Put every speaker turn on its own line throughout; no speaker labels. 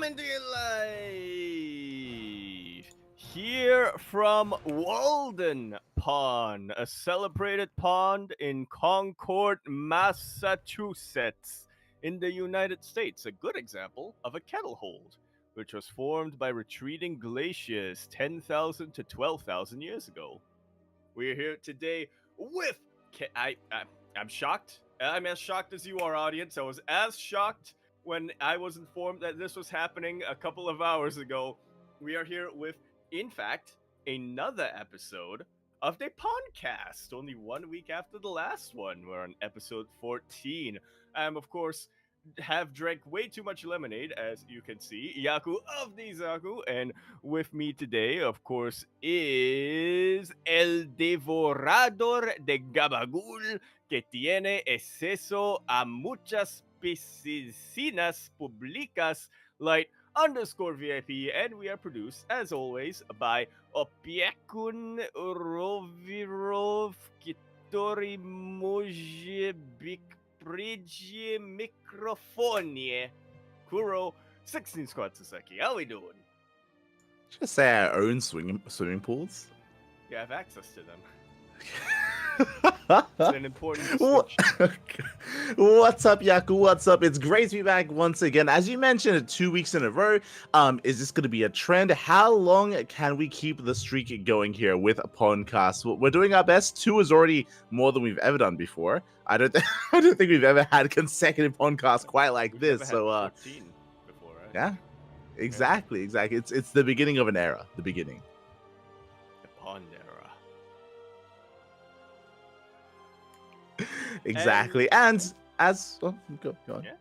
coming to you live here from Walden Pond, a celebrated pond in Concord, Massachusetts, in the United States. A good example of a kettle hold, which was formed by retreating glaciers 10,000 to 12,000 years ago. We're here today with. I'm shocked. I'm as shocked as you are, audience. I was as shocked when I was informed that this was happening a couple of hours ago. We are here with, in fact, another episode of the PondCast, only 1 week after the last one. We're on episode 14. Of course, have drank way too much lemonade, as you can see. Yaku of the Zaku, and with me today, of course, is El Devorador de Gabagul, que tiene acceso a muchas piscinas públicas, like _VIP, and we are produced, as always, by Opiekun Rovirov Kitori Mojebik Prigi Microfonie. Kuro 16 Squad Saseki. How we doing?
Just say our own swimming pools.
You have access to them. It's an important distinction.
What's up, Yaku? What's up? It's great to be back once again. As you mentioned, 2 weeks in a row. Is this going to be a trend? How long can we keep the streak going here with a PondCast? We're doing our best. 2 is already more than we've ever done before. I don't think we've ever had consecutive podcasts quite like this.
Never had 14 before, right?
Yeah, exactly. It's the beginning of an era. The beginning.
The Pond era.
Exactly. And as go on.
Yeah.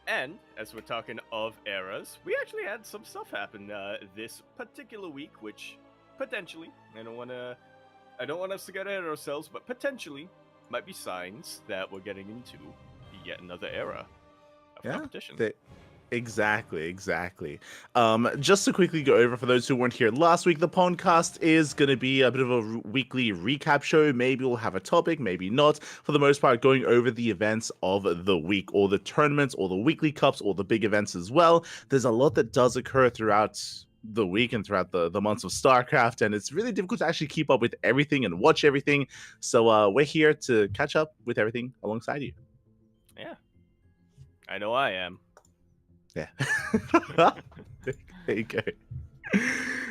And as we're talking of eras, we actually had some stuff happen this particular week, which potentially, I don't want us to get ahead of ourselves, but potentially might be signs that we're getting into yet another era of competition.
Exactly. Just to quickly go over, for those who weren't here last week, the PondCast is going to be a bit of a weekly recap show. Maybe we'll have a topic, maybe not. For the most part, going over the events of the week, all the tournaments, all the weekly cups, all the big events as well. There's a lot that does occur throughout the week and throughout the months of StarCraft, and it's really difficult to actually keep up with everything and watch everything. So we're here to catch up with everything alongside you.
Yeah. I know I am.
Yeah. There you go.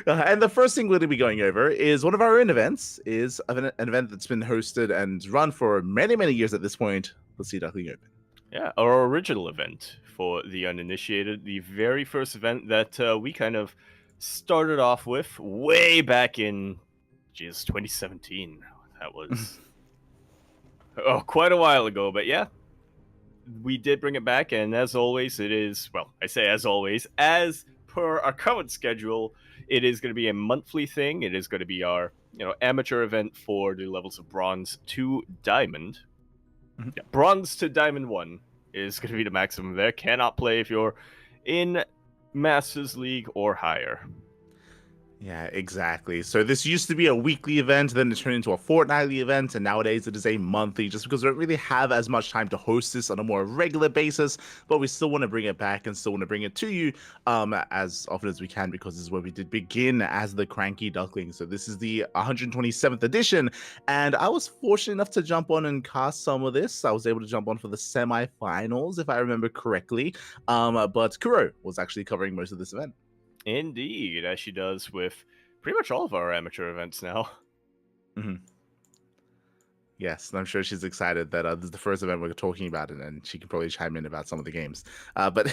And the first thing we're going to be going over is one of our own events, is an event that's been hosted and run for many, many years at this point. Let's see Duckling Open.
Yeah, our original event for the uninitiated, the very first event that we kind of started off with way back in, 2017. That was quite a while ago, but yeah. We did bring it back, and as always, it is, well, I say as always, as per our current schedule, it is going to be a monthly thing. It is going to be our, amateur event for the levels of Bronze to Diamond.
Mm-hmm.
Yeah, Bronze to Diamond 1 is going to be the maximum there. Cannot play if you're in Masters League or higher.
Yeah, exactly. So this used to be a weekly event, then it turned into a fortnightly event, and nowadays it is a monthly, just because we don't really have as much time to host this on a more regular basis, but we still want to bring it back and still want to bring it to you as often as we can, because this is where we did begin as the CranKy Ducklings. So this is the 127th edition, and I was fortunate enough to jump on and cast some of this. I was able to jump on for the semi-finals, if I remember correctly, but Kuro was actually covering most of this event.
Indeed, as she does with pretty much all of our amateur events now.
Mm-hmm. Yes, and I'm sure she's excited that this is the first event we're talking about, and she can probably chime in about some of the games. But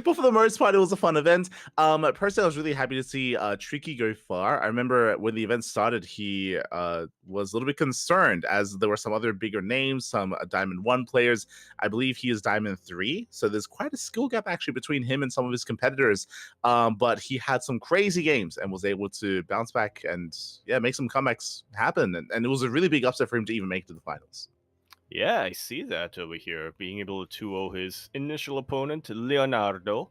but for the most part, it was a fun event. Personally, I was really happy to see Tricky go far. I remember when the event started, he was a little bit concerned, as there were some other bigger names, some Diamond 1 players. I believe he is Diamond 3, so there's quite a skill gap actually between him and some of his competitors. But he had some crazy games and was able to bounce back and make some comebacks happen. And it was a really big upset for him to even make it to the finals.
Yeah, I see that over here. Being able to 2-0 his initial opponent, Leonardo,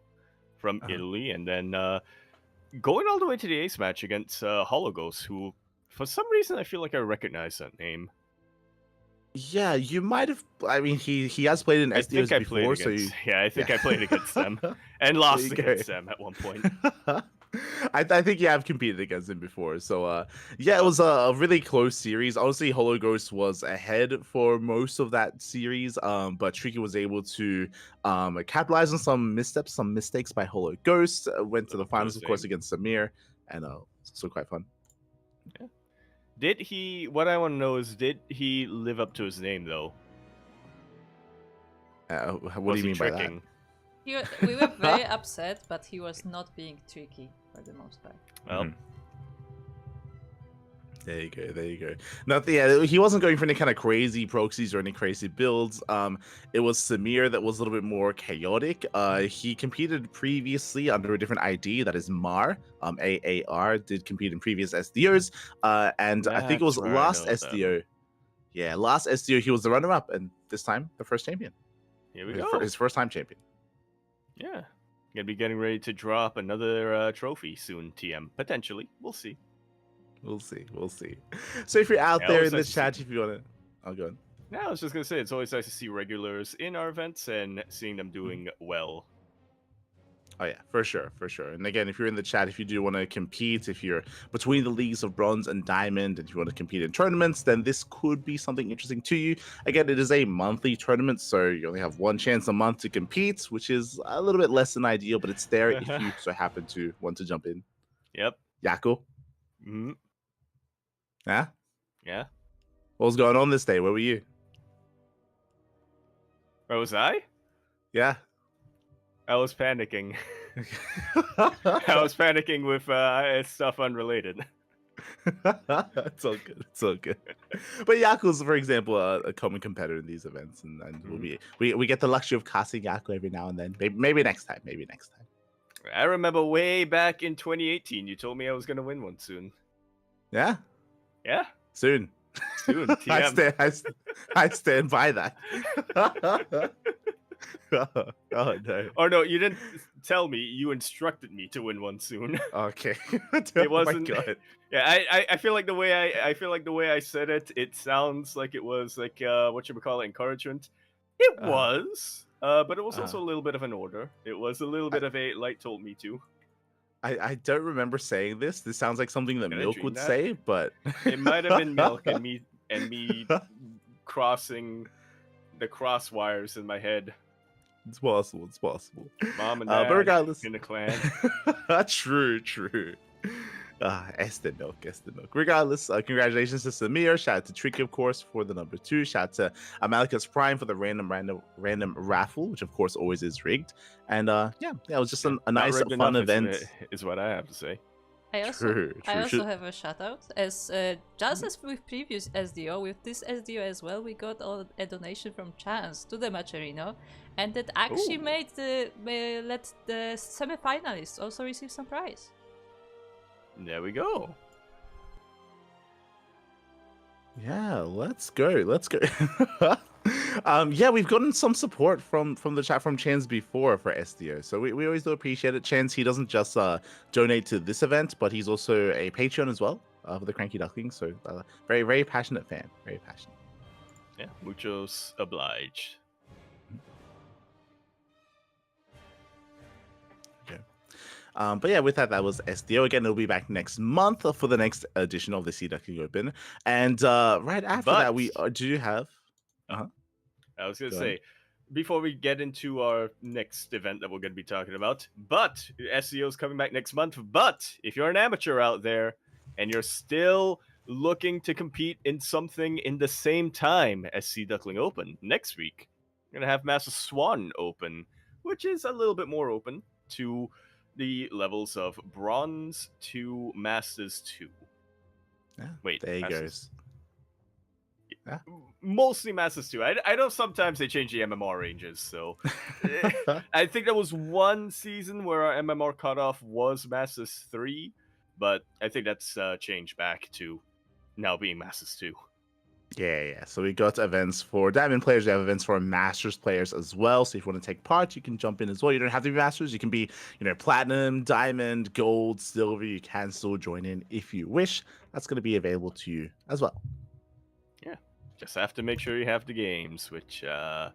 from Italy, and then going all the way to the ace match against Hologos, who, for some reason, I feel like I recognize that name.
Yeah, you might have. I mean, he has played in
I think
SDOs
I played
before, so
against.
you.
Yeah, I think
Yeah.
I played against them and
There
lost
you go.
against them at one point.
I think you have competed against him before. So yeah, it
Yep.
was a really close series. Honestly, Holo Ghost was ahead for most of that series. But Tricky was able to capitalize on some missteps, some mistakes by Holo Ghost. Went to the finals, of course,
Interesting.
against Samir, and it's also quite fun.
Yeah. Did he? What I want to know is, did he live up to his name though?
What do
Was
you
he
mean by that?
tricking?
We were very upset, but he was not being tricky for the most part.
Well,
There you go. There you go. Nothing. Yeah, he wasn't going for any kind of crazy proxies or any crazy builds. It was Samir that was a little bit more chaotic. He competed previously under a different ID, that is Mar. AAR did compete in previous SDOs. And I think it was
that's where I
last
know them.
SDO. Yeah, last SDO he was the runner-up, and this time the first champion.
Here we go.
His first time champion.
Yeah, gonna be getting ready to drop another trophy soon. TM potentially. We'll see.
We'll see. We'll see. So if you're out
Yeah,
there
always
in the
nice to
chat,
see.
if you want to, I'll go on.
Yeah, I was just gonna say it's always nice to see regulars in our events and seeing them doing well.
Oh yeah, for sure, for sure. And again, if you're in the chat, if you do want to compete, if you're between the leagues of bronze and diamond, and if you want to compete in tournaments, then this could be something interesting to you. Again, it is a monthly tournament, so you only have one chance a month to compete, which is a little bit less than ideal, but it's there if you so happen to want to jump in.
Yep.
Yako?
Mm-hmm.
Yeah?
Yeah.
What was going on this day? Where were you?
Where was I?
Yeah.
I was panicking. I was panicking with stuff unrelated.
It's all good. It's all good. But Yaku's, for example, a common competitor in these events, and we get the luxury of casting Yaku every now and then. Maybe next time. Maybe next time.
I remember way back in 2018, you told me I was gonna win one soon.
Yeah.
Yeah.
Soon.
Soon. TM.
I stand by that. Oh no.
Or no, you didn't tell me. You instructed me to win one soon.
Okay.
It wasn't.
Oh my God.
Yeah, I feel like the way I feel like the way I said it, it sounds like it was like what you would call it, encouragement. It was, but it was also a little bit of an order. It was a little bit of a light told me to.
I don't remember saying this. This sounds like something that
Did I
Milk
dream
would
that?
say, but
It might have been Milk and me crossing the cross wires in my head.
it's possible. It's possible.
Mom and
But
dad
regardless,
in the clan.
true. Esther Milk. Regardless, congratulations to Samir. Shout out to Tricky, of course, for the number 2. Shout out to Amalikas Prime for the random raffle, which of course always is rigged. And yeah, it was just a nice, fun event.
Is what I have to say.
I also
True.
have a shout out as just as with previous SDO, with this SDO as well, we got a donation from Chance to the Macherino, and that actually made let the semi-finalists also receive some prize.
There we go.
Yeah, let's go. Yeah, we've gotten some support from the chat from Chans before for SDO, so we always do appreciate it. Chans, he doesn't just donate to this event, but he's also a Patreon as well for the CranKy Ducklings. So very, very passionate fan. Very passionate.
Yeah, muchos obliged.
But yeah, with that was SDO. Again, it'll be back next month for the next edition of the Sea Duckling Open. And right after that, we do have...
I was going to say, before we get into our next event that we're going to be talking about, but SEO is coming back next month. But if you're an amateur out there and you're still looking to compete in something in the same time as Sea Duckling Open, next week, we're going to have Master Swan Open, which is a little bit more open to the levels of Bronze to Masters 2.
Yeah,
wait,
there he
Masters.
goes. Yeah.
Mostly Masters 2. I know sometimes they change the MMR ranges, so I think there was one season where our MMR cutoff was Masters 3, but I think that's changed back to now being Masters 2.
Yeah. So we got events for Diamond players. We have events for Masters players as well. So if you want to take part, you can jump in as well. You don't have to be Masters. You can be, Platinum, Diamond, Gold, Silver. You can still join in if you wish. That's going to be available to you as well.
Yeah. Just have to make sure you have the games, which I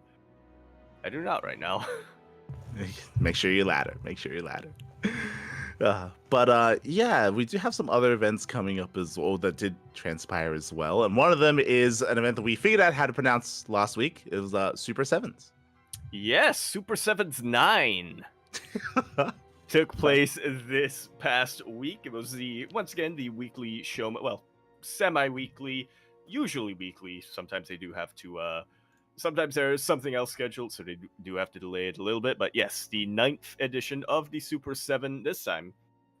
do not right now.
Make sure you ladder. Make sure you ladder. Yeah, we do have some other events coming up as well that did transpire as well. And one of them is an event that we figured out how to pronounce last week. It was Super Sevens.
Yes, Super Sevens 9 took place this past week. It was once again the weekly show, well, semi-weekly, usually weekly. Sometimes they do have to sometimes there's something else scheduled, so they do have to delay it a little bit. But yes, the 9th edition of the Super 7, this time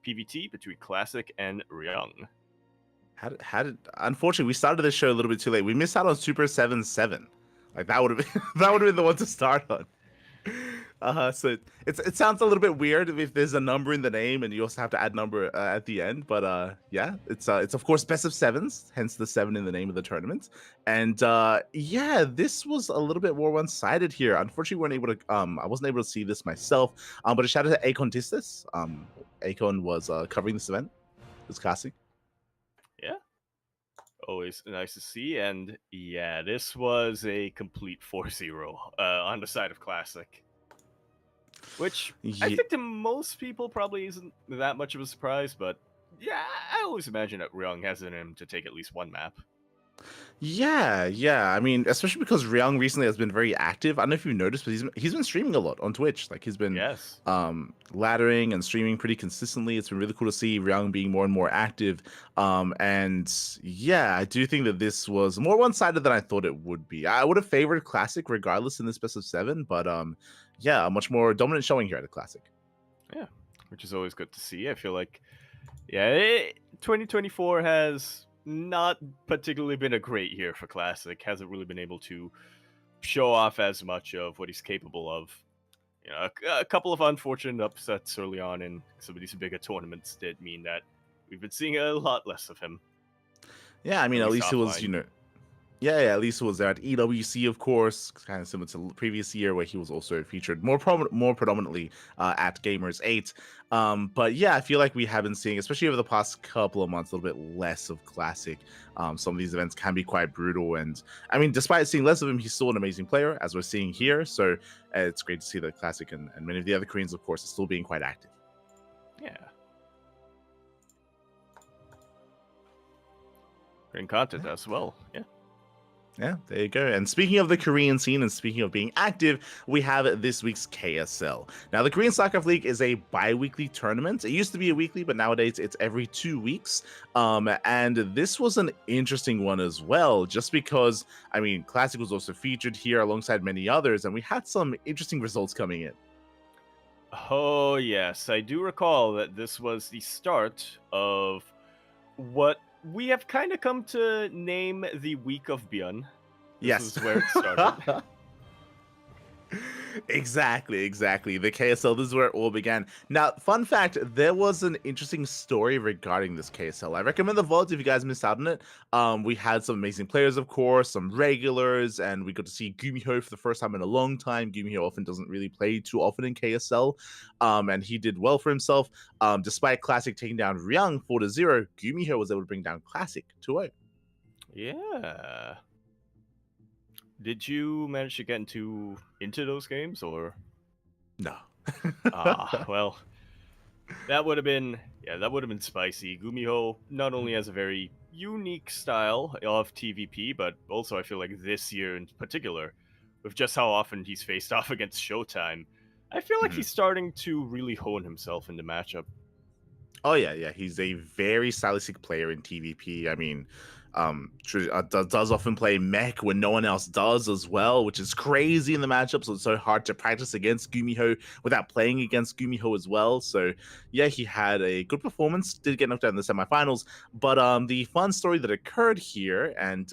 PvT between Classic and Ryung.
Unfortunately, we started this show a little bit too late. We missed out on Super 7-7. Like that would have been that would have been the one to start on. So it sounds a little bit weird if there's a number in the name and you also have to add number at the end. But yeah, it's of course best of sevens, hence the 7 in the name of the tournament. And yeah, this was a little bit more one-sided here. Unfortunately, we weren't able to. I wasn't able to see this myself. But a shout out to Akon Tistis. Akon was covering this event. It was classic.
Yeah. Always nice to see. And yeah, this was a complete 4-0 on the side of Classic. Which I think to most people probably isn't that much of a surprise, but yeah, I always imagine that Ryung has it in him to take at least one map.
Yeah. I mean, especially because Ryung recently has been very active. I don't know if you noticed, but he's been streaming a lot on Twitch. Like he's been laddering and streaming pretty consistently. It's been really cool to see Ryung being more and more active. And yeah, I do think that this was more one-sided than I thought it would be. I would have favored Classic regardless in this best of 7, but yeah, a much more dominant showing here at the Classic.
Yeah, which is always good to see. I feel like 2024 has not particularly been a great year for Classic. Hasn't really been able to show off as much of what he's capable of. You know, a couple of unfortunate upsets early on in some of these bigger tournaments did mean that we've been seeing a lot less of him.
Yeah, I mean, at least it was, at least it was at EWC, of course, kind of similar to the previous year where he was also featured more predominantly at Gamers 8. But yeah, I feel like we have been seeing, especially over the past couple of months, a little bit less of Classic. Some of these events can be quite brutal. And I mean, despite seeing less of him, he's still an amazing player, as we're seeing here. So it's great to see that Classic and many of the other Koreans, of course, are still being quite active.
Yeah. Great content as well. Yeah.
Yeah, there you go. And speaking of the Korean scene and speaking of being active, we have this week's KSL. Now, the Korean StarCraft League is a bi-weekly tournament. It used to be a weekly, but nowadays it's every 2 weeks. And this was an interesting one as well, just because, I mean, Classic was also featured here alongside many others, and we had some interesting results coming in.
Oh, yes. I do recall that this was the start of what we have kind of come to name the Week of Byun. This is where it started.
Exactly. The KSL, this is where it all began. Now, fun fact, there was an interesting story regarding this KSL. I recommend the VOD if you guys missed out on it. We had some amazing players, of course, some regulars, and we got to see Gumiho for the first time in a long time. Gumiho often doesn't really play too often in KSL, and he did well for himself. Despite Classic taking down Ryung 4-0, Gumiho was able to bring down Classic 2-0.
Yeah. Did you manage to get into those games, or
no?
Well, that would have been spicy. Gumiho not only has a very unique style of TVP, but also I feel like this year in particular, with just how often he's faced off against Showtime, I feel like he's starting to really hone himself in the matchup.
Oh yeah, he's a very stylistic player in TVP. I mean, does often play mech when no one else does as well, which is crazy in the matchup. So it's so hard to practice against Gumiho without playing against Gumiho as well. So yeah, he had a good performance, did get knocked out in the semifinals. But the fun story that occurred here, and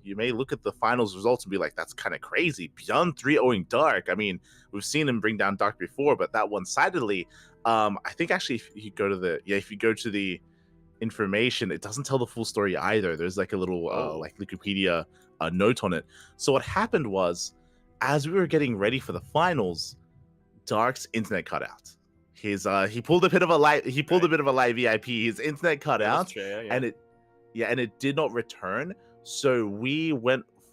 you may look at the finals results and be like, that's kind of crazy. Beyond 3-0ing Dark. I mean, we've seen him bring down Dark before, but that one-sidedly. I think actually if you go to the information, it doesn't tell the full story either. There's like a little like Wikipedia note on it. So what happened was, as we were getting ready for the finals, Dark's internet cut out. He pulled a bit of a light VIP. His internet cut out, and it did not return. So we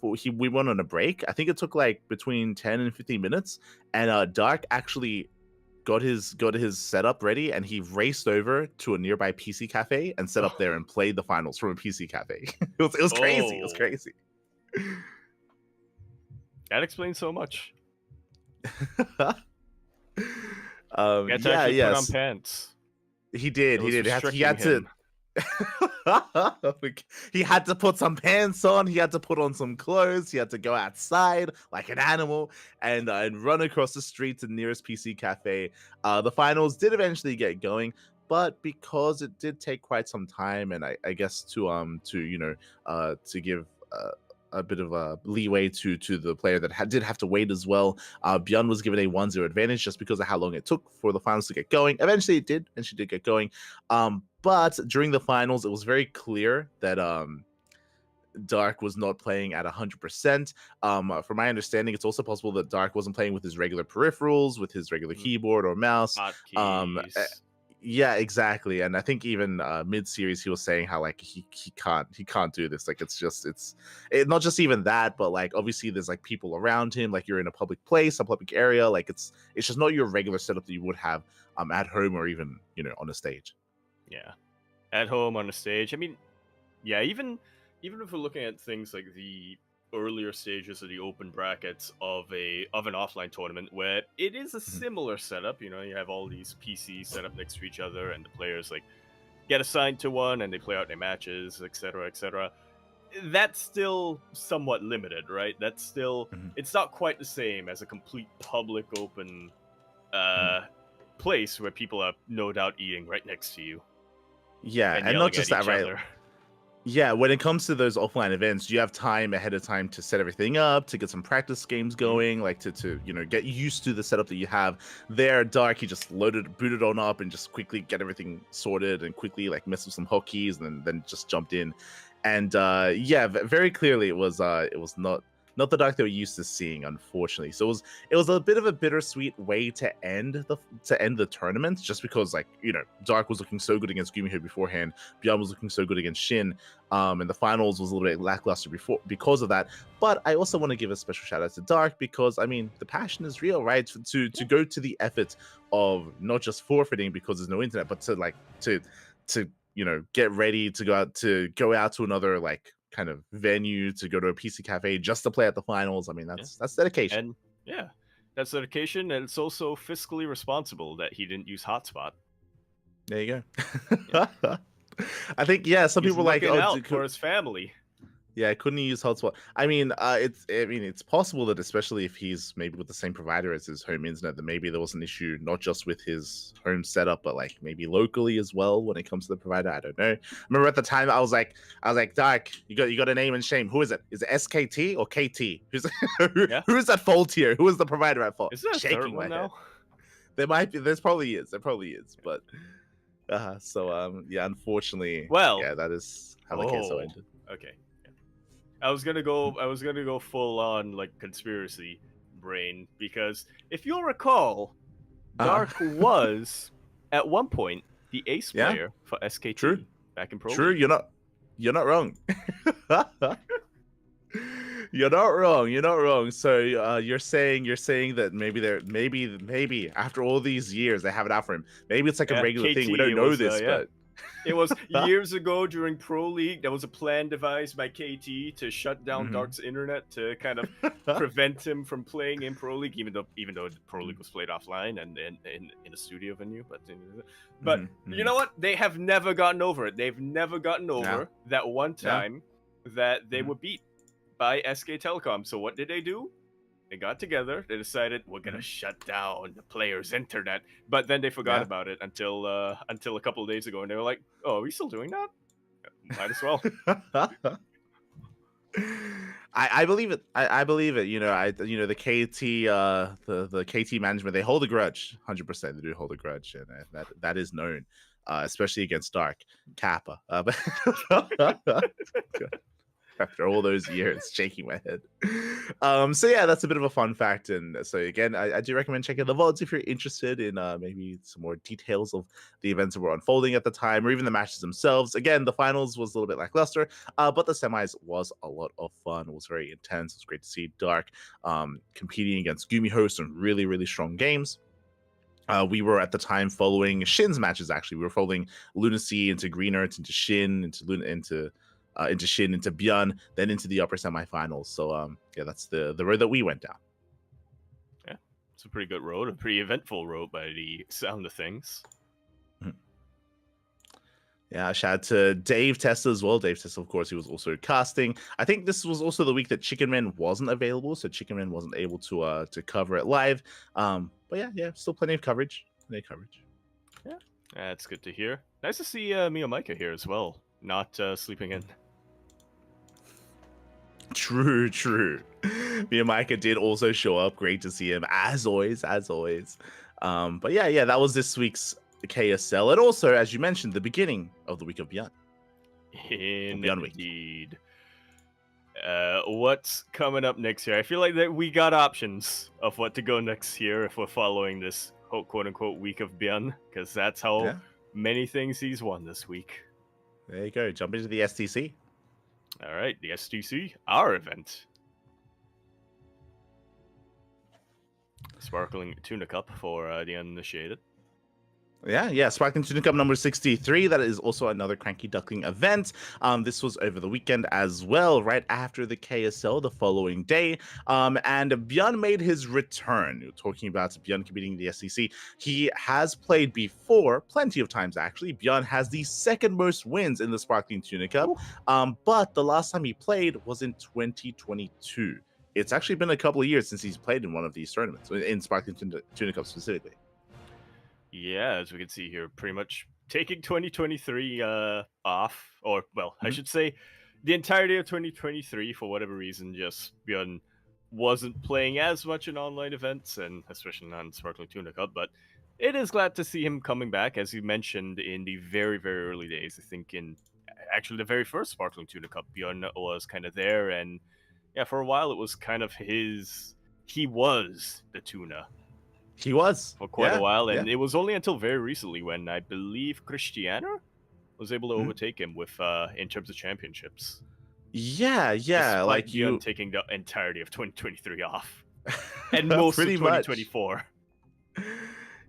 we went on a break. I think it took like between 10 and 15 minutes, and Dark actually got his setup ready, and he raced over to a nearby PC cafe and set up there and played the finals from a PC cafe. It was crazy. It was crazy.
That explains so much.
Yeah,
Put on pants.
He did. He had to. He had to put some pants on. He had to put on some clothes. He had to go outside like an animal and run across the street to the nearest PC cafe. The finals did eventually get going, but because it did take quite some time, and I guess to give a bit of a leeway to the player that did have to wait as well. Bjorn was given a 1-0 advantage just because of how long it took for the finals to get going. Eventually it did, and she did get going. But during the finals, it was very clear that Dark was not playing at 100%. From my understanding, it's also possible that Dark wasn't playing with his regular peripherals, with his regular keyboard or mouse. Yeah, exactly. And I think even mid-series he was saying how like he can't do this. Like it's not just even that, but like obviously there's like people around him, like you're in a public place, a public area, like it's just not your regular setup that you would have at home or even on a stage.
Yeah, at home on a stage. I mean, yeah, even if we're looking at things like the earlier stages of the open brackets of an offline tournament where it is a similar setup, you have all these PCs set up next to each other and the players like get assigned to one and they play out their matches, etc. That's still somewhat limited, right? That's still it's not quite the same as a complete public open place where people are no doubt eating right next to you.
Yeah, and not just that, right? Other. Yeah, when it comes to those offline events, you have time ahead of time to set everything up, to get some practice games going, like to get used to the setup that you have. There, Dark, he just booted on up and just quickly get everything sorted and quickly like mess with some hotkeys and then just jumped in. And yeah, very clearly it was not the Dark that we're used to seeing, unfortunately. So it was a bit of a bittersweet way to end the tournament, just because Dark was looking so good against Gumiho beforehand, Bjorn was looking so good against Shin, and the finals was a little bit lackluster because of that. But I also want to give a special shout out to Dark because I mean the passion is real, right? To go to the effort of not just forfeiting because there's no internet, but to get ready to go out to another kind of venue, to go to a PC cafe just to play at the finals. I mean, that's dedication.
And yeah, that's dedication, and it's also fiscally responsible that he didn't use hotspot.
There you go. I think some
He's
people like
out for his family.
Yeah, couldn't he use hotspot? I mean, it's possible that especially if he's maybe with the same provider as his home internet, that maybe there was an issue not just with his home setup, but like maybe locally as well when it comes to the provider. I don't know. I remember at the time I was like, Dark, you got a name and shame. Who is it? Is it SKT or KT? Who is at fault here? Who is the provider at fault?
Is there a third one now?
There might be. There probably is. But unfortunately, that is how the case ended.
Okay. I was gonna go full on like conspiracy brain, because if you'll recall, Dark was at one point the ace player for SKT back in Pro League.
True, you're not wrong. You're not wrong. So you're saying that maybe after all these years they have it out for him. Maybe it's like a regular thing. We don't know this, but.
It was years ago during Pro League. There was a plan devised by KT to shut down Dark's internet to kind of prevent him from playing in Pro League, even though Pro League was played offline and in a studio venue. But you know what? They have never gotten over it. They've never gotten over that one time that they were beat by SK Telecom. So what did they do? They got together. They decided we're gonna shut down the player's internet, but then they forgot about it until a couple of days ago, and they were like, "Oh, are we still doing that? Might as well."
I believe it. I believe it. The KT the KT management, they hold a grudge. 100%, they do hold a grudge, and that is known, especially against Dark Kappa. After all those years, shaking my head. So yeah, that's a bit of a fun fact. And so again, I do recommend checking the VODs if you're interested in maybe some more details of the events that were unfolding at the time, or even the matches themselves. Again, the finals was a little bit lackluster, but the semis was a lot of fun. It was very intense. It was great to see Dark competing against Gumiho, some really, really strong games. We were at the time following Shin's matches. Actually, we were following Lunacy into Green Earth, into Shin, into Shin, into Byeon, then into the upper semifinals. So yeah, that's the road that we went down.
Yeah, it's a pretty good road, a pretty eventful road by the sound of things.
Yeah, shout out to Dave Testa as well. Dave Testa, of course, he was also casting. I think this was also the week that Chicken Man wasn't available, so Chicken Man wasn't able to cover it live. But yeah, still plenty of coverage.
Yeah, that's good to hear. Nice to see Mio Micah here as well, not sleeping in.
True. Mia Micah did also show up. Great to see him, as always. But yeah, that was this week's KSL, and also, as you mentioned, the beginning of the week of Beyond.
Indeed. What's coming up next year? I feel like that we got options of what to go next year if we're following this quote-unquote week of Beyond, because that's how many things he's won this week.
There you go. Jump into the STC.
All right, the STC, our event. Sparkling Tuna Cup for the uninitiated.
Yeah. Sparkling Tuna Cup number 63. That is also another CranKy Duckling event. This was over the weekend as well, right after the KSL the following day. And Byeon made his return. You're talking about Byeon competing in the SCC. He has played before, plenty of times actually. Byeon has the second most wins in the Sparkling Tuna Cup. But the last time he played was in 2022. It's actually been a couple of years since he's played in one of these tournaments, in Sparkling Tuna Cup specifically.
Yeah, as we can see here, pretty much taking 2023 off, or well, I should say the entirety of 2023 for whatever reason. Just Byeon wasn't playing as much in online events, and especially not in Sparkling Tuna Cup. But it is glad to see him coming back, as you mentioned in the very, very early days. I think in actually the very first Sparkling Tuna Cup, Byeon was kind of there, and yeah, for a while it was kind of he was the tuna.
He was
for quite a while, and it was only until very recently when I believe Cristiano was able to overtake him with in terms of championships.
Yeah,
despite
like you
taking the entirety of 2023 off, and most of 2024.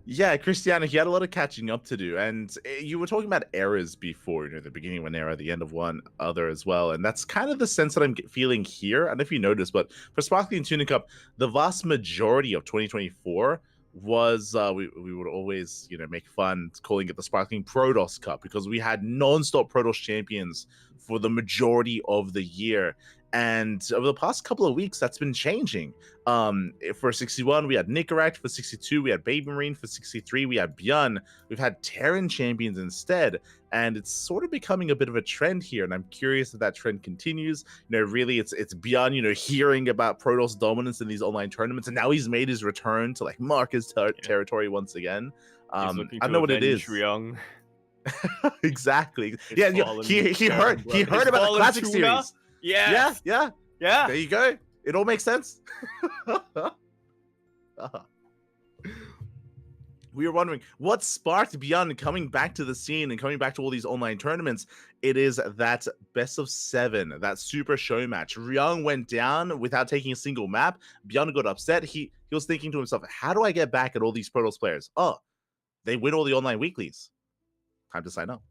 Yeah, Cristiano, he had a lot of catching up to do, and you were talking about eras before, the beginning of one era, the end of one other as well, and that's kind of the sense that I'm feeling here. I don't know if you noticed, but for Sparkling Tuna Cup, the vast majority of 2024 was we would always make fun calling it the Sparkling Protoss Cup, because we had non-stop Protoss champions for the majority of the year. And over the past couple of weeks, that's been changing. For 61, we had Nicorette. For 62, we had Baby Marine. For 63, we had Byeon. We've had Terran champions instead. And it's sort of becoming a bit of a trend here. And I'm curious if that trend continues. Really, it's Byeon, hearing about Protoss dominance in these online tournaments. And now he's made his return to mark his territory once again. I don't know what it is.
Ryung.
Exactly. He heard about the Classic series.
Yeah.
There you go. It all makes sense. We were wondering what sparked Byeon coming back to the scene and coming back to all these online tournaments. It is that best of 7, that super show match. Ryung went down without taking a single map. Byeon got upset. He was thinking to himself, how do I get back at all these Protoss players? Oh, they win all the online weeklies. Time to sign up.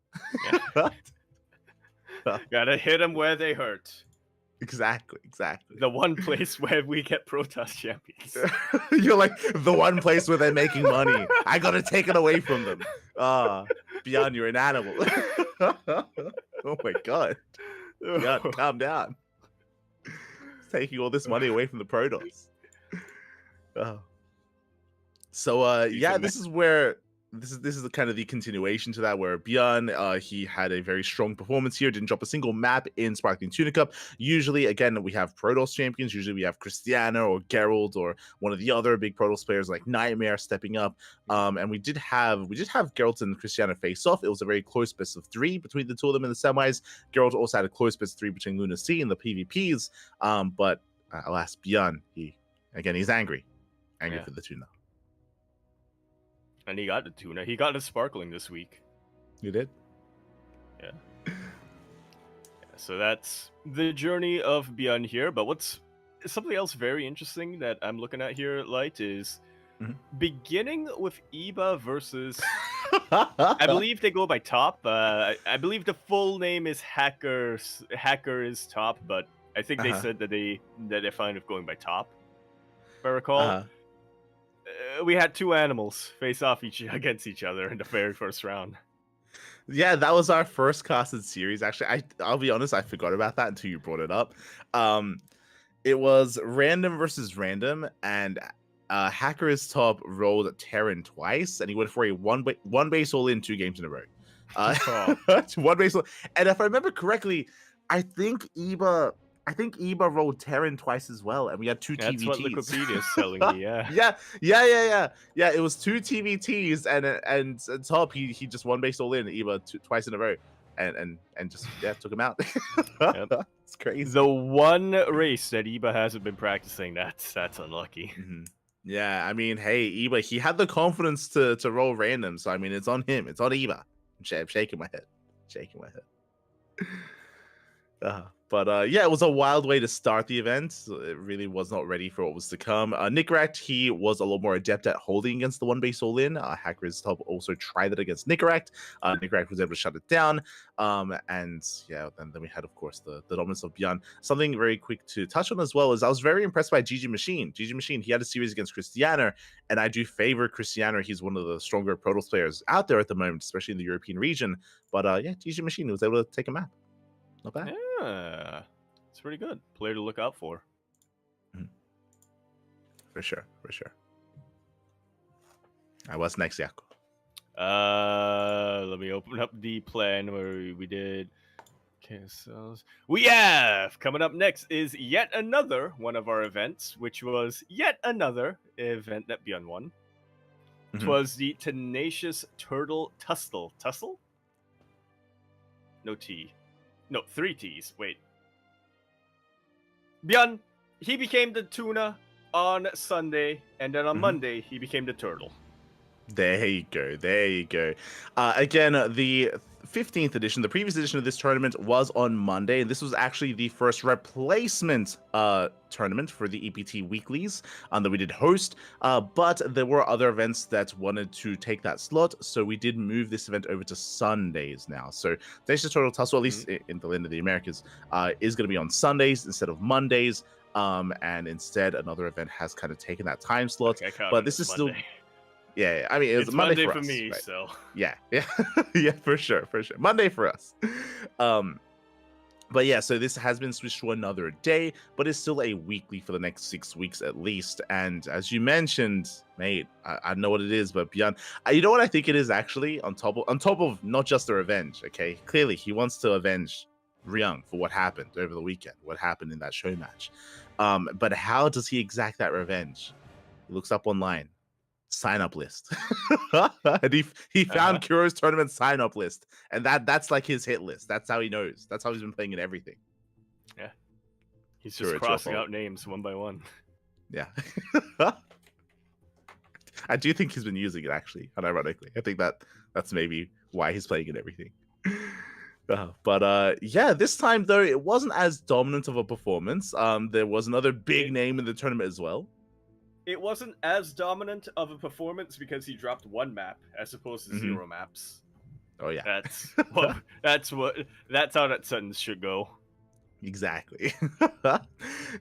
Gotta hit them where they hurt.
Exactly.
The one place where we get Protoss champions.
You're like, the one place where they're making money. I gotta take it away from them. Byeon, you're an animal. Oh my god. Byeon, calm down. Taking all this money away from the Protoss. So this is where this is the kind of the continuation to that, where Bjorn, he had a very strong performance here, didn't drop a single map in Sparkling Tuna Cup. Usually, again, we have Protoss champions. Usually we have Cristiano or Geralt or one of the other big Protoss players like Nightmare stepping up. And we did have Geralt and Cristiano face off. It was a very close best of 3 between the two of them in the semis. Geralt also had a close best of 3 between Luna C in the PvPs. But alas, Bjorn, he's angry for the tuna.
And he got the tuna. He got a sparkling this week.
You did?
Yeah. So that's the journey of Beyond here. But what's something else very interesting that I'm looking at here, Light, is beginning with Eba versus... I believe they go by top. I believe the full name is Hacker is top, but I think they said that they're fine with going by top, if I recall. We had 2 animals face off against each other in the very first round.
Yeah, that was our first casted series. Actually, I'll be honest, I forgot about that until you brought it up. It was random versus random, and Hacker is top rolled Terran twice, and he went for a one base all in 2 games in a row. One base all, and if I remember correctly, I think Eba rolled Terran twice as well, and we had 2 TVTs.
That's what Wikipedia is telling me.
Yeah. It was 2 TVTs, and top he just one base all in Eba twice in a row, and just took him out.
Yep.
It's crazy.
The one race that Eba hasn't been practicing, that's unlucky.
Mm-hmm. Yeah, I mean, hey, Eba, he had the confidence to roll random, so I mean, it's on him. It's on Eba. I'm shaking my head. But it was a wild way to start the event. So it really was not ready for what was to come. Nicaract, he was a lot more adept at holding against the one base all in. Hacker's top also tried that against Nicaract. Nicaract was able to shut it down. Then we had, of course, the dominance of Bjorn. Something very quick to touch on as well is I was very impressed by GG Machine. GG Machine, he had a series against Cristiano, and I do favor Cristiano. He's one of the stronger Protoss players out there at the moment, especially in the European region. But GG Machine was able to take a map. Not bad.
Yeah, it's pretty good. Player to look out for.
For sure. What's next, Jaco?
Let me open up the plan where we did carousels. We have coming up next is yet another one of our events, which was yet another event that Beyond won. It was the Tenacious Turtle Tussle. Tussle? No T. No, 3 T's. Wait. Bjorn, he became the tuna on Sunday, and then on Monday, he became the turtle.
There you go. Again, the 15th edition, the previous edition of this tournament was on Monday, and this was actually the first replacement tournament for the EPT weeklies that we did host, but there were other events that wanted to take that slot, so we did move this event over to Sundays now. So Tenacious Turtle Tussle, at least in the land of the Americas, is going to be on Sundays instead of Mondays, and instead another event has kind of taken that time slot, but this is
Monday.
Still... Yeah, I mean, it was
it's
Monday for
us,
me,
right? So
yeah, for sure. Monday for us. But yeah, so this has been switched to another day, but it's still a weekly for the next 6 weeks at least. And as you mentioned, mate, I know what it is, but beyond, you know what I think it is actually on top of not just the revenge. Okay, clearly he wants to avenge Ryung for what happened over the weekend, what happened in that show match. But how does he exact that revenge? He looks up online. Sign up list. And he found Kuro's tournament sign up list, and that's like his hit list. That's how he knows. That's how he's been playing in everything.
Yeah, he's just crossing out names one by one.
Yeah. I do think he's been using it actually, unironically. I think that's maybe why he's playing in everything. But this time though, it wasn't as dominant of a performance. There was another big name in the tournament as well.
It wasn't as dominant of a performance because he dropped 1 map as opposed to 0 maps.
Oh yeah,
that's how that sentence should go.
Exactly.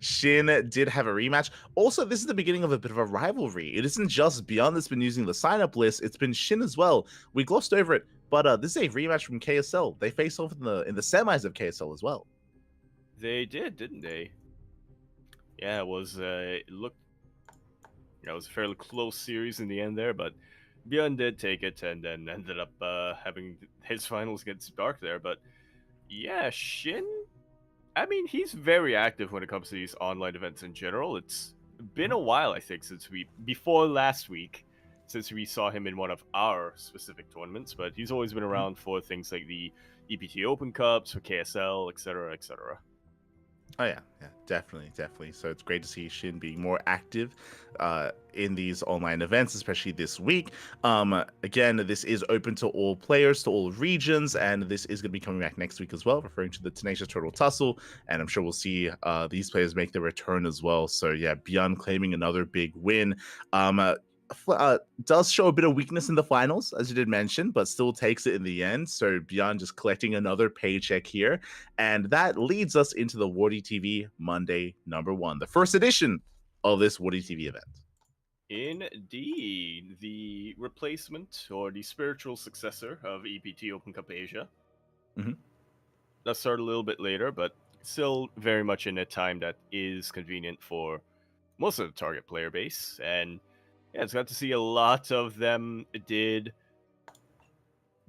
Shin did have a rematch. Also, this is the beginning of a bit of a rivalry. It isn't just Beyond that's been using the sign-up list; it's been Shin as well. We glossed over it, but this is a rematch from KSL. They faced off in the semis of KSL as well.
They did, didn't they? Yeah, it was. It looked. It was a fairly close series in the end there, but Bjorn did take it and then ended up having his finals against Dark there. But yeah, Shin, I mean, he's very active when it comes to these online events in general. It's been a while, I think, before last week, since we saw him in one of our specific tournaments, but he's always been around for things like the EPT Open Cups, for KSL, etc., etc.
Oh yeah, definitely. So it's great to see Shin being more active in these online events, especially this week. Again, this is open to all players, to all regions, and this is going to be coming back next week as well, referring to the Tenacious Turtle Tussle. And I'm sure we'll see these players make their return as well. So yeah, Beyond claiming another big win. Does show a bit of weakness in the finals, as you did mention, but still takes it in the end. So Beyond just collecting another paycheck here. And that leads us into the Wardy TV Monday #1, the first edition of this Wardy TV event.
Indeed, the replacement or the spiritual successor of EPT Open Cup Asia. That started a little bit later, but still very much in a time that is convenient for most of the target player base. And yeah, it's got to see a lot of them did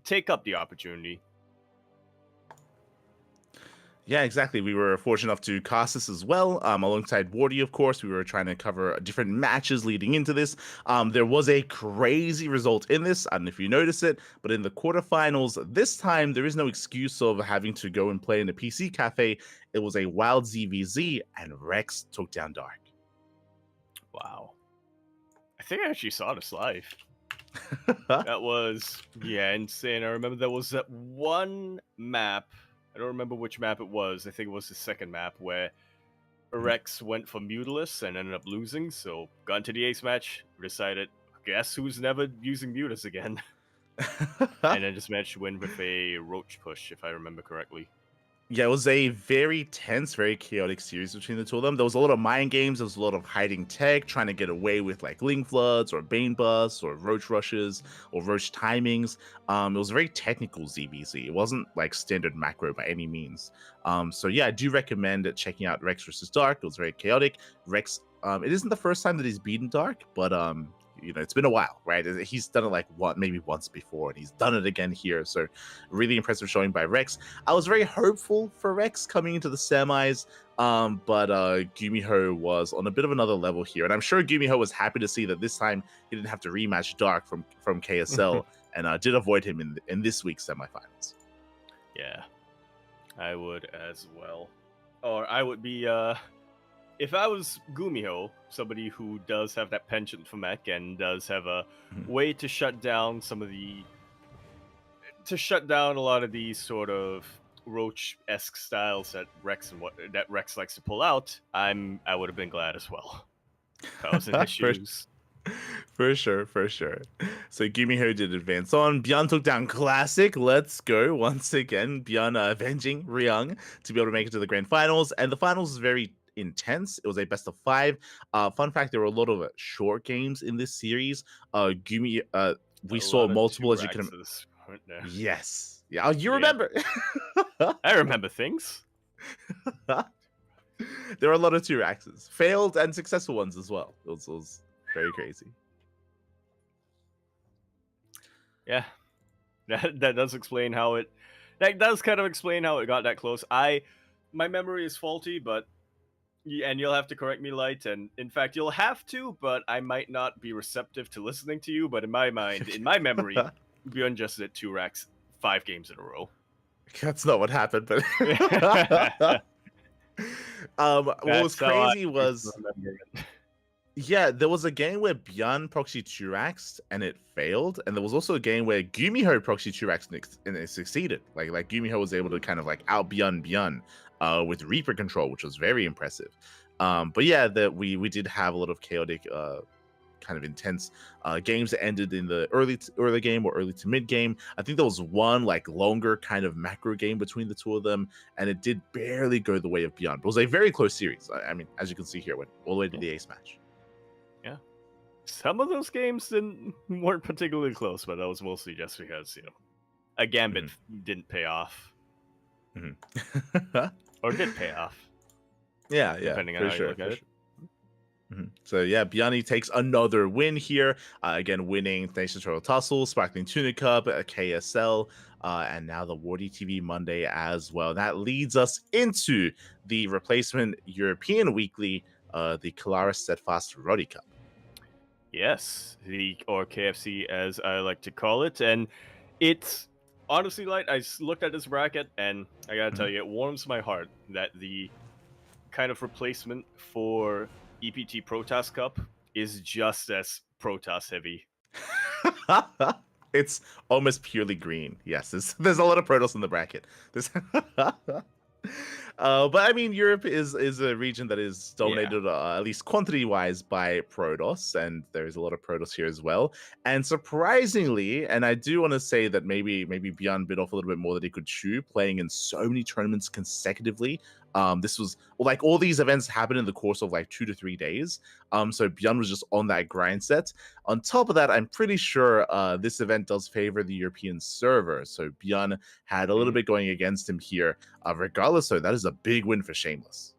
take up the opportunity.
Yeah, exactly. We were fortunate enough to cast this as well, alongside Wardy, of course. We were trying to cover different matches leading into this. There was a crazy result in this. I don't know if you noticed it, but in the quarterfinals, this time there is no excuse of having to go and play in a PC cafe. It was a wild ZVZ, and Rex took down Dark.
Wow. I think I actually saw this live. That was, yeah, insane. I remember there was that one map. I don't remember which map it was. I think it was the second map where Rex went for Mutilus and ended up losing. So got into the ace match, decided, guess who's never using Mutilus again? And then just managed to win with a Roach push, if I remember correctly.
Yeah, it was a very tense, very chaotic series between the two of them. There was a lot of mind games. There was a lot of hiding tech, trying to get away with like Link Floods or Bane Busts or Roach Rushes or Roach timings. It was a very technical ZVZ. It wasn't like standard macro by any means. So yeah, I do recommend checking out Rex versus Dark. It was very chaotic. Rex, it isn't the first time that he's beaten Dark, but you know, it's been a while, right? He's done it like maybe once before, and he's done it again here. So really impressive showing by Rex. I was very hopeful for Rex coming into the semis, but Gumiho was on a bit of another level here. And I'm sure Gumiho was happy to see that this time he didn't have to rematch Dark from KSL and did avoid him in this week's semifinals.
Yeah, I would as well. Or I would be, if I was Gumiho, somebody who does have that penchant for mech and does have a way to shut down a lot of these sort of Roach-esque styles that Rex likes to pull out, I would have been glad as well. If I was in his shoes.
For sure. So Gumiho did advance on. Bjorn took down Classic. Let's go once again. Bjorn avenging Ryung to be able to make it to the grand finals. And the finals is very intense. It was a best of 5. Fun fact, there were a lot of short games in this series. We saw multiple, as you can. Yes. Yeah. Oh, you remember.
I remember things.
There were a lot of 2-axes, failed and successful ones as well. It was very crazy.
Yeah, that does explain how it. That does kind of explain how it got that close. My memory is faulty, but and you'll have to correct me, Light. And in fact, you'll have to, but I might not be receptive to listening to you. But in my mind, in my memory, Bjorn just did 2 racks 5 games in a row.
That's not what happened, but what was crazy was. Yeah, there was a game where Bjorn proxy 2-axed and it failed, and there was also a game where Gumiho proxy 2-axed and it succeeded. Like Gumiho was able to kind of like out Bjorn with Reaper control, which was very impressive. But yeah, we did have a lot of chaotic, kind of intense games that ended in the early game or early to mid game. I think there was one like longer kind of macro game between the two of them, and it did barely go the way of Bjorn. But it was a very close series. I mean, as you can see here, it went all the way to the ace match.
Some of those games weren't particularly close, but that was mostly just because, a gambit didn't pay off. Or did pay off.
Yeah,
depending on how you look at it.
So yeah, Bjarni takes another win here. Again, winning Nations Royal Tussle, Sparkling Tuna Cup, KSL, and now the Wardy TV Monday as well. That leads us into the replacement European Weekly, the Kalaris Steadfast Roddy Cup.
Yes, or KFC as I like to call it, and it's honestly like I looked at this bracket and I gotta tell you, it warms my heart that the kind of replacement for EPT Protoss Cup is just as Protoss heavy.
It's almost purely green. Yes, there's a lot of Protoss in the bracket. But I mean, Europe is a region that is dominated, at least quantity-wise, by Protoss, and there's a lot of Protoss here as well. And surprisingly, and I do want to say that maybe Bjorn bit off a little bit more than he could chew, playing in so many tournaments consecutively. This was like all these events happened in the course of like 2 to 3 days. So Bjorn was just on that grind set. On top of that, I'm pretty sure this event does favor the European server. So Bjorn had a little bit going against him here. Regardless, though, that is a big win for Shameless.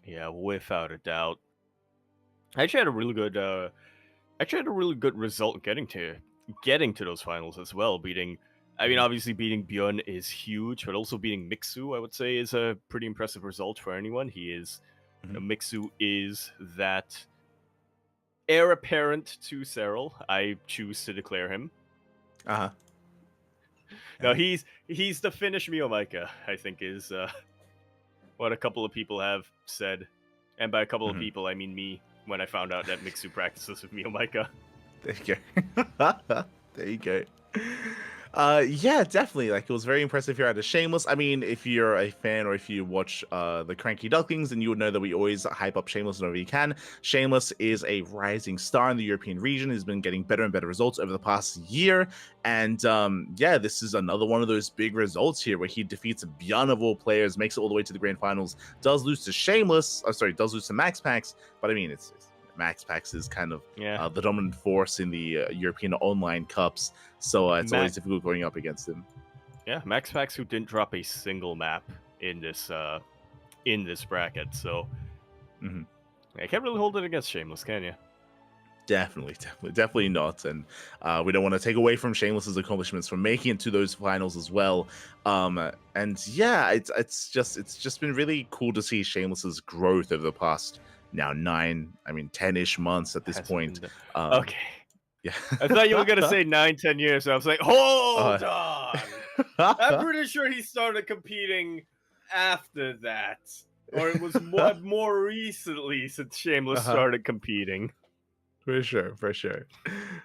Yeah, without a doubt. I actually had a really good result getting to those finals as well. Obviously beating Bjorn is huge, but also beating Mixu, I would say, is a pretty impressive result for anyone. Mixu is that heir apparent to Serral. I choose to declare him. No, he's the Finnish Miomaika, I think, is what a couple of people have said. And by a couple of people, I mean me, when I found out that Mixu practices with Miomaika.
There you go. There you go. Yeah, definitely. Like, it was very impressive here at the Shameless. I mean, if you're a fan or if you watch the CranKy Ducklings, then you would know that we always hype up Shameless whenever we can. Shameless is a rising star in the European region. He's been getting better and better results over the past year. And yeah, this is another one of those big results here where he defeats Bjorn of all players, makes it all the way to the grand finals, does lose to does lose to Max Pax, but I mean, it's Max Pax is kind of the dominant force in the European online cups, so it's always difficult going up against him.
Yeah, Max Pax, who didn't drop a single map in this bracket, so I can't really hold it against Shameless, can you?
Definitely not. And we don't want to take away from Shameless's accomplishments from making it to those finals as well. And yeah, it's just been really cool to see Shameless's growth over the past 10-ish months at this point.
Okay.
Yeah.
I thought you were going to say 9-10 years. So I was like, hold on. I'm pretty sure he started competing after that. Or it was more recently since Shameless started competing.
For sure.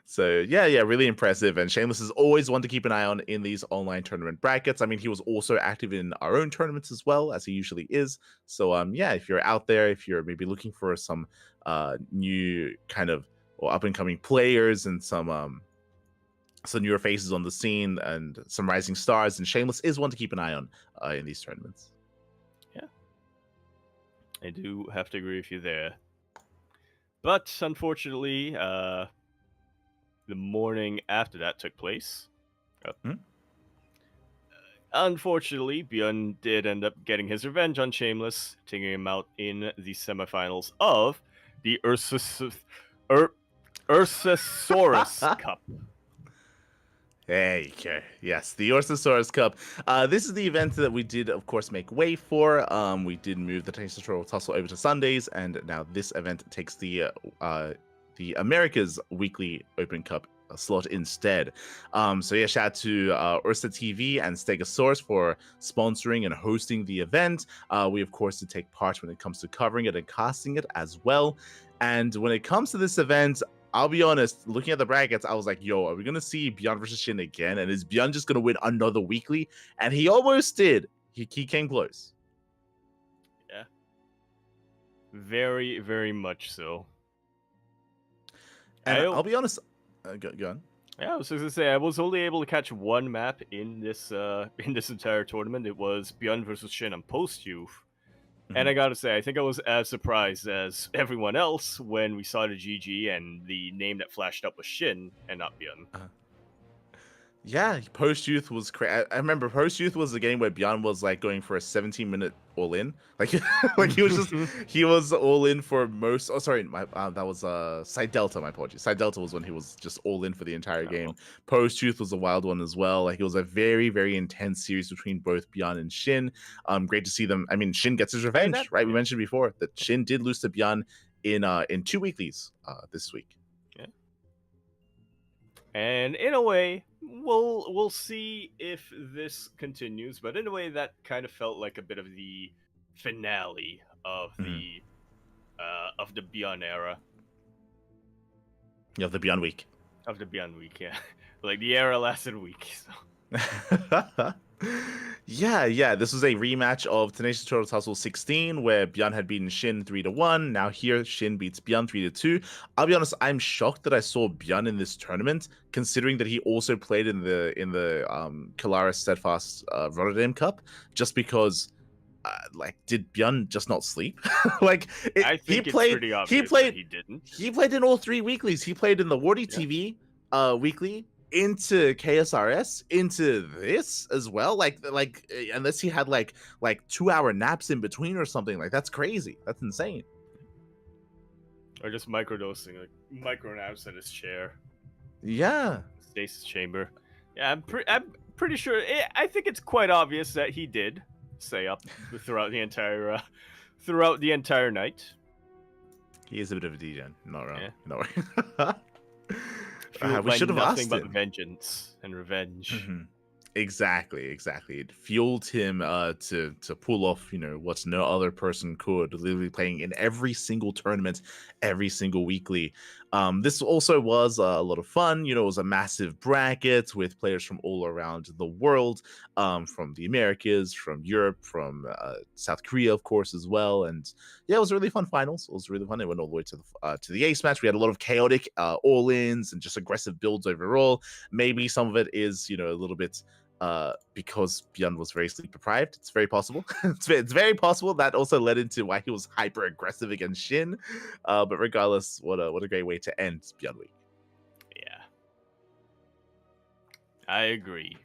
So yeah, really impressive. And Shameless is always one to keep an eye on in these online tournament brackets. I mean, he was also active in our own tournaments as well, as he usually is. So yeah, if you're out there, if you're maybe looking for some new kind of or up and coming players and some newer faces on the scene and some rising stars, and Shameless is one to keep an eye on in these tournaments.
Yeah, I do have to agree with you there. But unfortunately, the morning after that took place. Unfortunately, Bjorn did end up getting his revenge on Shameless, taking him out in the semifinals of the Ursasaurus Cup.
There you go. Yes, the Ursasaurus Cup. This is the event that we did, of course, make way for. We did move the Nations Royal Tussle over to Sundays, and now this event takes the America's Weekly Open Cup slot instead. So yeah, shout out to Ursa TV and Stegosaurus for sponsoring and hosting the event. We, of course, did take part when it comes to covering it and casting it as well. And when it comes to this event, I'll be honest, looking at the brackets, I was like, yo, are we going to see Bjorn versus Shin again? And is Bjorn just going to win another weekly? And he almost did. He came close.
Yeah. Very, very much so.
And I'll be honest. Go on.
Yeah, I was just going to say, I was only able to catch one map in this entire tournament. It was Bjorn versus Shin on Post-Youth. And I gotta say, I think I was as surprised as everyone else when we saw the GG and the name that flashed up was Shin and not Bjorn.
Yeah, Post Youth was crazy. I remember Post Youth was a game where Bjorn was like going for a 17-minute all in, like like he was all in for most. Oh, sorry, my that was Side Delta. My apologies. Side Delta was when he was just all in for the entire game.
Oh,
Post Youth was a wild one as well. Like it was a very intense series between both Bjorn and Shin. Great to see them. I mean, Shin gets his
I mean
revenge,
that.
right? We
Yeah,
mentioned before that Shin did lose to Bjorn in 2 weeklies this week.
yeah. And in a way, we'll see if this continues. But in a way, that kind of felt like a bit of the finale
Mhm.
of the Beyond era,
You have the Bjorn week.
of the Beyond week. Yeah, like the era lasted a week. So.
Yeah. This was a rematch of Tenacious Turtle Tussle 16, where Bjorn had beaten Shin 3-1. Now here, Shin beats Bjorn 3-2. I'll be honest, I'm shocked that I saw Bjorn in this tournament, considering that he also played in the Kalaris Steadfast Rotterdam Cup, just because. Like, did Bjorn just not sleep? Like,
I think it's pretty obvious that he didn't.
He played in all 3 weeklies. He played in the Wardy
Yeah.
TV weekly, into KSRS, into this as well. Like unless he had like 2-hour naps in between or something, like that's crazy. That's insane.
Or just microdosing, like micro naps in his chair,
Yeah.
stasis chamber. Yeah, I'm pretty sure. I think it's quite obvious that he did stay up throughout the entire night.
He is a bit of a DJ. Not wrong.
Yeah.
Not wrong.
Fueled
We
by
should have
nothing
asked
but
him.
vengeance and revenge.
Mhm. Exactly. It fueled him to pull off, what no other person could, literally playing in every single tournament, every single weekly. This also was a lot of fun. It was a massive bracket with players from all around the world, from the Americas, from Europe, from South Korea, of course, as well. And yeah, it was a really fun finals. It was really fun. It went all the way to the ace match. We had a lot of chaotic all-ins and just aggressive builds overall. Maybe some of it is, a little bit because Bjorn was very sleep deprived. It's very possible. It's very possible that also led into why he was hyper aggressive against Shin. But regardless, what a great way to end Bjorn Week.
Yeah, I agree.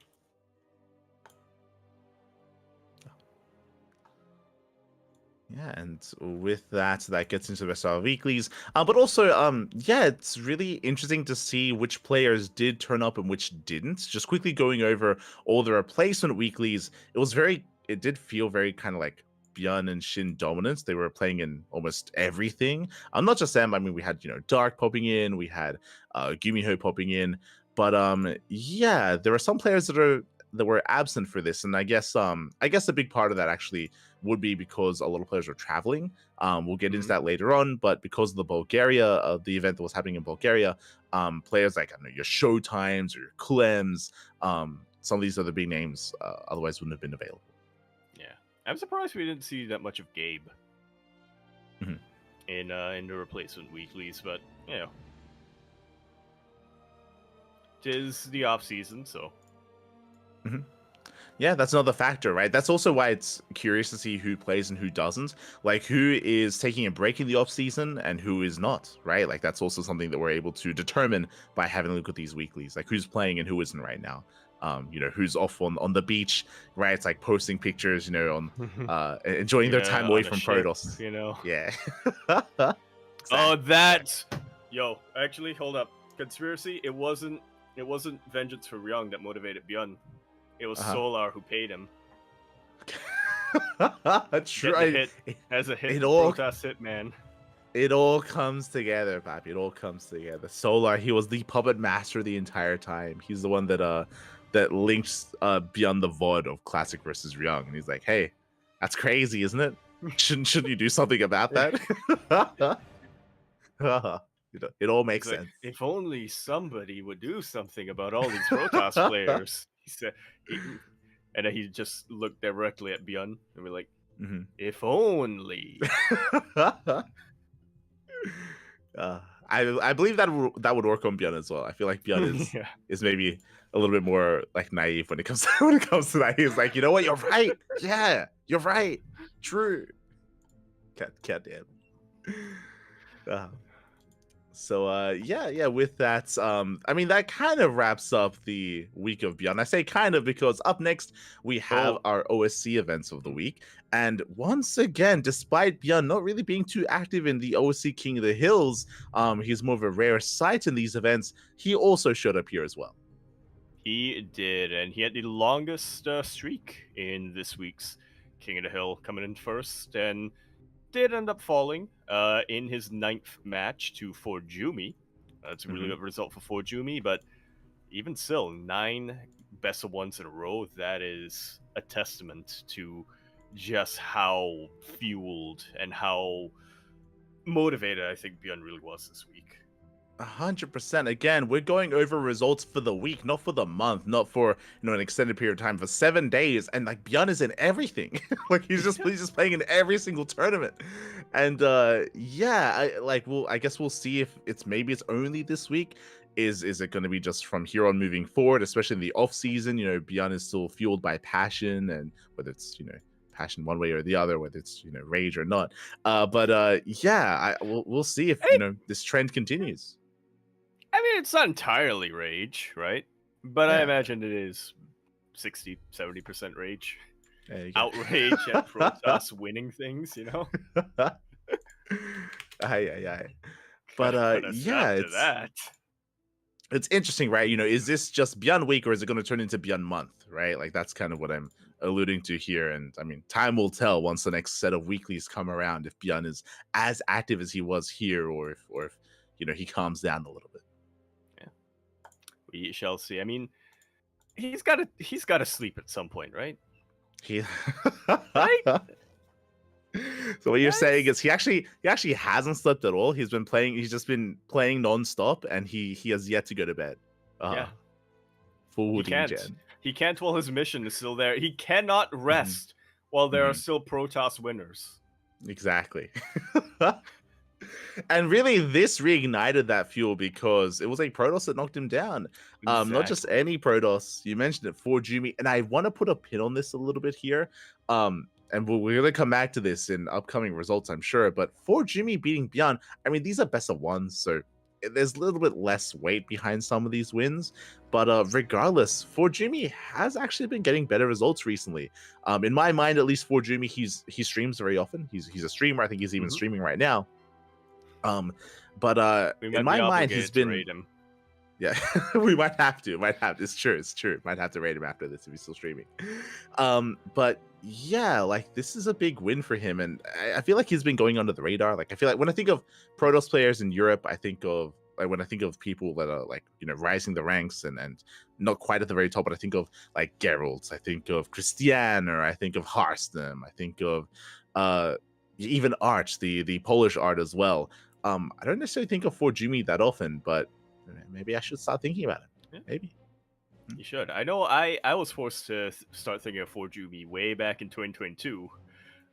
Yeah, and with that gets into the rest of our weeklies. But also, yeah, it's really interesting to see which players did turn up and which didn't. Just quickly going over all the replacement weeklies, it did feel very kind of like Bjorn and Shin dominance. They were playing in almost everything. Not just them. I mean, we had Dark popping in, we had Gumiho popping in, but yeah, there are some players that were absent for this, and I guess a big part of that actually would be because a lot of players are traveling. We'll get into that later on, but because of the event that was happening in Bulgaria, players like, I don't know, your Showtimes or your Clems, some of these other big names otherwise wouldn't have been available.
Yeah, I'm surprised we didn't see that much of Gabe in the replacement weeklies, but tis the off season, so.
Yeah, that's another factor, right? That's also why it's curious to see who plays and who doesn't. Like, who is taking a break in the off season and who is not, right? Like, that's also something that we're able to determine by having a look at these weeklies, like who's playing and who isn't right now. Who's off on the beach, right? It's like posting pictures, on enjoying their time away from Protoss. Yeah. Exactly.
Oh, that. Yo, actually, hold up. Conspiracy. It wasn't vengeance for Ryung that motivated Bjorn. It was Solar who paid him.
True.
As a hit,
Protoss
hitman.
It all comes together, Pappy. It all comes together. Solar, he was the puppet master the entire time. He's the one that links Beyond the VOD of Classic versus Ryung, and he's like, "Hey, that's crazy, isn't it? Shouldn't you do something about that?" It all makes sense.
If only somebody would do something about all these Protoss players. He said, and then he just looked directly at Bjorn and we're like, if only.
I believe that would work on Bjorn as well. I feel like Bjorn is maybe a little bit more like naive when it comes to that. He's like, you know what, you're right. Yeah, you're right. True. God damn. So yeah, with that, I mean that kind of wraps up the week of Beyond. I say kind of because up next we have
Oh,
our OSC events of the week. And once again, despite Beyond not really being too active in the OSC King of the Hills, he's more of a rare sight in these events. He also showed up here as well.
he did, and he had the longest streak in this week's King of the Hill, coming in first, and did end up falling in his 9th match to Forjumi. That's a really good result for Forjumi, but even still, 9 best of ones in a row, that is a testament to just how fueled and how motivated I think Bjorn really was this week.
100%. Again, we're going over results for the week, not for the month, not for an extended period of time, for 7 days, and like Bjorn is in everything. Like he's just playing in every single tournament, and yeah, I guess we'll see if maybe it's only this week. Is it going to be just from here on moving forward, especially in the off season? Bjorn is still fueled by passion, and whether it's passion one way or the other, whether it's rage or not. But yeah, we'll see if this trend continues.
I mean, it's not entirely rage, right? But I
Yeah.
imagine it is 60-70% rage.
There you go.
Outrage at Protoss winning things,
Aye. But
Put a
yeah,
stop to that.
it's interesting, right? Is this just Beyond Week or is it going to turn into Beyond Month, right? Like that's kind of what I'm alluding to here. And I mean, time will tell once the next set of weeklies come around if Beyond is as active as he was here, or if he calms down a little bit.
Yeah, we shall see. I mean, he's got to sleep at some point, right?
Right? So what you're saying is he actually hasn't slept at all. He's just been playing nonstop, and he has yet to go to bed.
Yeah.
Full
He can't while his mission is still there. He cannot rest while there are still Protoss winners.
Exactly. And really, this reignited that fuel because it was a Protoss that knocked him down.
Exactly.
Not just any Protoss. You mentioned it, Forjumi, and I want to put a pin on this a little bit here. And we're going to come back to this in upcoming results, I'm sure. But Forjumi beating Beyond, I mean, these are best of ones, so there's a little bit less weight behind some of these wins. But regardless, Forjumi has actually been getting better results recently. In my mind, at least, Forjumi, he streams very often. He's a streamer. I think he's even streaming right now. But in my mind, he's been.
Rate him.
Yeah, we might have to. It's true. Might have to rate him after this if he's still streaming. But yeah, like this is a big win for him, and I feel like he's been going under the radar. Like I feel like when I think of Protoss players in Europe, I think of when I think of people that are like rising the ranks and not quite at the very top, but I think of like Geralt, I think of Christian, or I think of Harstem, I think of even Arch, the Polish art as well. I don't necessarily think of Forjumi that often, but maybe I should start thinking about it.
Yeah.
Maybe.
You should. I know I was forced to start thinking of Forjumi way back in 2022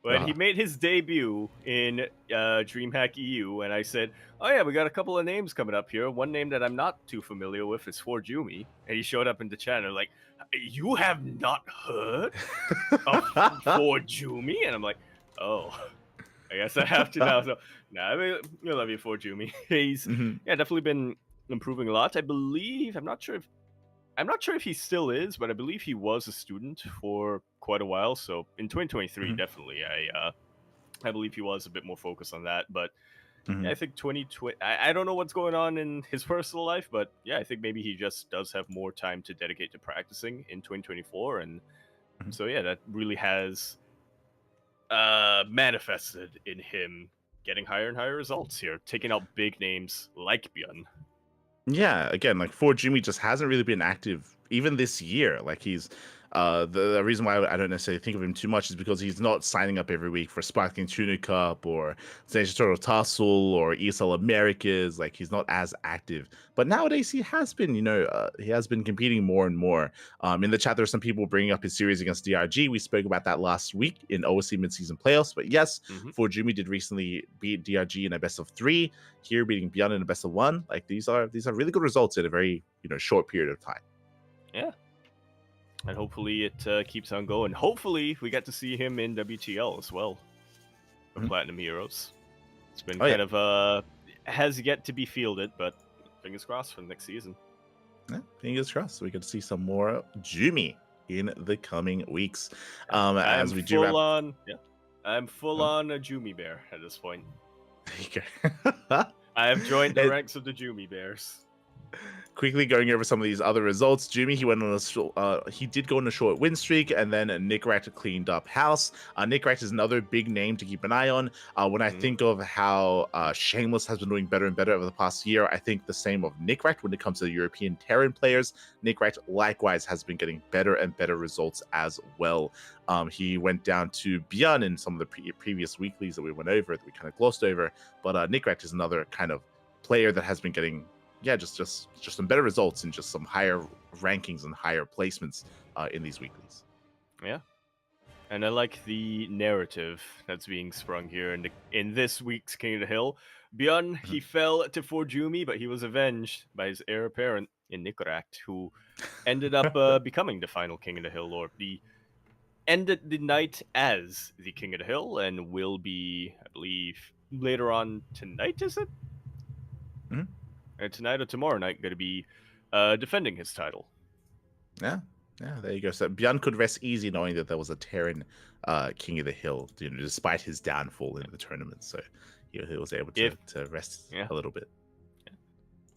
when he made his debut in DreamHack EU, and I said, oh yeah, we got a couple of names coming up here. One name that I'm not too familiar with is Forjumi, and he showed up in the channel like, you have not heard of Forjumi? And I'm like, oh, I guess I have to now. So, I mean, we love you, Forjumi. He's definitely been improving a lot. I believe, I'm not sure if he still is, but I believe he was a student for quite a while. So in 2023, definitely, I believe he was a bit more focused on that. But yeah, I think 2020, I don't know what's going on in his personal life, but yeah, I think maybe he just does have more time to dedicate to practicing in 2024. And so yeah, that really has manifested in him getting higher and higher results here, taking out big names like Bjorn.
Yeah, again, like Forjumi just hasn't really been active even this year. Like he's the reason why I don't necessarily think of him too much is because he's not signing up every week for Sparkling Tuna Cup or Station Turtle Tussle or ESL Americas. Like he's not as active. But nowadays he has been, he has been competing more and more. In the chat, there are some people bringing up his series against DRG. We spoke about that last week in OSC midseason playoffs. But yes, Forjumi did recently beat DRG in a best of 3. Here beating Beyond in a best of 1. Like these are really good results in a very short period of time.
Yeah. And hopefully it keeps on going. Hopefully we get to see him in WTL as well. For Platinum Heroes. It's been kind of has yet to be fielded, but fingers crossed for the next season.
Yeah, fingers crossed. We could see some more Jumi in the coming weeks. As we do wrap.
I'm full on a Jumi bear at this point.
There you go.
I have joined the ranks of the Jumi bears.
Quickly going over some of these other results, Jimmy, he did go on a short win streak, and then Nick Rat cleaned up house. Nick Rat is another big name to keep an eye on. When I think of how Shameless has been doing better and better over the past year, I think the same of Nick Rat when it comes to the European Terran players. Nick Rat likewise has been getting better and better results as well. He went down to Björn in some of the previous weeklies that we went over, that we kind of glossed over, but Nick Rat is another kind of player that has been getting just some better results and just some higher rankings and higher placements in these weeklies.
Yeah, and I like the narrative that's being sprung here in this week's King of the Hill. Björn, he fell to Forjumi, but he was avenged by his heir apparent in Nikorakt, who ended up becoming the final King of the Hill, or ended the night as the King of the Hill, and will be, I believe, later on tonight, is it? Tonight or tomorrow night, going to be defending his title.
Yeah, there you go. So Björn could rest easy knowing that there was a Terran King of the Hill, despite his downfall in the tournament. So he was able to rest a little bit.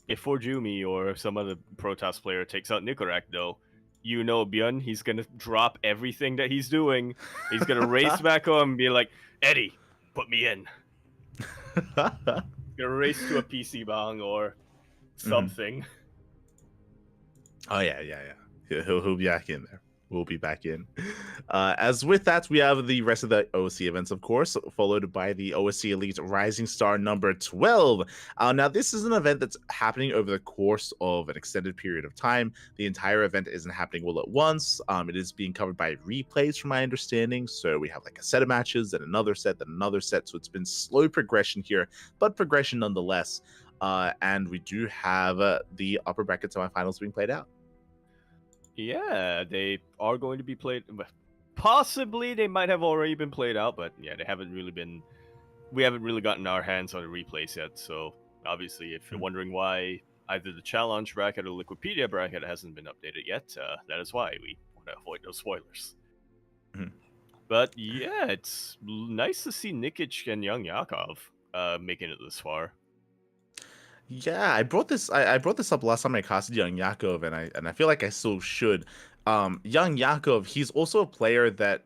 If Forjumi or some other Protoss player takes out Nikorakt, though, Björn, he's going to drop everything that he's doing. He's going to race back home and be like, Eddie, put me in. Going to race to a PC bang or something.
Oh yeah. He'll be back in there. We'll be back in. As with that, we have the rest of the OSC events, of course, followed by the OSC Elite Rising Star number 12. Now, this is an event that's happening over the course of an extended period of time. The entire event isn't happening all at once. It is being covered by replays, from my understanding. So we have like a set of matches, then another set, then another set. So it's been slow progression here, but progression nonetheless. And we do have the upper bracket semifinals being played out.
Yeah, they are going to be played. Possibly they might have already been played out, but yeah, they haven't really been. We haven't really gotten our hands on the replays yet. So obviously, if you're wondering why either the challenge bracket or Liquipedia bracket hasn't been updated yet, that is why we want to avoid those spoilers. But yeah, it's nice to see Nikic and Young Yakov making it this far.
Yeah, I brought this up last time I casted Young Yakov, and I feel like I still should. Young Yakov, he's also a player that,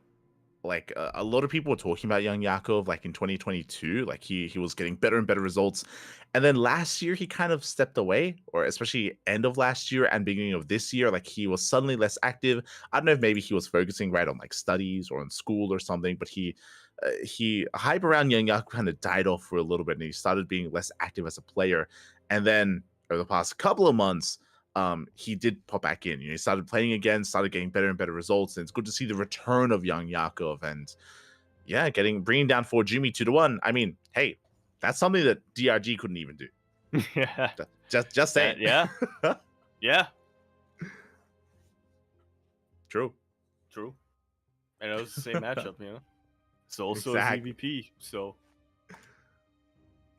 like, a lot of people were talking about Young Yakov, like in 2022, like he was getting better and better results, and then last year he kind of stepped away, or especially end of last year and beginning of this year, like he was suddenly less active. I don't know if maybe he was focusing right on like studies or on school or something, but he hype around Young Yakov kind of died off for a little bit, and he started being less active as a player. And then over the past couple of months, he did pop back in. He started playing again, started getting better and better results, and it's good to see the return of Young Yakov. And yeah, bringing down Forjumi 2-1. I mean, hey, that's something that DRG couldn't even do.
Yeah,
just saying.
Yeah.
True.
And it was the same matchup, It's also
Exactly.
a ZVP, so.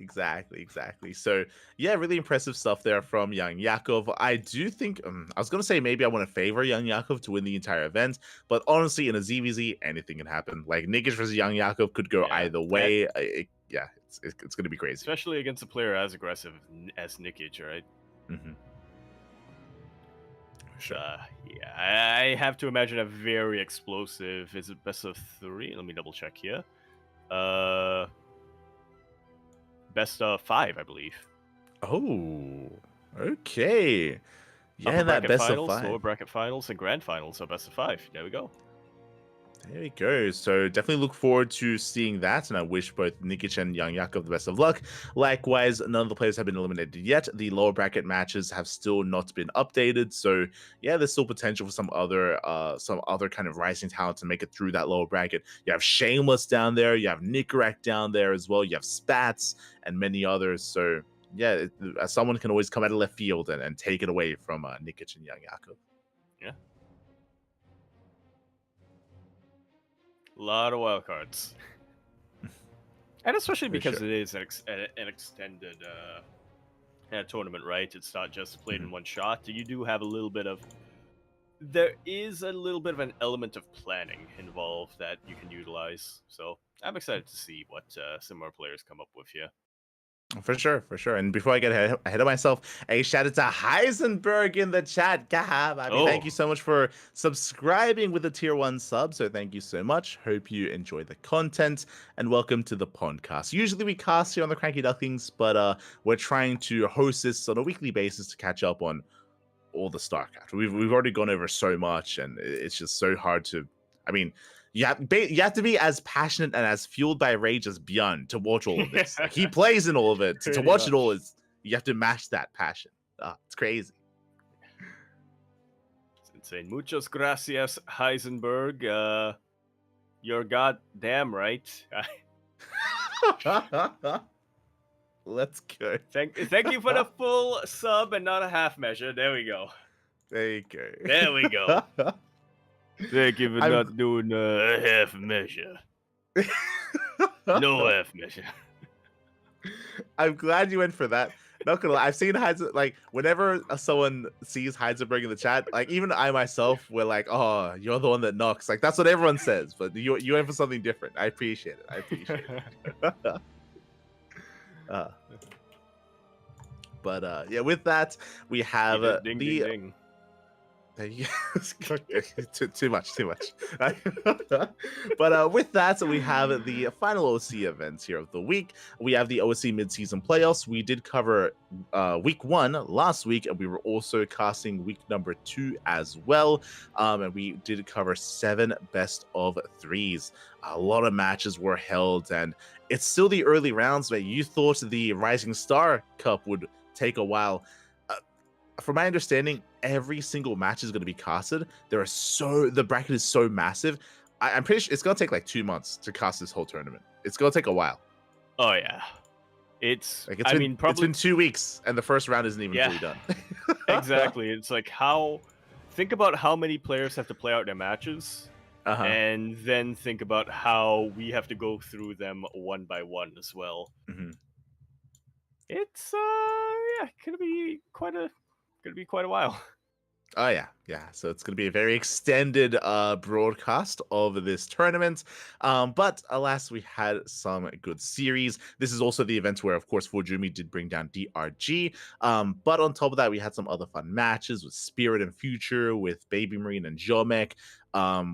Exactly. So yeah, really impressive stuff there from Young Yakov. I do think I was gonna say maybe I want to favor Young Yakov to win the entire event, but honestly, in a ZVZ, anything can happen. Like Nikic versus Young Yakov could go either way. It's gonna be crazy,
especially against a player as aggressive as Nikic, right?
Sure.
I have to imagine a very explosive. Is it best of 3? Let me double check here. Best of 5, I believe.
Oh, okay. Yeah,
Upper
that best
finals,
of 5.
lower bracket finals, and grand finals. So best of 5. There we go.
There we go. So definitely look forward to seeing that, and I wish both Nikic and Young Yakov the best of luck. Likewise, none of the players have been eliminated yet. The lower bracket matches have still not been updated, so yeah, there's still potential for some other kind of rising talent to make it through that lower bracket. You have Shameless down there, you have Nikorakt down there as well, you have Spats and many others. So yeah, someone can always come out of left field and take it away from Nikic and Young Yakov.
Yeah. A lot of wild cards. And especially
For
because
sure.
it is an extended tournament, right? It's not just played in one shot. You do have a little bit of. There is a little bit of an element of planning involved that you can utilize. So I'm excited to see what similar players come up with here.
For sure, for sure. And before I get ahead of myself, a shout out to Heisenberg in the chat. Gahababi, thank
Oh,
you so much for subscribing with the tier 1 sub. So thank you so much. Hope you enjoy the content and welcome to the podcast. Usually we cast here on the CranKy Ducklings, but we're trying to host this on a weekly basis to catch up on all the StarCraft. We've already gone over so much, and it's just so hard to. I mean, you have to be as passionate and as fueled by rage as Bjorn to watch all of this. Like he plays in all of it. To
Pretty
watch it all
much.
is you have to match that passion. It's crazy.
It's insane. Muchas gracias, Heisenberg. You're goddamn right.
Let's go.
Thank you for the full sub and not a half measure. There we go.
There you go.
There we go. Thank you for
I'm-
not doing a half measure. No half measure.
I'm glad you went for that. Not gonna lie, I've seen Heisenberg, like whenever someone sees Heisenberg in the chat, like even I myself, we're like, "Oh, you're the one that knocks." Like that's what everyone says, but you went for something different. I appreciate it. I appreciate it. Yeah, with that, we have
ding,
the.
ding, ding.
Too much. But with that, we have the final OC events here of the week. We have the OC mid-season playoffs. We did cover week 1 last week, and we were also casting week number 2 as well. And we did cover 7 best of 3s. A lot of matches were held, and it's still the early rounds, but you thought the Rising Star Cup would take a while. From my understanding, every single match is going to be casted. The bracket is so massive. I'm pretty sure it's going to take like 2 months to cast this whole tournament. It's going to take a while.
Oh yeah, it's.
Like
Probably
it's been 2 weeks, and the first round isn't even fully done.
Exactly. It's like think about how many players have to play out their matches, and then think about how we have to go through them one by one as well.
Mm-hmm.
It's gonna be quite a while.
Oh yeah. So it's going to be a very extended broadcast of this tournament. But alas, we had some good series. This is also the event where, of course, Fujumi did bring down DRG. But on top of that, we had some other fun matches with Spirit and Future, with Baby Marine and Jomek.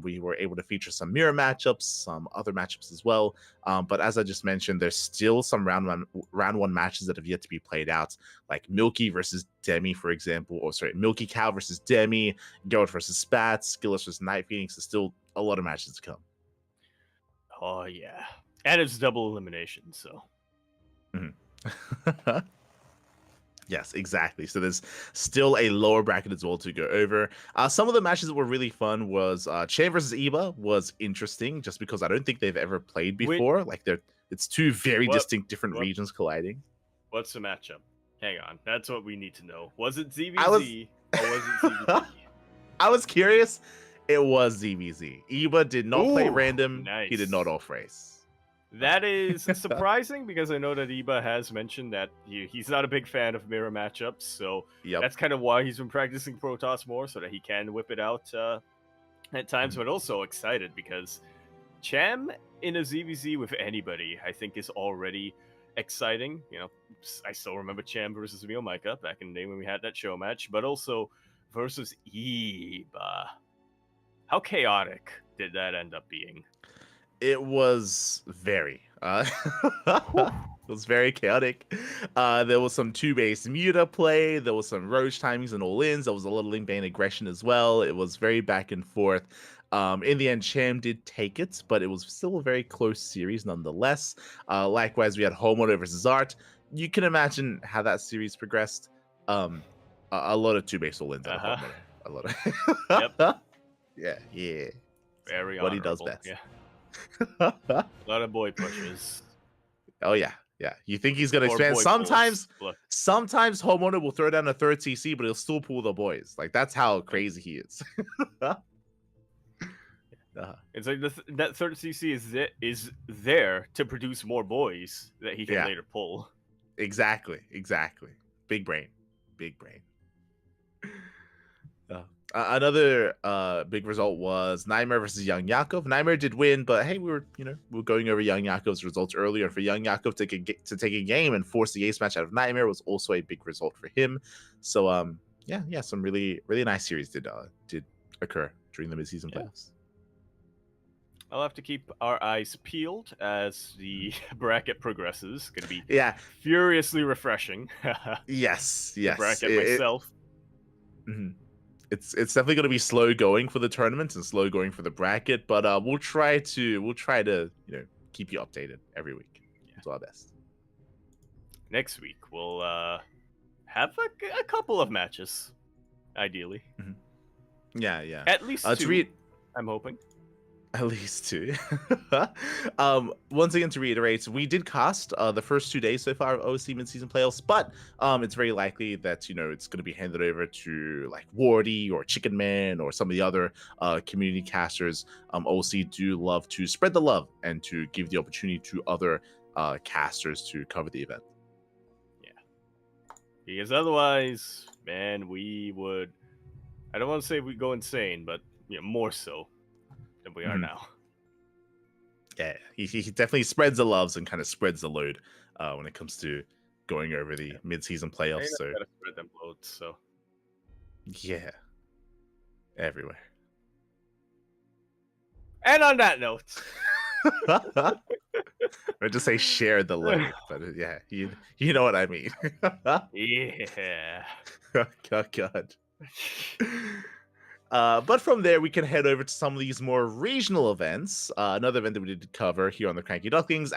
We were able to feature some mirror matchups, some other matchups as well. But as I just mentioned, there's still some round one matches that have yet to be played out, like Milky versus Demi, for example, Milky Cow versus Demi, Geralt versus Spats, Skillis versus Night Phoenix. There's still a lot of matches to come.
Oh yeah, and it's double elimination, so.
Mm-hmm. Yes, exactly. So there's still a lower bracket as well to go over. Some of the matches that were really fun was Chain versus Eba was interesting, just because I don't think they've ever played before. It's two very distinct different regions colliding.
What's the matchup? Hang on, that's what we need to know. Was it ZVZ or was it ZVZ?
I was curious. It was ZVZ. Eba did not play random.
Nice.
He did not off race.
That is surprising because I know that Eba has mentioned that he's not a big fan of mirror matchups, so that's kind of why he's been practicing Protoss more, so that he can whip it out at times, but also excited because Cham in a ZVZ with anybody, I think, is already exciting. You know, I still remember Cham versus Emil Micah back in the day when we had that show match, but also versus Eba. How chaotic did that end up being?
It was very it was very chaotic. There was some 2-base muta play, there was some roach timings and all-ins, there was a little link bane aggression as well. It was very back and forth. In the end, Cham did take it, but it was still a very close series nonetheless. Likewise, we had Homeowner versus Art. You can imagine how that series progressed. A lot of 2-base all-ins out of Homeowner. A lot of yeah.
Very
what he does
honorable.
best.
Yeah. A lot of boy pushes.
Oh yeah. You think he's gonna expand? Sometimes Homeowner will throw down a third CC, but he'll still pull the boys. Like that's how crazy he is.
It's like that third CC is there to produce more boys that he can
Yeah.
later pull.
Exactly. Big brain. Another big result was Nightmare versus Young Yakov. Nightmare did win, but hey, we were going over Young Yakov's results earlier. For Young Yakov to take a game and force the ace match out of Nightmare was also a big result for him. So yeah, some really nice series did occur during the midseason playoffs.
I'll have to keep our eyes peeled as the bracket progresses. Going to be furiously refreshing.
Yes.
The bracket myself.
It's definitely going to be slow going for the tournament and slow going for the bracket, but we'll try to keep you updated every week. We'll do our best.
Next week we'll have a couple of matches, ideally.
Yeah.
At least two. I'm hoping.
At least two. Once again, to reiterate, we did cast the first 2 days so far of OC mid-season playoffs, but it's very likely that it's going to be handed over to like Wardy or Chicken Man or some of the other community casters. OC do love to spread the love and to give the opportunity to other casters to cover the event.
Yeah, because otherwise, man, we would. I don't want to say we go insane, but more so than we are now.
Yeah, he definitely spreads the loves and kind of spreads the load when it comes to going over the mid-season playoffs. So
gotta spread them loads. So
yeah, everywhere.
And on that note,
I just say share the load, but yeah, you know what I mean.
Yeah.
Oh, God. But from there, we can head over to some of these more regional events. Another event that we did cover here on the CranKy Ducklings,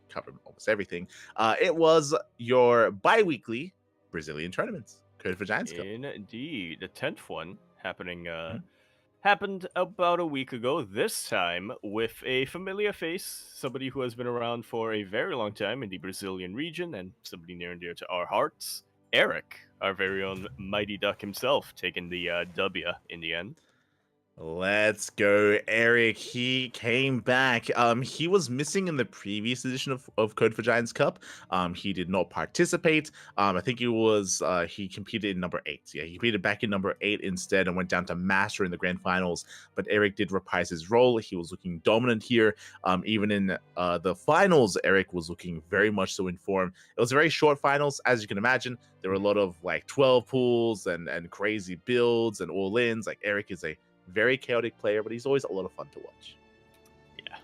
covered almost everything. It was your bi-weekly Brazilian tournaments, Code for Giants Cup.
Indeed. The 10th one happened about a week ago, this time with a familiar face, somebody who has been around for a very long time in the Brazilian region, and somebody near and dear to our hearts. Eric, our very own Mighty Duck himself, taking the W in the end.
Let's go, Eric. He came back. He was missing in the previous edition of Code for Giants Cup. He did not participate. I think he competed in number 8. Yeah, he competed back in number 8 instead and went down to Master in the grand finals. But Eric did reprise his role. He was looking dominant here. Even in the finals, Eric was looking very much so in form. It was a very short finals, as you can imagine. There were a lot of like 12 pools and crazy builds and all-ins. Like Eric is a very chaotic player, but he's always a lot of fun to watch.
Yeah.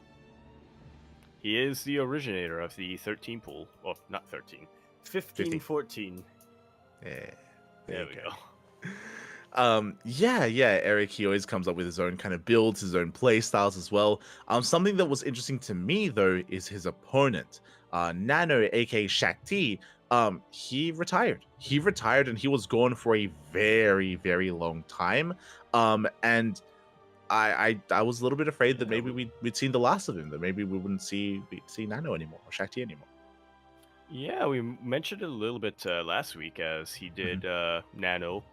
He is the originator of the 13 pool. Well, not 13. 15-14.
Yeah.
There we go.
Yeah, Eric, he always comes up with his own kind of builds, his own play styles as well. Something that was interesting to me, though, is his opponent. Nano, aka Shakti, he retired. He retired and he was gone for a very, very long time. And I was a little bit afraid that maybe we'd seen the last of him, that maybe we wouldn't see Nano anymore or Shakti anymore.
Yeah, we mentioned it a little bit last week as he did Nano,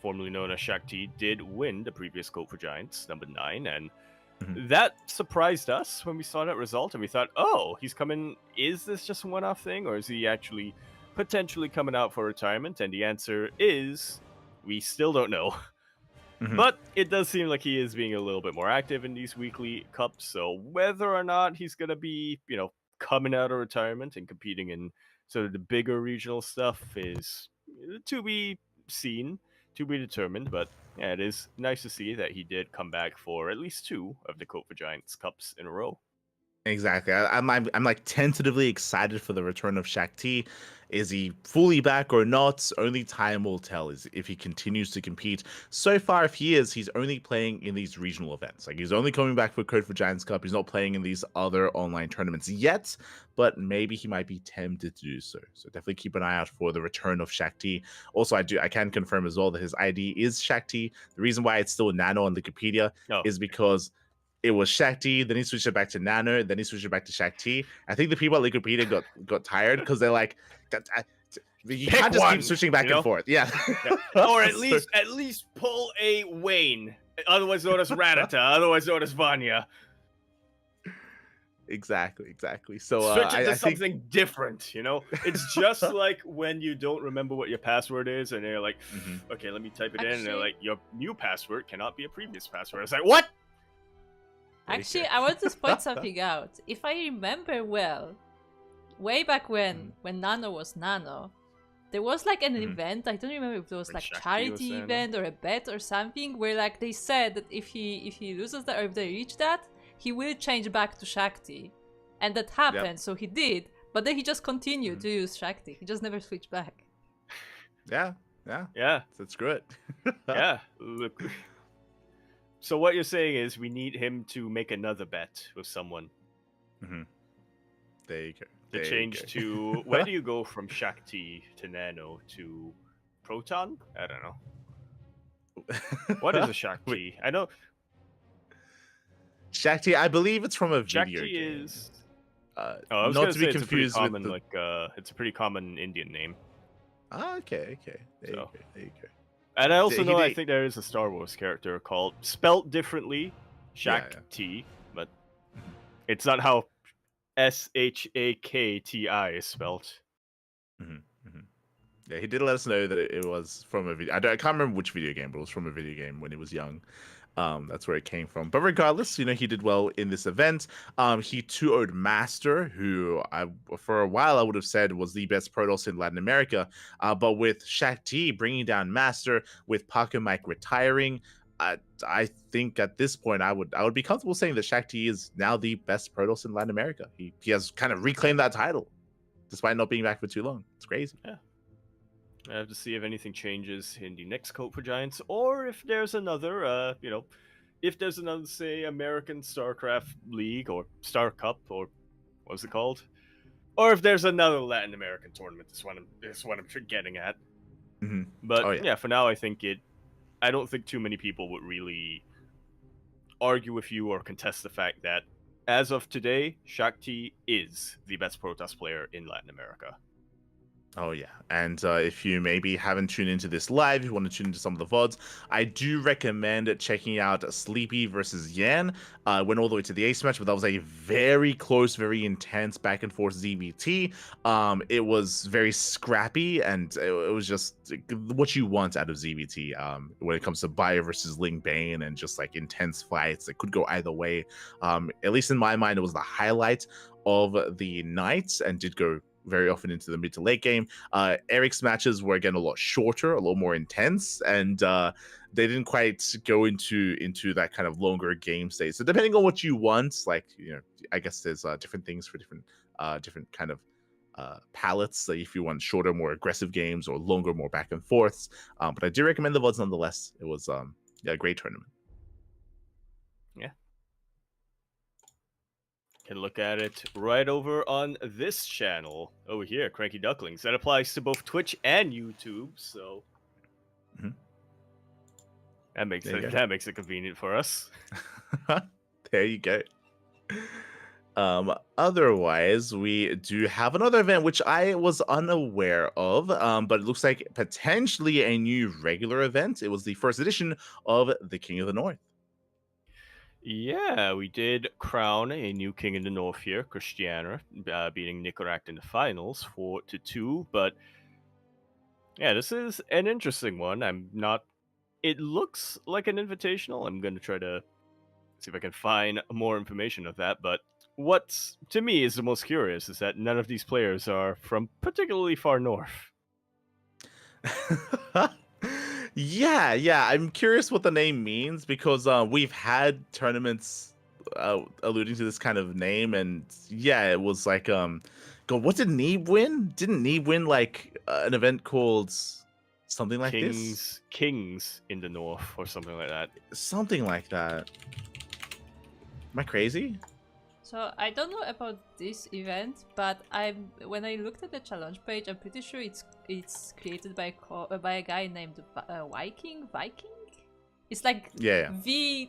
formerly known as Shakti, did win the previous Code for Giants, number 9, and that surprised us when we saw that result, and we thought, oh, he's coming, is this just a one-off thing, or is he actually potentially coming out for retirement? And the answer is, we still don't know. But it does seem like he is being a little bit more active in these weekly cups, so whether or not he's going to be, coming out of retirement and competing in sort of the bigger regional stuff is to be seen, to be determined, but yeah, it is nice to see that he did come back for at least 2 of the Code for Giants Cups in a row.
Exactly. I'm like tentatively excited for the return of Shakti. Is he fully back or not? Only time will tell is if he continues to compete. So far, if he is, he's only playing in these regional events. Like he's only coming back for Code for Giants Cup. He's not playing in these other online tournaments yet, but maybe he might be tempted to do so. So definitely keep an eye out for the return of Shakti. Also, I can confirm as well that his ID is Shakti. The reason why it's still Nano on Wikipedia is because it was Shakti, then he switched it back to Nano, then he switched it back to Shakti. I think the people at Wikipedia got tired because they're like, you can't just keep switching back and forth. Yeah.
Or at least pull a Wayne. Otherwise known as Radata, otherwise known as Vanya.
Exactly. So
Switch it to
I think
something different, you know? It's just like when you don't remember what your password is, and you're like,
Mhm.
okay, let me type it in, and they're
Actually-
like, your new password cannot be a previous password. It's like, what?
Actually, I want to point something out. If I remember well, way back when Nano was Nano, there was like an event. I don't remember if it was
When
like
Shakti was
charity
Nano?
event or a bet or something, where like they said that if he loses that or if they reach that, he will change back to Shakti, and that happened. So he did, but then he just continued to use Shakti. He just never switched back.
Yeah.
Yeah,
So screw it.
yeah. Look. So what you're saying is we need him to make another bet with someone
There you go.
to
There you
change
go.
to where do you go from Shakti to Nano to Proton? I don't know. What is a Shakti? I know
Shakti, I believe it's from a video
Shakti
game.
is. I was
Not
gonna
to
say
be
it's a pretty
confused with
common,
the.
it's a pretty common Indian name.
Okay. There you
So.
go. There you go.
And I also
He
know I
did-
think there is a Star Wars character called spelt differently,
Yeah,
Shakti, but it's not how Shakti is spelt.
Yeah, he did let us know that it was from a video. I can't remember which video game, but it was from a video game when he was young. That's where it came from. But regardless, he did well in this event. He 2-0'd Master, who for a while I would have said was the best Protoss in Latin America. But with Shakti bringing down Master, with Parker Mike retiring, I think at this point I would be comfortable saying that Shakti is now the best Protoss in Latin America. He has kind of reclaimed that title, despite not being back for too long. It's crazy.
Yeah. I have to see if anything changes in the next coat for Giants, or if there's another, if there's another, say, American StarCraft League or Star Cup, or what was it called? Or if there's another Latin American tournament. Is what I'm getting at. But yeah, for now, I don't think too many people would really argue with you or contest the fact that, as of today, Shakti is the best Protoss player in Latin America.
Oh yeah, and if you maybe haven't tuned into this live, you want to tune into some of the VODs, I do recommend checking out Sleepy versus Yan. Went all the way to the ace match, but that was a very close, very intense back and forth ZVT. It was very scrappy, and it was just what you want out of ZVT when it comes to Bayer versus Ling Bane and just like intense fights that could go either way. At least in my mind, it was the highlight of the night and did go very often into the mid to late game. Eric's matches were again a lot shorter, a lot more intense, and they didn't quite go into that kind of longer game state. So depending on what you want, like I guess there's different things for different kind of palettes. So if you want shorter, more aggressive games, or longer, more back and forths. But I do recommend the VODs nonetheless. It was a great tournament.
Yeah. Can look at it right over on this channel over here, CranKy Ducklings. That applies to both Twitch and YouTube, so that makes it convenient for us.
There you go. Otherwise, we do have another event which I was unaware of, but it looks like potentially a new regular event. It was the first edition of the King of the North.
Yeah, we did crown a new king in the north here, Christiana, beating Nicorak in the finals 4-2. But yeah, this is an interesting one. It looks like an invitational. I'm going to try to see if I can find more information of that. But what's to me is the most curious is that none of these players are from particularly far north.
Yeah. I'm curious what the name means because we've had tournaments alluding to this kind of name, and yeah, it was like God, what did Neeb win? Didn't Neeb win like an event called something like this?
Kings in the north, or something like that.
Something like that. Am I crazy?
So I don't know about this event, but when I looked at the challenge page, I'm pretty sure it's created by a guy named Viking. It's like VHY.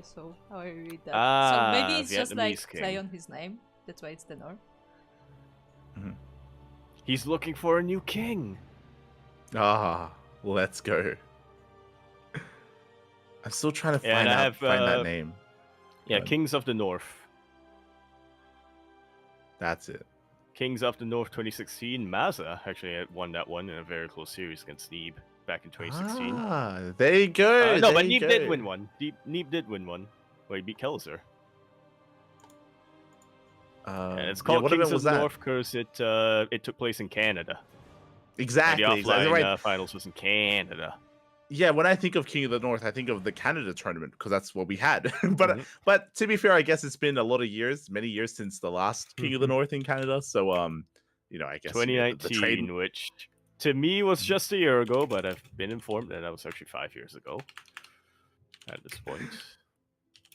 So how I read that? So maybe it's just like
Vietnamese
play
king.
on his name. That's why it's the North.
He's looking for a new king.
Let's go. I'm still trying to
Yeah, and
find that name.
Yeah,
But
Kings of the North.
that's it.
Kings of the North 2016. Maza actually had won that one in a very close series against Neeb back in 2016.
Ah, there you go.
No,
there
but
you
Neeb
go.
did win one. Neeb did win one. Where he beat Kelzer. And it's called
what
Kings
event
of
was
the
that?
North because it took place in Canada.
Exactly,
And the
exactly
offline
right.
finals was in Canada.
Yeah, when I think of King of the North, I think of the Canada tournament because that's what we had.
Mhm.
But to be fair, I guess it's been a lot of years, many years since the last King of the North in Canada. So I guess the trade.
2019, which to me was just a year ago, but I've been informed that was actually 5 years ago at this point.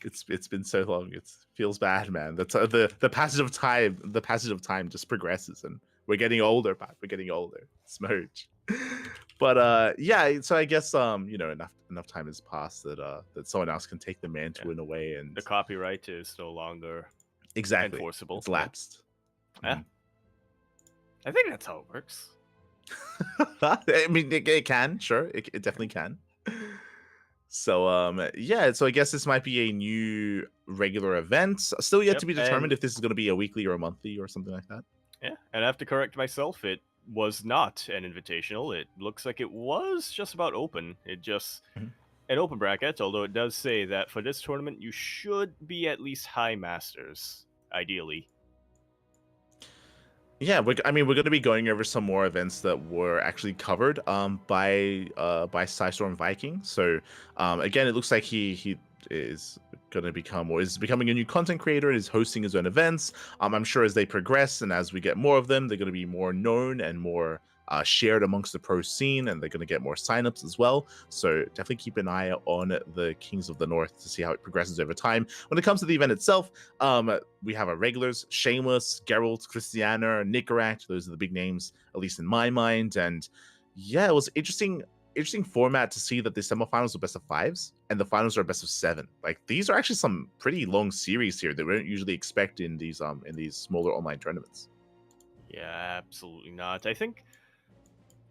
It's been so long. It feels bad, man. That's the passage of time. The passage of time just progresses, and we're getting older, Pat. We're getting older. Smooch. But yeah. So I guess enough time has passed that someone else can take the mantle in a way, and
The copyright is no longer
exactly
enforceable.
it's lapsed.
Yeah. I think that's how it works.
I mean, it can, sure, it definitely can. So yeah, so I guess this might be a new regular event. Still yet to be determined if this is going to be a weekly or a monthly or something like that.
Yeah, and I have to correct myself. It was not an invitational. It looks like it was just about open. It just an open bracket, although it does say that for this tournament you should be at least high masters, ideally.
Yeah, we're going to be going over some more events that were actually covered by Psystorm Viking. So again, it looks like he is going to become or is becoming a new content creator and is hosting his own events. I'm sure as they progress and as we get more of them, they're going to be more known and more shared amongst the pro scene, and they're going to get more signups as well. So definitely keep an eye on the Kings of the North to see how it progresses over time. When it comes to the event itself, we have our regulars: Shameless, Geralt, Christiana, Nicoract. Those are the big names, at least in my mind. And yeah, it was interesting format to see that the semifinals are best of 5s and the finals are best of 7. Like, these are actually some pretty long series here that we don't usually expect in these smaller online tournaments.
Yeah, absolutely not. I think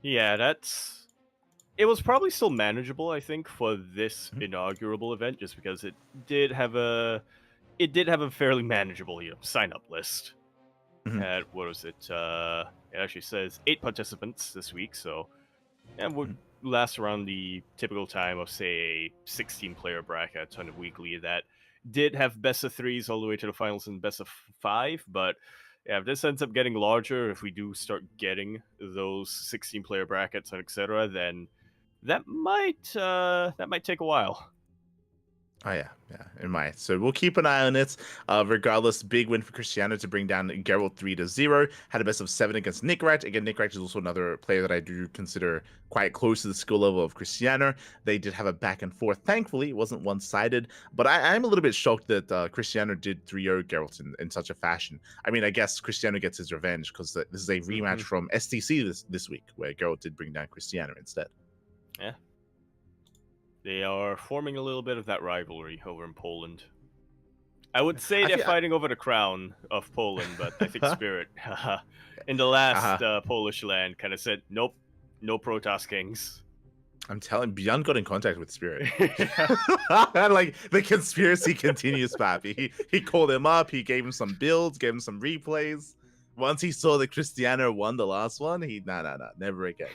it was probably still manageable, I think, for this inaugural event, just because it did have a fairly manageable sign up list. At what was it? It actually says 8 participants this week, so would last around the typical time of, say, a 16-player bracket on a weekly that did have best of 3s all the way to the finals and best of 5. But yeah, if this ends up getting larger, if we do start getting those 16-player brackets and etc., then that might take a while.
Oh yeah, it might. So we'll keep an eye on it. Regardless, big win for Cristiano to bring down Geralt 3-0. Had a best of 7 against Nicoract. Again, Nicoract is also another player that I do consider quite close to the skill level of Cristiano. They did have a back and forth. Thankfully, it wasn't one-sided. But I'm a little bit shocked that Cristiano did 3-0 Geralt in such a fashion. I mean, I guess Cristiano gets his revenge because this is a rematch from STC this week, where Geralt did bring down Cristiano instead.
Yeah. They are forming a little bit of that rivalry over in Poland. I would say they're fighting over the crown of Poland, but I think Spirit, in the last Polish land, kind of said, nope, no Protoss Kings.
I'm telling Beyond got in contact with Spirit. Like, the conspiracy continues, Pappy. He called him up, he gave him some builds, gave him some replays. Once he saw that Cristiano won the last one, he, never again.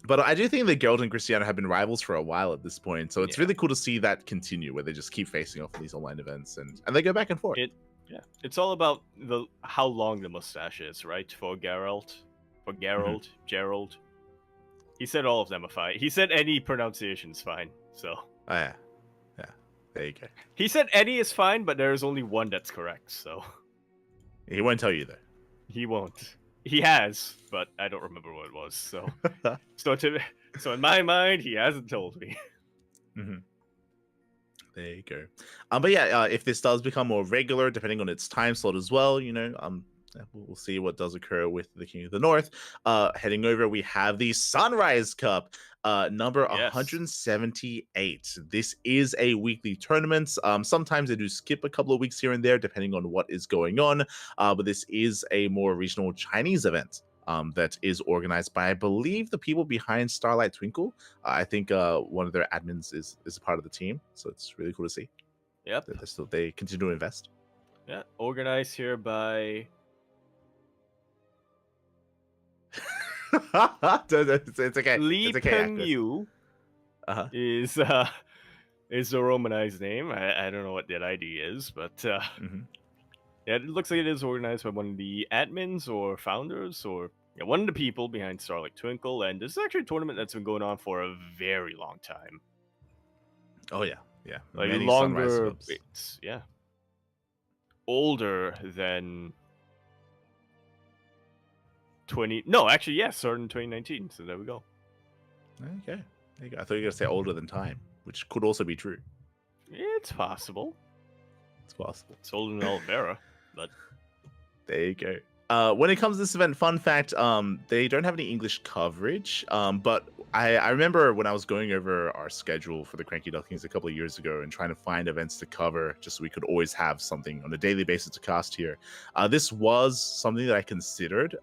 But I do think that Geralt and Cristiano have been rivals for a while at this point, so it's really cool to see that continue, where they just keep facing off in these online events, and they go back and forth.
It's all about how long the mustache is, right? For Geralt, Gerald. He said all of them are fine. He said any pronunciation's fine, so.
Oh yeah, there you go.
He said any is fine, but there is only one that's correct, so.
He won't tell you though.
He won't. He has, but I don't remember what it was. So, so in my mind, he hasn't told me.
There you go. But yeah, if this does become more regular, depending on its time slot as well, we'll see what does occur with the King of the North. Heading over, we have the Sunrise Cup, number 178. This is a weekly tournament. Sometimes they do skip a couple of weeks here and there, depending on what is going on. But this is a more regional Chinese event. that is organized by, I believe, the people behind Starlight Twinkle. I think one of their admins is a part of the team, so it's really cool to see.
Yep.
That they continue to invest.
Yeah. Organized here by.
It's okay.
Li
It's okay.
Peng
Akos.
Yu
Uh-huh.
is a Romanized name. I don't know what that ID is, but
hmm
yeah, it looks like it is organized by one of the admins or founders or one of the people behind Starlight Twinkle. And this is actually a tournament that's been going on for a very long time.
Oh yeah, yeah.
Like
Many Sunrise
longer,
Clubs.
it's older than 20. No, actually, yes, started in 2019. So there we go.
Okay. There you go. I thought you were gonna say older than time, which could also be true.
It's possible.
It's possible.
It's older than Oliveira, but
There you go. When it comes to this event, fun fact, they don't have any English coverage. But I remember when I was going over our schedule for the CranKy Ducklings a couple of years ago and trying to find events to cover, just so we could always have something on a daily basis to cast here. This was something that I considered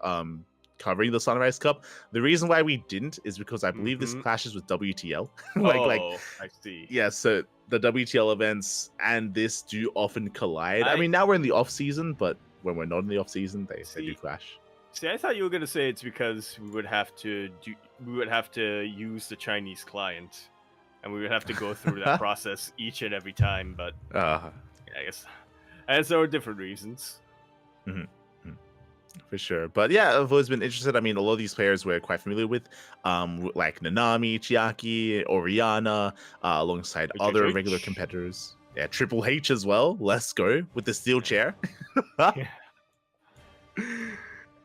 covering the Sunrise Cup. The reason why we didn't is because I believe this clashes with WTL.
I see.
Yeah, so the WTL events and this do often collide. I mean, now we're in the off season, but when we're not in the off season, they do clash.
See, I thought you were gonna say it's because we would have to use the Chinese client, and we would have to go through that process each and every time. But I guess there are different reasons.
For sure. But yeah, I've always been interested. I mean, a lot of these players we're quite familiar with, like Nanami, Chiaki, Oriana, alongside other regular competitors. Yeah, Triple H as well. Let's go with the steel chair.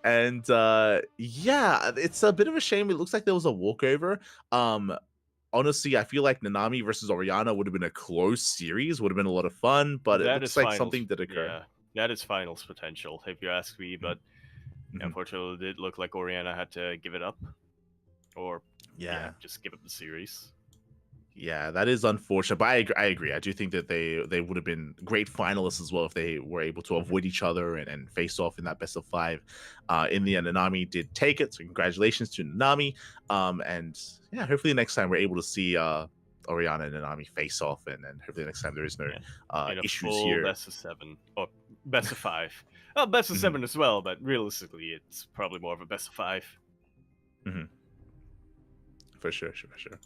And yeah, it's a bit of a shame. It looks like there was a walkover. Honestly, I feel like Nanami versus Oriana would have been a close series, would have been a lot of fun, but it looks like something did occur.
Yeah, that is finals potential, if you ask me. But unfortunately, it did look like Oriana had to give it up, or just give up the series.
Yeah, that is unfortunate, but I agree. I do think that they would have been great finalists as well if they were able to avoid each other and face off in that best of 5. In the end, Nanami did take it, so congratulations to Nanami. And yeah, hopefully next time we're able to see Oriana and Nanami face off, and hopefully next time there is no issues here.
Best of 7 or best of 5. Well, best of 7 as well, but realistically, it's probably more of a best of 5.
For sure.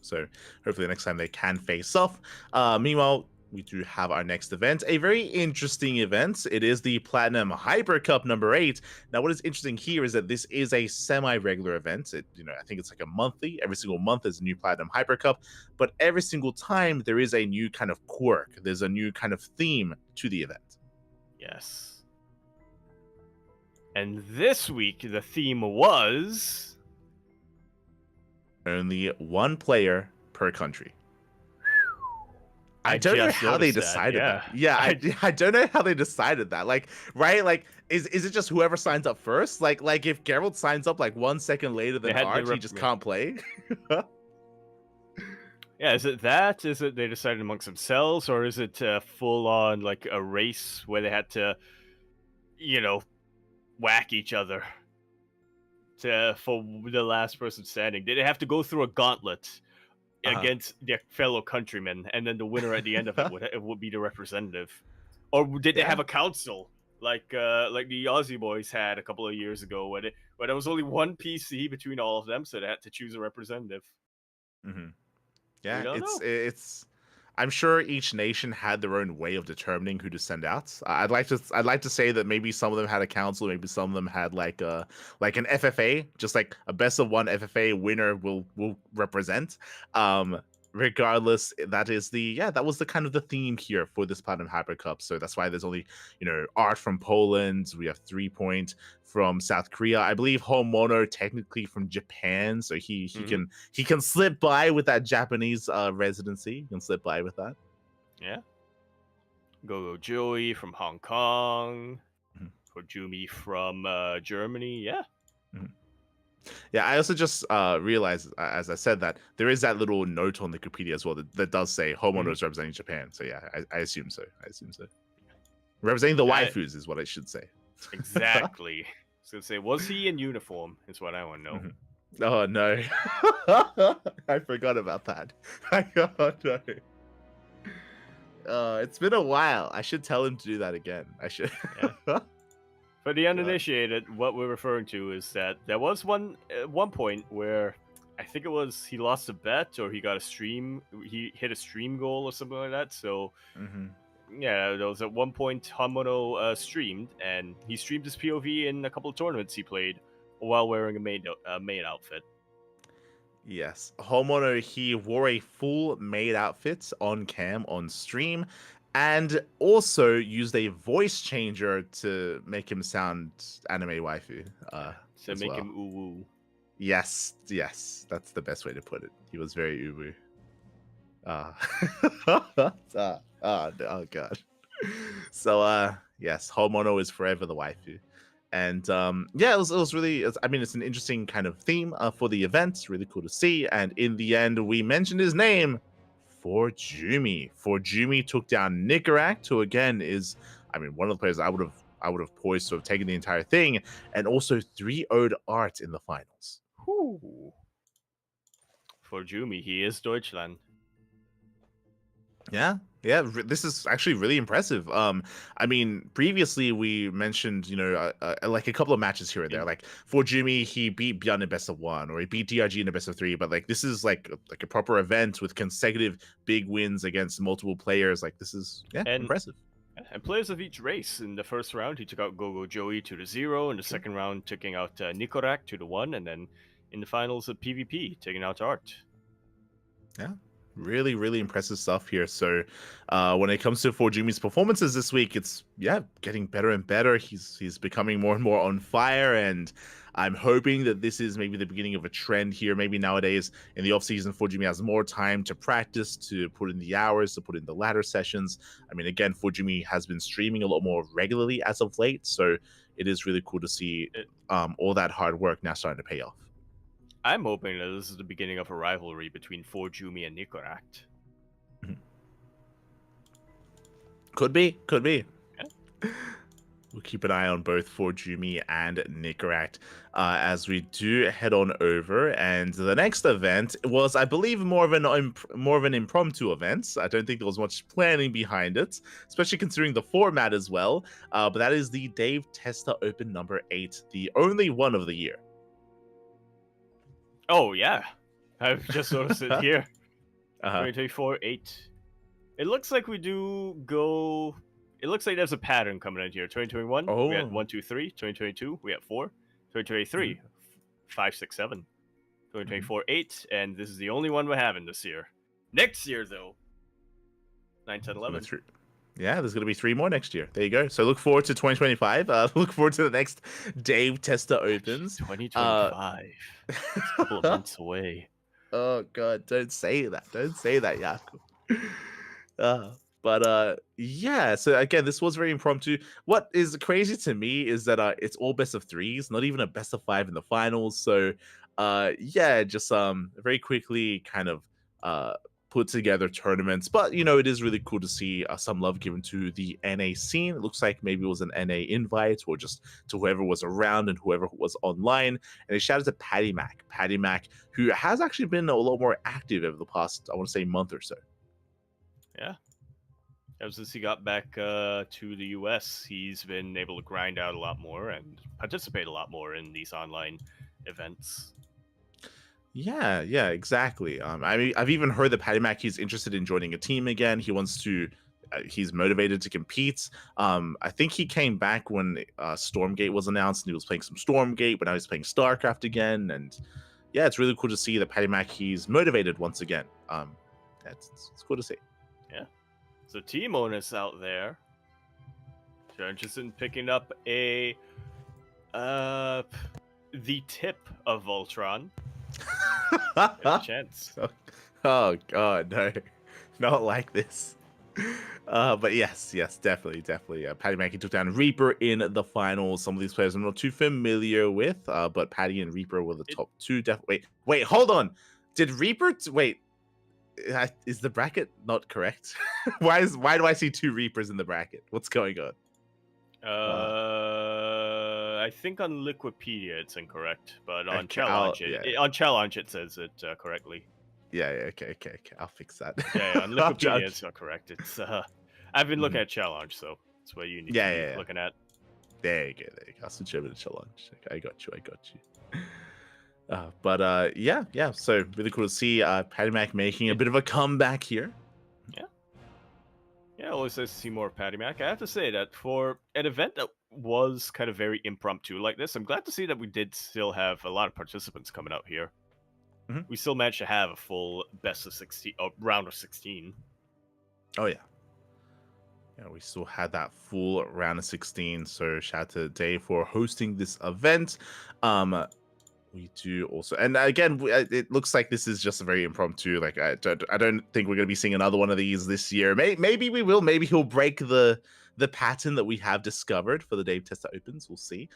So hopefully next time they can face off. Meanwhile, we do have our next event, a very interesting event. It is the Platinum Hyper Cup number 8. Now, what is interesting here is that this is a semi-regular event. I think it's like a monthly. Every single month is a new Platinum Hyper Cup, but every single time there is a new kind of quirk. There's a new kind of theme to the event.
Yes. And this week, the theme was
only one player per country. I don't know how they decided that. Yeah, I don't know how they decided that. Like, right? Like, is it just whoever signs up first? Like if Geralt signs up like 1 second later than Arch, he just can't play?
Yeah, is it that? Is it they decided amongst themselves, or is it full on like a race where they had to, whack each other for the last person standing? Did they have to go through a gauntlet against their fellow countrymen, and then the winner at the end of it would be the representative? Or did they have a council like the Aussie boys had a couple of years ago, where there was only one PC between all of them, so they had to choose a representative?
Yeah, it's. I'm sure each nation had their own way of determining who to send out. I'd like to say that maybe some of them had a council, maybe some of them had like an FFA, just like a best of 1 FFA winner will represent. Regardless, that was the kind of the theme here for this Platinum Hyper Cup. So that's why there's only Art from Poland. We have 3 Point from South Korea. I believe Homono technically from Japan, so he can slip by with that Japanese residency. He can slip by with that.
Yeah. Go Joey from Hong Kong. Kojumi from Germany. Yeah.
Yeah, I also just realized, as I said, that there is that little note on the Wikipedia as well that does say Homono is representing Japan. So yeah, I assume so. Representing the waifus is what I should say.
Exactly. was gonna say, was he in uniform? Is what I want to know.
Mhm. Oh no, I forgot about that. Oh no. It's been a while. I should tell him to do that again. I should.
Yeah. For the uninitiated, what we're referring to is that there was one point where I think it was he lost a bet or he got a stream, he hit a stream goal or something like that. So
Mhm.
yeah, there was at one point Hamono streamed, and he streamed his POV in a couple of tournaments he played while wearing a maid outfit.
Yes, Homeowner, he wore a full maid outfit on cam on stream, and also used a voice changer to make him sound anime waifu.
To
as
make
well.
him uwu.
Yes, that's the best way to put it. He was very uwu. Oh god. So yes, Homono is forever the waifu. And yeah, it was really, I mean, it's an interesting kind of theme for the event. It's really cool to see. And in the end, we mentioned his name, Forjumi. Forjumi took down Nicarak, who again is, I mean, one of the players I would have poised to have taken the entire thing, and also 3-0'd Art in the finals.
Whew. For Jumi, he is Deutschland.
Yeah, this is actually really impressive. I mean, previously we mentioned, like a couple of matches here and there. Like for Jimmy, he beat Bjorn in best of 1, or he beat DRG in a best of 3. But like this is like a proper event with consecutive big wins against multiple players. Like this is impressive.
And players of each race. In the first round, he took out Gogo Joey 2-0. In the second round, taking out Nicorak 2-1, and then in the finals of PvP, taking out Art.
Yeah. Really, really impressive stuff here. So when it comes to Forjumi's performances this week, it's getting better and better. He's becoming more and more on fire, and I'm hoping that this is maybe the beginning of a trend here. Maybe nowadays in the off season, Forjumi has more time to practice, to put in the hours, to put in the ladder sessions. I mean, again, Forjumi has been streaming a lot more regularly as of late, so it is really cool to see all that hard work now starting to pay off.
I'm hoping that this is the beginning of a rivalry between Forjumi and Nicorak.
Could be.
Yeah.
We'll keep an eye on both Forjumi and Nicorak as we do head on over. And the next event was, I believe, more of an impromptu event. I don't think there was much planning behind it, especially considering the format as well. But that is the Dave Testa Open number 8, the only one of the year.
Oh, yeah. I've just noticed it here. 2024 8. It looks like we do go. It looks like there's a pattern coming in here. 2021, we had 1, 2, 3. 2022, we had 4. 2023, 5, 6, 7. 2024, 8. And this is the only one we're having this year. Next year, though, 9, 10, 11.
Yeah, there's going to be 3 more next year. There you go. So look forward to 2025. Look forward to the next Dave Testa Opens.
2025. It's a couple of months away.
Oh, God. Don't say that. Don't say that, Yaku. But yeah, so again, this was very impromptu. What is crazy to me is that it's all best of 3s, not even a best of 5 in the finals. So yeah, just very quickly kind of put together tournaments. But it is really cool to see some love given to the NA scene. It looks like maybe it was an NA invite, or just to whoever was around and whoever was online. And a shout out to Patty Mac, who has actually been a lot more active over the past, I want to say, month or so.
Yeah. Ever since he got back to the US, he's been able to grind out a lot more and participate a lot more in these online events.
Yeah, exactly. I mean, I've even heard that Patty Mac, he's interested in joining a team again. He wants to, he's motivated to compete. I think he came back when Stormgate was announced, and he was playing some Stormgate, but now he's playing StarCraft again. And yeah, it's really cool to see that Patty Mac, he's motivated once again. It's cool to see.
Yeah. So team owners out there, if you're interested in picking up the tip of Voltron, there's a chance.
Oh God, no, not like this. But yes, definitely. Patty Mackey took down Reaper in the finals. Some of these players I'm not too familiar with, but Patty and Reaper were the top 2. Definitely. Wait, hold on. Did Reaper? Wait. Is the bracket not correct? Why do I see 2 Reapers in the bracket? What's going on?
I think on Liquipedia it's incorrect, but on
Okay, I'll,
Challenge it says it correctly.
yeah, okay. I'll fix that.
Yeah, on Liquipedia it's not correct. It's I've been looking
Mhm.
at Challenge, so that's what you need
Yeah,
to be
yeah.
looking at.
There you go. I'll switch over to challenge. Okay, I got you. Yeah. So really cool to see Patty Mac making a bit of a comeback here.
Yeah, always nice to see more of Patty Mac. I have to say that for an event that was kind of very impromptu like this, I'm glad to see that we did still have a lot of participants coming out here.
Mhm.
We still managed to have a full best of 16, round of 16.
Oh yeah. Yeah, we still had that full round of 16. So shout out to Dave for hosting this event. We do also, and again, it looks like this is just a very impromptu. Like I don't think we're going to be seeing another one of these this year. Maybe we will. Maybe he'll break the pattern that we have discovered for the Dave Testa Opens. We'll see.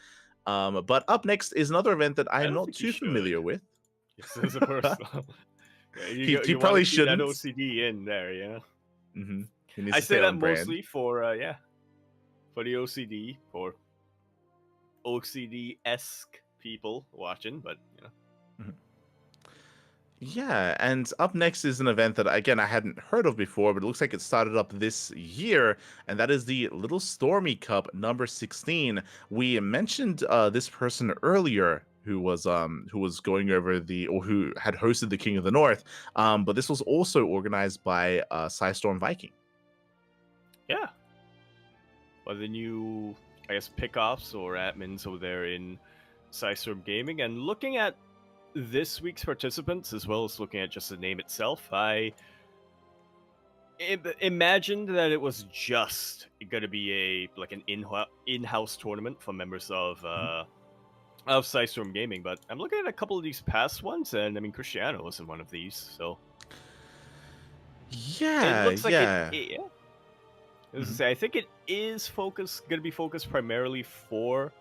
But up next is another event that I am
don't
not
think
too
he should.
familiar with.
Yes, as a personal. Yeah,
He
you want
probably
to keep that
shouldn't.
OCD in there, yeah.
Mm-hmm. He needs
I
to
say
stay
that
on brand.
mostly for for the OCD, for OCD-esque people watching, but you know.
Yeah, and up next is an event that, again, I hadn't heard of before, but it looks like it started up this year, and that is the Little Stormy Cup number 16. We mentioned this person earlier who was going over or who had hosted the King of the North, but this was also organized by Psystorm Viking.
Yeah. Well, the new, I guess, pickoffs or admins over there in Psystorm Gaming, and looking at this week's participants, as well as looking at just the name itself, I imagined that it was just going to be an in-house tournament for members of Psystorm Gaming. But I'm looking at a couple of these past ones, and I mean, Cristiano was in one of these, so
Yeah,
it looks like
yeah.
As I say, I think it is going to be focused primarily for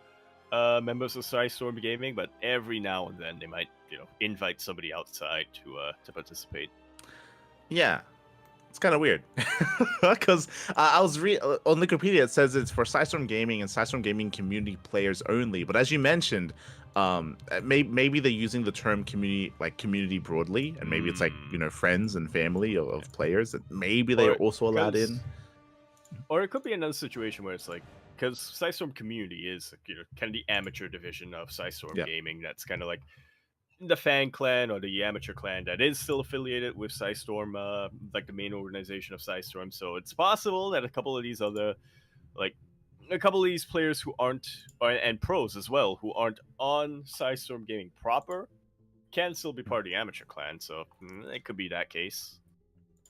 members of Psystorm Gaming, but every now and then they might, invite somebody outside to participate.
Yeah, it's kind of weird because I was on Wikipedia. It says it's for Psystorm Gaming and Psystorm Gaming community players only. But as you mentioned, maybe they're using the term community broadly, and maybe it's friends and family of players that maybe they are also allowed in.
Or it could be another situation where it's like, because Psystorm Community is kind of the amateur division of Psystorm Gaming. That's kind of like the fan clan or the amateur clan that is still affiliated with Psystorm, like the main organization of Psystorm. So it's possible that a couple of these players who aren't, and pros as well, who aren't on Psystorm Gaming proper, can still be part of the amateur clan. So it could be that case.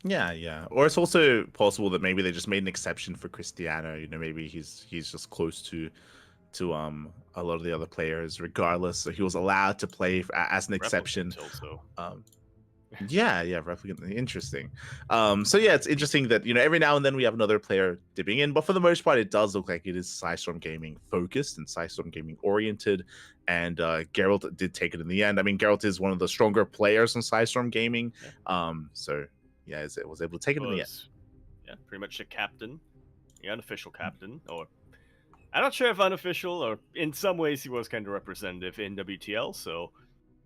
Yeah. Or it's also possible that maybe they just made an exception for Cristiano. Maybe he's just close to a lot of the other players, regardless. So he was allowed to play as an exception.
Also.
Yeah, replicant. Interesting. So yeah, it's interesting that every now and then we have another player dipping in, but for the most part, it does look like it is Psystorm Gaming focused and Psystorm Gaming oriented. And Geralt did take it in the end. I mean, Geralt is one of the stronger players on Psystorm Gaming. So yeah, it was able to take it in the end.
Yeah, pretty much the captain, the unofficial captain, or I'm not sure if unofficial, or in some ways he was kind of representative in WTL, so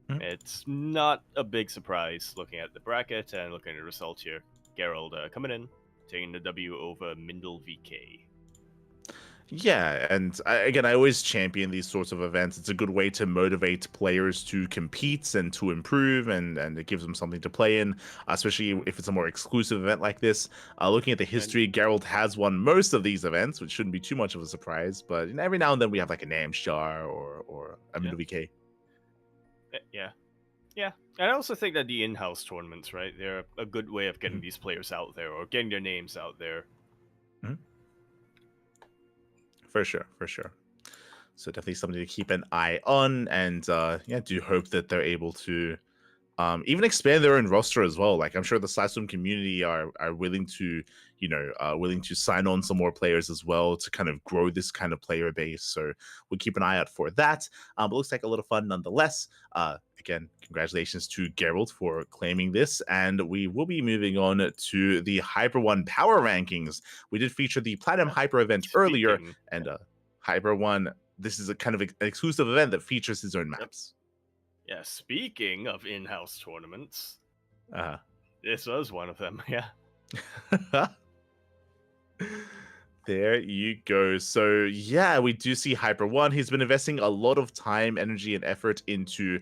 it's not a big surprise looking at the bracket and looking at the results here. Geralt coming in, taking the W over Mindel VK.
Yeah, and I always champion these sorts of events. It's a good way to motivate players to compete and to improve, and it gives them something to play in, especially if it's a more exclusive event like this. Looking at the history, Geralt has won most of these events, which shouldn't be too much of a surprise, but every now and then we have like a Namshar or a Mindel VK.
Yeah. And I also think that the in-house tournaments, right, they're a good way of getting these players out there or getting their names out there.
For sure. So definitely something to keep an eye on, and do hope that they're able to even expand their own roster as well. Like I'm sure the Psystorm community are willing to sign on some more players as well to kind of grow this kind of player base. So we'll keep an eye out for that. But looks like a lot of fun nonetheless. Again, congratulations to Geralt for claiming this, and we will be moving on to the Hyper One Power Rankings. We did feature the Platinum Hyper event earlier, and Hyper One this is a kind of an exclusive event that features his own maps.
Yeah, speaking of in-house tournaments,
Uh,
this was one of them. Yeah.
There you go. So yeah, we do see Hyper One. He's been investing a lot of time, energy, and effort into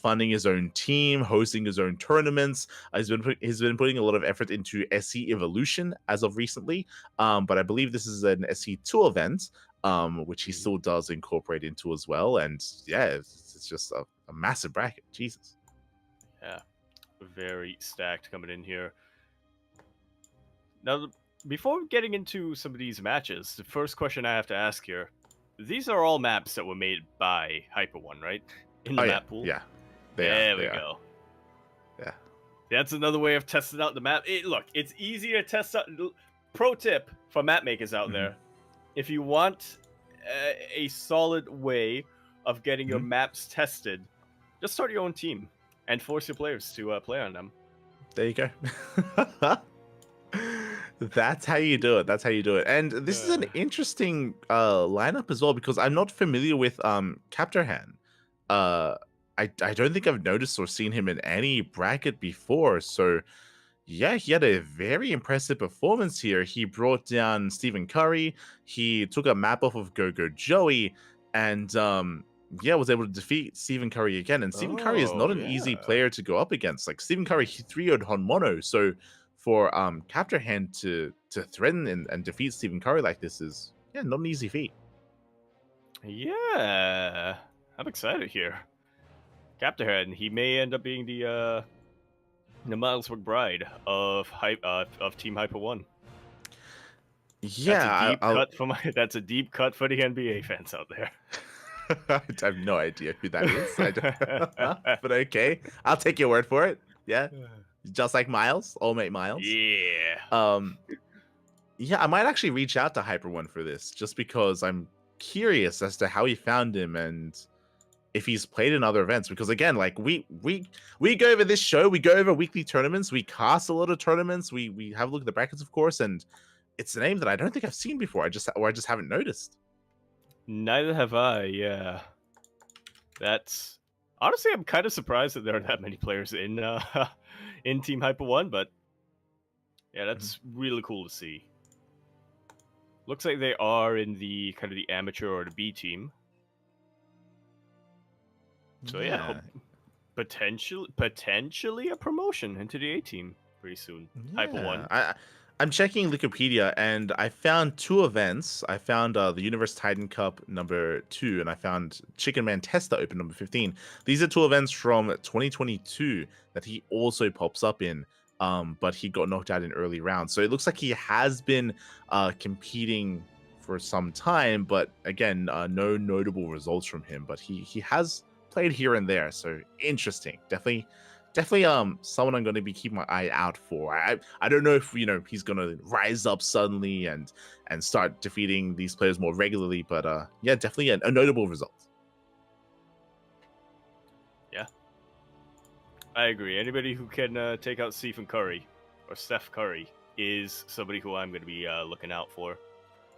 funding his own team, hosting his own tournaments. He's been putting a lot of effort into SC Evolution as of recently. But I believe this is an SC2 event, which he still does incorporate into as well. And yeah, it's just a massive bracket. Jesus.
Yeah, very stacked coming in here. Now, before getting into some of these matches, the first question I have to ask here: these are all maps that were made by Hyper One, right? In the map pool.
Yeah,
There we go.
Yeah.
That's another way of testing out the map. Look, it's easy to test out. Pro tip for map makers out there: if you want a solid way of getting your maps tested, just start your own team and force your players to play on them.
There you go. That's how you do it. That's how you do it. And this is an interesting lineup as well, because I'm not familiar with Captorhan. I don't think I've noticed or seen him in any bracket before. So yeah, he had a very impressive performance here. He brought down Stephen Curry. He took a map off of Go Joey, and yeah, was able to defeat Stephen Curry again. And Stephen Curry is not an easy player to go up against. Like Stephen Curry, he 3-0'd Honmono. So for Captorhan to threaten and defeat Stephen Curry like this is not an easy feat.
Yeah, I'm excited here. Captorhan, he may end up being the Miles McBride of Team Hyper One.
Yeah,
that's a deep cut for the NBA fans out there.
I have no idea who that is. But okay, I'll take your word for it. Yeah, just like Miles, all mate Miles.
Yeah.
Yeah, I might actually reach out to Hyper One for this, just because I'm curious as to how he found him and if he's played in other events. Because again, like we go over this show, we go over weekly tournaments, we cast a lot of tournaments, we have a look at the brackets, of course, and it's a name that I don't think I've seen before. I just haven't noticed.
Neither have I. Yeah, that's honestly, I'm kind of surprised that there are that many players in in Team Hyper One, but yeah, that's really cool to see. Looks like they are in the kind of the amateur or the B team. So yeah, potentially a promotion into the A team pretty soon.
Yeah.
Hyper One.
I'm checking Wikipedia and I found 2 events. I found the Universe Titan Cup number 2 and I found Chicken Man Testa Open number 15. These are 2 events from 2022 that he also pops up in. But he got knocked out in early rounds. So it looks like he has been competing for some time, but again, no notable results from him. But he has played here and there, so interesting. Definitely someone I'm going to be keeping my eye out for. I don't know if he's going to rise up suddenly and start defeating these players more regularly, but yeah, definitely a notable result.
I agree. Anybody who can take out Stephen Curry or Steph Curry is somebody who I'm going to be looking out for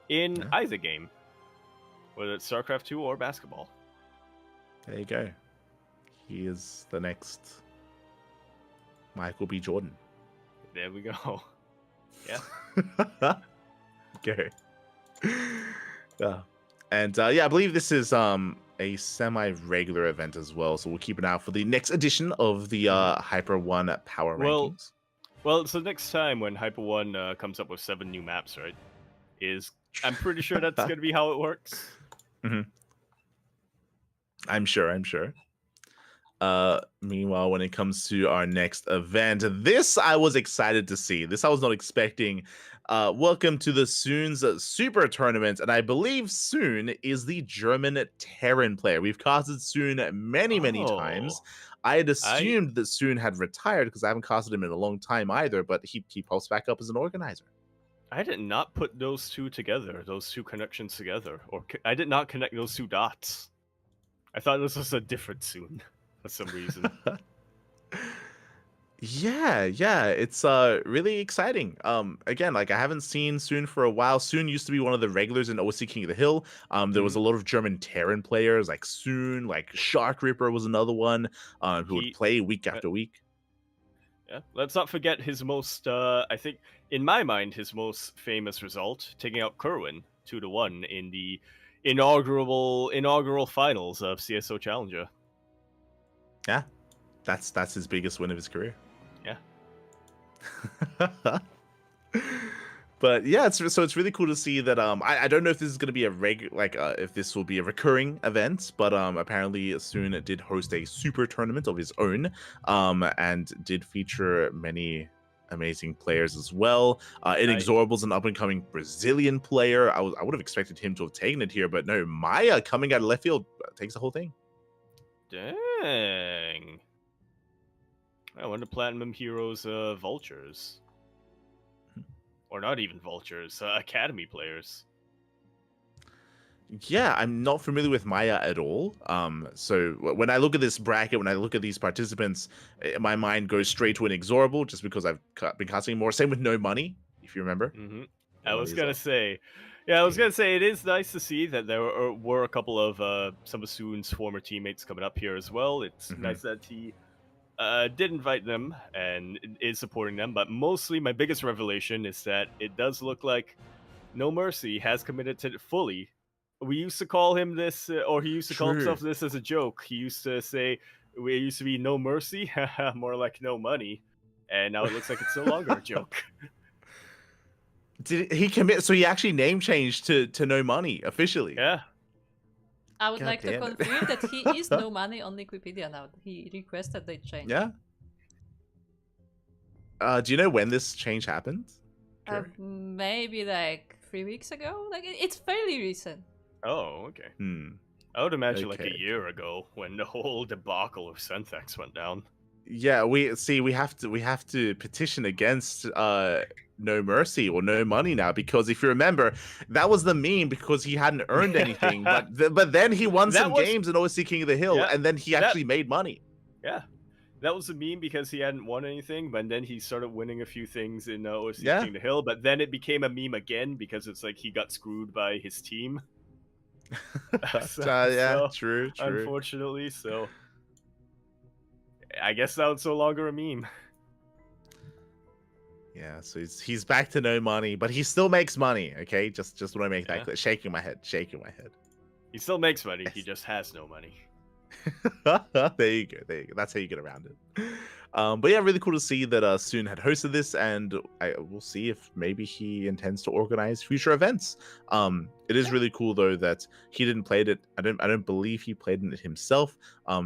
in either game, whether it's StarCraft 2 or basketball.
There you go. He is the next Michael B. Jordan.
There we go. Yeah.
Okay. And yeah, I believe this is a semi-regular event as well, so we'll keep an eye out for the next edition of the Hyper One Power Rankings.
Well, so next time when Hyper One comes up with 7 new maps, right? I'm pretty sure that's going to be how it works.
I'm sure. Meanwhile, when it comes to our next event, this I was excited to see. This I was not expecting. Welcome to the Soon's Super Tournament, and I believe Soon is the German Terran player. We've casted Soon many times. I had assumed that Soon had retired because I haven't casted him in a long time either, but he pops back up as an organizer.
I did not put those two connections together, or I did not connect those 2 dots. I thought this was a different Soon for some reason.
Yeah, it's really exciting. Again, like I haven't seen Soon for a while. Soon used to be one of the regulars in OC King of the Hill. There was
Mhm.
a lot of German Terran players like Soon, like Shark Ripper was another one, who would
He
play week
uh,
after week.
yeah. Let's not forget his most I think in my mind his most famous result, taking out Kerwin 2-1 in the inaugural finals of CSO Challenger.
Yeah, that's his biggest win of his career.
Yeah.
But yeah, it's really cool to see that. I don't know if this is gonna be a if this will be a recurring event, but apparently Soon did host a super tournament of his own, and did feature many amazing players as well. Inexorable's an up and coming Brazilian player. I would have expected him to have taken it here, but no, Maya coming out of left field takes the whole thing.
Dang. I wonder Platinum Heroes vultures. Or not even vultures, academy players.
Yeah, I'm not familiar with Maya at all. So when I look at this bracket, when I look at these participants, my mind goes straight to Inexorable just because I've been casting more. Same with No Money, if you remember.
Mm-hmm.
No
I was
Money as
gonna
well.
say, yeah, I was gonna say it is nice to see that there were a couple of some of Soon's former teammates coming up here as well. It's
Mhm.
nice that he did invite them and is supporting them. But mostly, my biggest revelation is that it does look like No Mercy has committed to it fully. We used to call him this, or he used to call himself
True.
this as a joke. He used to say, "We used to be No Mercy," more like No Money, and now it looks like it's no longer a joke.
Did he commit? So he actually name changed to No Money officially.
Yeah.
I would
God
like to
damn it.
confirm that he is No Money on Wikipedia now. He requested they change.
Yeah. Do you know when this change happened?
Maybe like 3 weeks ago. Like it's fairly recent.
Oh, okay.
Hmm.
I would imagine like
Okay.
a year ago when the whole debacle of Sentex went down.
Yeah, we have to petition against No Mercy or No Money now, because if you remember, that was the meme because he hadn't earned anything, but then he won
That
some
was-
games in OC King of the Hill,
Yeah,
and then he
that-
actually made money.
Yeah. That was a meme because he hadn't won anything, but then he started winning a few things in OC
Yeah.
King of the Hill, but then it became a meme again because it's like he got screwed by his team.
Yeah, true.
Unfortunately, so I guess now it's no longer a meme.
Yeah, so he's back to No Money, but he still makes money. Okay, just want to make that clear. Shaking my head.
He still makes money, he just has no money.
There you go. That's how you get around it. But yeah, really cool to see that Soon had hosted this, and we'll see if maybe he intends to organize future events. It is really cool though that he didn't play it. I don't believe he played in it himself.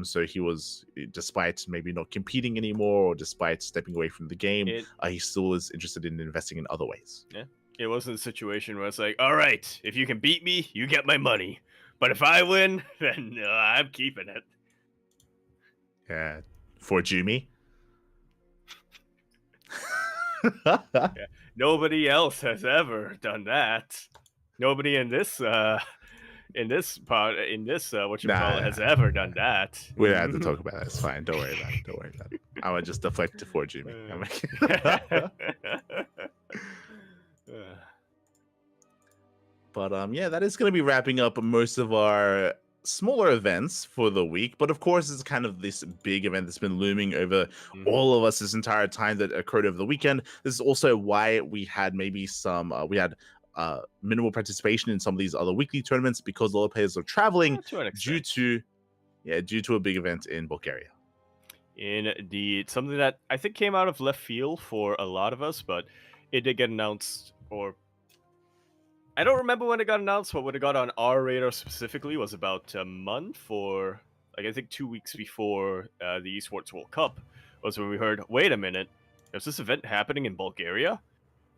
So he was, despite maybe not competing anymore, or despite stepping away from the game, he still is interested in investing in other ways.
Yeah, it wasn't a situation where it's like, all right, if you can beat me, you get my money. But if I win, then I'm keeping it.
Yeah, for Jumi.
Yeah. Nobody else has ever done that. Nobody in this what you call it has ever done that.
We don't have to talk about that. It's fine. Don't worry about it. I would just deflect to for Jumi. But yeah, that is going to be wrapping up most of our smaller events for the week. But of course, it's kind of this big event that's been looming over all of us this entire time that occurred over the weekend. This is also why we had maybe some minimal participation in some of these other weekly tournaments, because a lot of players are traveling due to a big event in Bulgaria.
Indeed, something that I think came out of left field for a lot of us, but it did get announced, or I don't remember when it got announced, but when it got on our radar specifically was about a month, or like I think 2 weeks before the Esports World Cup, was when we heard, wait a minute, there's this event happening in Bulgaria,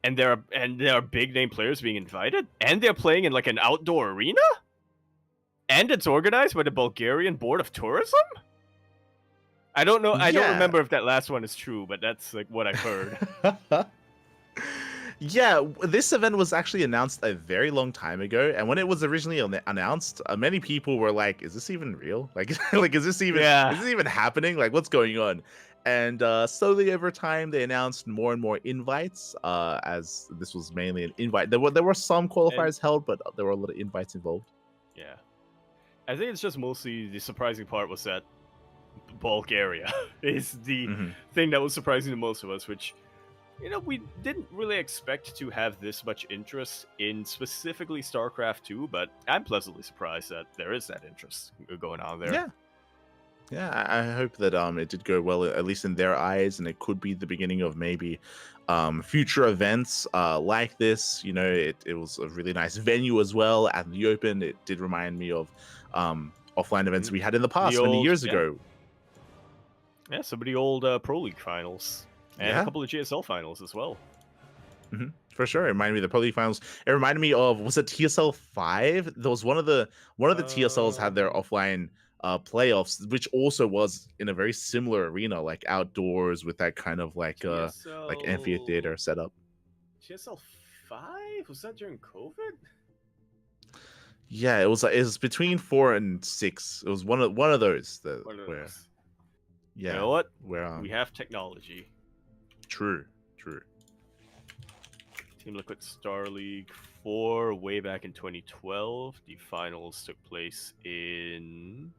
and there are big name players being invited, and they're playing in like an outdoor arena, and it's organized by the Bulgarian Board of Tourism. I don't know. I don't remember if that last one is true, but that's like what I've heard.
Yeah, this event was actually announced a very long time ago, and when it was originally announced, many people were like, "Is this even real? Like, is this even happening? Like, what's going on?" And slowly over time, they announced more and more invites. As this was mainly an invite, there were some qualifiers held, but there were a lot of invites involved.
Yeah, I think it's just mostly the surprising part was that Bulgaria is the thing that was surprising to most of us, which, we didn't really expect to have this much interest in specifically StarCraft 2, but I'm pleasantly surprised that there is that interest going on there.
Yeah. Yeah, I hope that it did go well, at least in their eyes, and it could be the beginning of maybe future events like this. It was a really nice venue as well at the Open. It did remind me of offline events we had in the past many years ago.
Yeah, some of the old Pro League finals and a couple of GSL finals as well.
For sure, it reminded me of the Pro League finals. It reminded me of, was it TSL 5? There was one of the TSLs had their offline playoffs, which also was in a very similar arena, like outdoors with that kind of like amphitheater setup.
TSL 5, was that during COVID?
Yeah, it was between 4 and 6. It was one of those yeah,
you know what?
Where
we have technology.
True.
Team Liquid Star League 4 way back in 2012. The finals took place in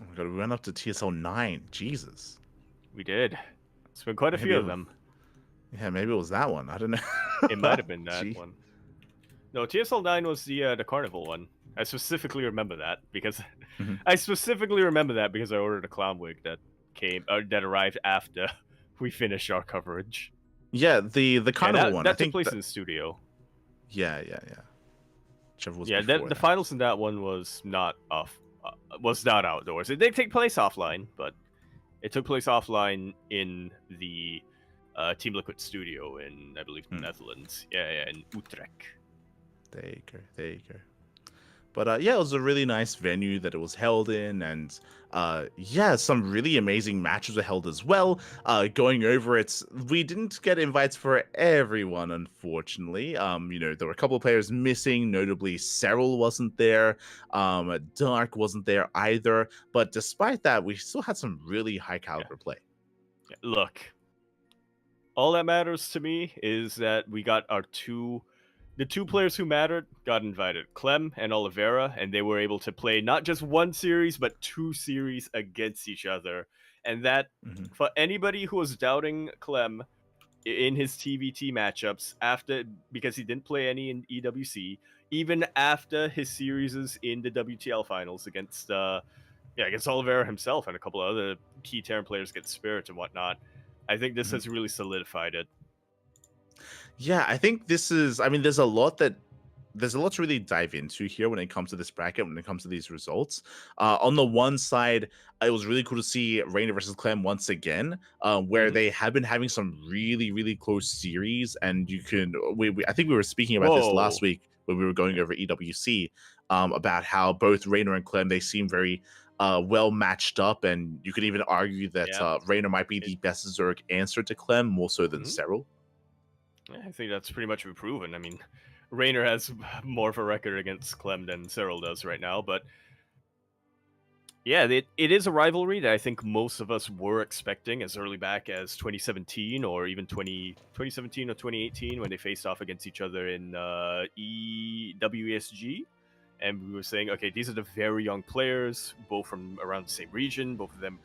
oh my god, we went up to TSL 9. Jesus.
We did. It's been quite a few of them.
Yeah, maybe it was that one. I don't know.
It might have been that one. No, TSL 9 was the Carnival one. I specifically remember that because I ordered a clown wig that arrived after we finished our coverage.
Yeah, the Carnival one.
That took place in the studio.
Yeah. Whichever was
the finals in that one was not outdoors. It did take place offline, but it took place offline in the Team Liquid studio in, I believe, the Netherlands. Yeah, in Utrecht.
There you go. But it was a really nice venue that it was held in, and some really amazing matches were held as well. Going over it, we didn't get invites for everyone, unfortunately. There were a couple of players missing, notably Cyril wasn't there, Dark wasn't there either. But despite that, we still had some really high caliber play.
Look, all that matters to me is that we got the two players who mattered got invited, Clem and Oliveira, and they were able to play not just one series, but 2 series against each other. And that, for anybody who was doubting Clem in his TBT matchups, because he didn't play any in EWC, even after his series in the WTL finals against Oliveira himself and a couple of other key Terran players against Spirit and whatnot, I think this has really solidified it.
Yeah, I think this is, there's a lot to really dive into here when it comes to this bracket, when it comes to these results. On the one side, it was really cool to see Rainer versus Clem once again, where they have been having some really, really close series. And I think we were speaking about this last week when we were going over EWC, about how both Rainer and Clem, they seem very well matched up. And you could even argue that Rainer might be the best Zerg answer to Clem, more so than Cyril.
I think that's pretty much proven. Rainer has more of a record against Clem than Cyril does right now, but yeah, it is a rivalry that I think most of us were expecting as early back as 2017 or even 2017 or 2018 when they faced off against each other in EWSG. And we were saying, okay, these are the very young players, both from around the same region, both of them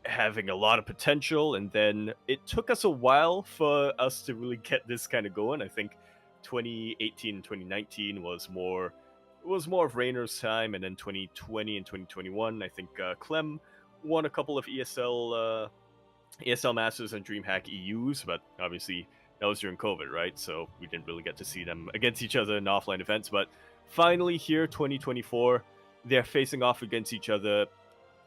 having a lot of potential, and then it took us a while for us to really get this kind of going. I think 2018 and 2019 was more of Rainer's time, and then 2020 and 2021, I think Clem won a couple of ESL Masters and DreamHack EUs, but obviously that was during COVID, right? So we didn't really get to see them against each other in offline events. But finally here, 2024, they're facing off against each other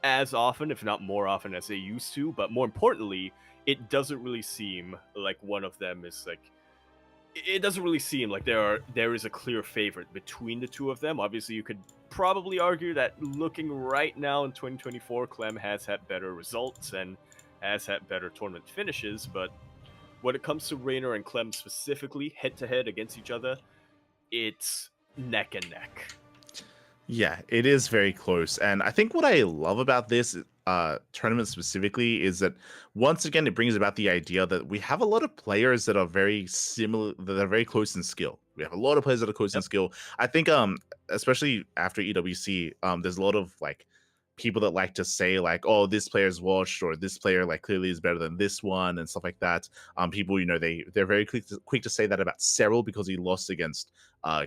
as often, if not more often, as they used to. But more importantly, it doesn't really seem like one of them is like... It doesn't really seem like there is a clear favorite between the two of them. Obviously, you could probably argue that looking right now in 2024, Clem has had better results and has had better tournament finishes. But when it comes to Rainer and Clem specifically, head-to-head against each other, it's neck and neck.
Yeah, it is very close. And I think what I love about this tournament specifically is that once again it brings about the idea that we have a lot of players that are very similar, that are very close in skill. We have a lot of players that are close in
Yep.
skill. I think especially after EWC, there's a lot of like people that like to say like, oh, this player's washed, or this player like clearly is better than this one, and stuff like that. People, they're very quick to say that about Cyril because he lost against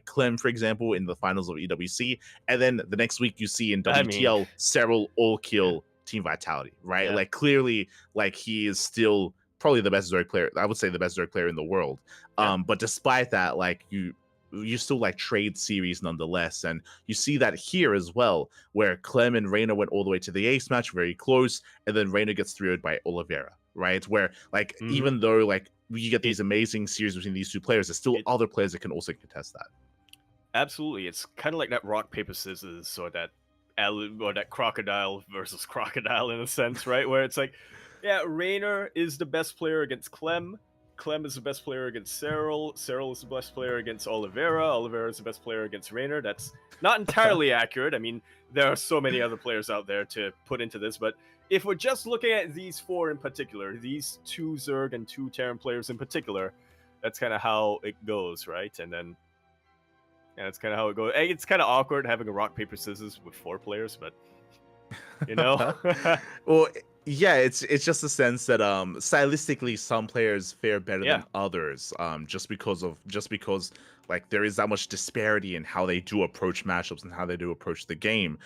Clem, for example, in the finals of EWC. And then the next week you see in
I mean,
WTL Cyril all
yeah,
kill Team Vitality, right?
yeah,
Like clearly, like he is still probably the best Zerg player. I would say the best Zerg player in the world.
yeah.
But despite that, like you still like trade series nonetheless. And you see that here as well, where Clem and Reina went all the way to the ace match, very close, and then Reina gets 3-0'd by Oliveira, right? Where like
Mm-hmm.
even though like you get these amazing series between these two players, there's still other players that can also contest that.
Absolutely, it's kind of like that rock paper scissors, or that crocodile versus crocodile in a sense, right? Where it's like, yeah, Raynor is the best player against Clem. Clem is the best player against Cyril. Cyril is the best player against Oliveira. Oliveira is the best player against Raynor. That's not entirely accurate. I mean, there are so many other players out there to put into this, but if we're just looking at these four in particular, these 2 Zerg and 2 Terran players in particular, that's kind of how it goes, right? And then yeah, that's kind of how it goes. It's kind of awkward having a rock paper scissors with 4 players, but you know.
Well, yeah, it's just a sense that stylistically some players fare better
Yeah.
than others, just because like there is that much disparity in how they do approach matchups and how they do approach the game.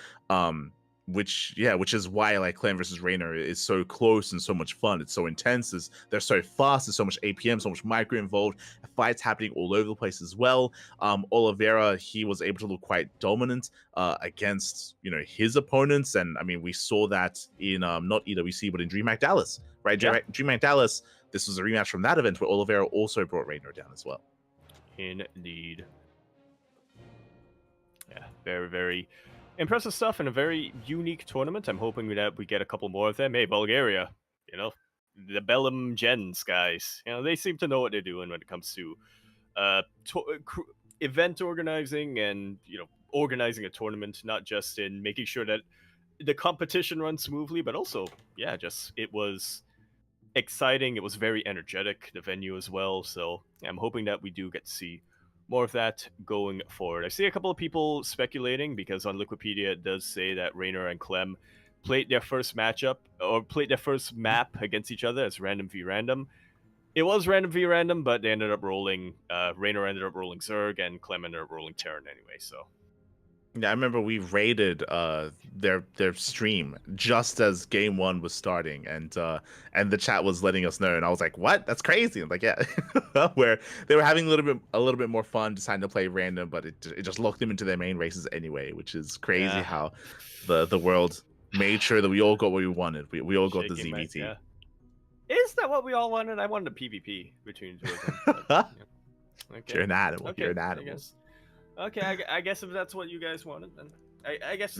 Which is why like Clan versus Raynor is so close and so much fun. It's so intense. They're so fast. There's so much APM, so much micro involved. Fights happening all over the place as well. Oliveira, he was able to look quite dominant against his opponents, and I mean we saw that in not EWC but in DreamHack Dallas, right?
Yeah.
DreamHack Dallas. This was a rematch from that event where Oliveira also brought Raynor down as well.
Indeed. Yeah, very, very impressive stuff and a very unique tournament. I'm hoping that we get a couple more of them. Hey, Bulgaria, the Bellum Gens guys, they seem to know what they're doing when it comes to event organizing and, organizing a tournament, not just in making sure that the competition runs smoothly, but also, it was exciting. It was very energetic, the venue as well. So I'm hoping that we do get to see more of that going forward. I see a couple of people speculating because on Wikipedia it does say that Raynor and Clem played their first map against each other as random v random. It was random v random, but they ended up rolling. Raynor ended up rolling Zerg, and Clem ended up rolling Terran anyway. So
yeah, I remember we raided their stream just as game 1 was starting, and the chat was letting us know, and I was like, "What? That's crazy!" I'm like, "Yeah," where they were having a little bit more fun, deciding to play random, but it just locked them into their main races anyway, which is crazy how the world made sure that we all got what we wanted. We all got the ZVT.
Is that what we all wanted? I wanted a PvP between the two of them. But, okay.
You're an animal.
Okay,
You're an animal.
Okay, I guess if that's what you guys wanted, then I guess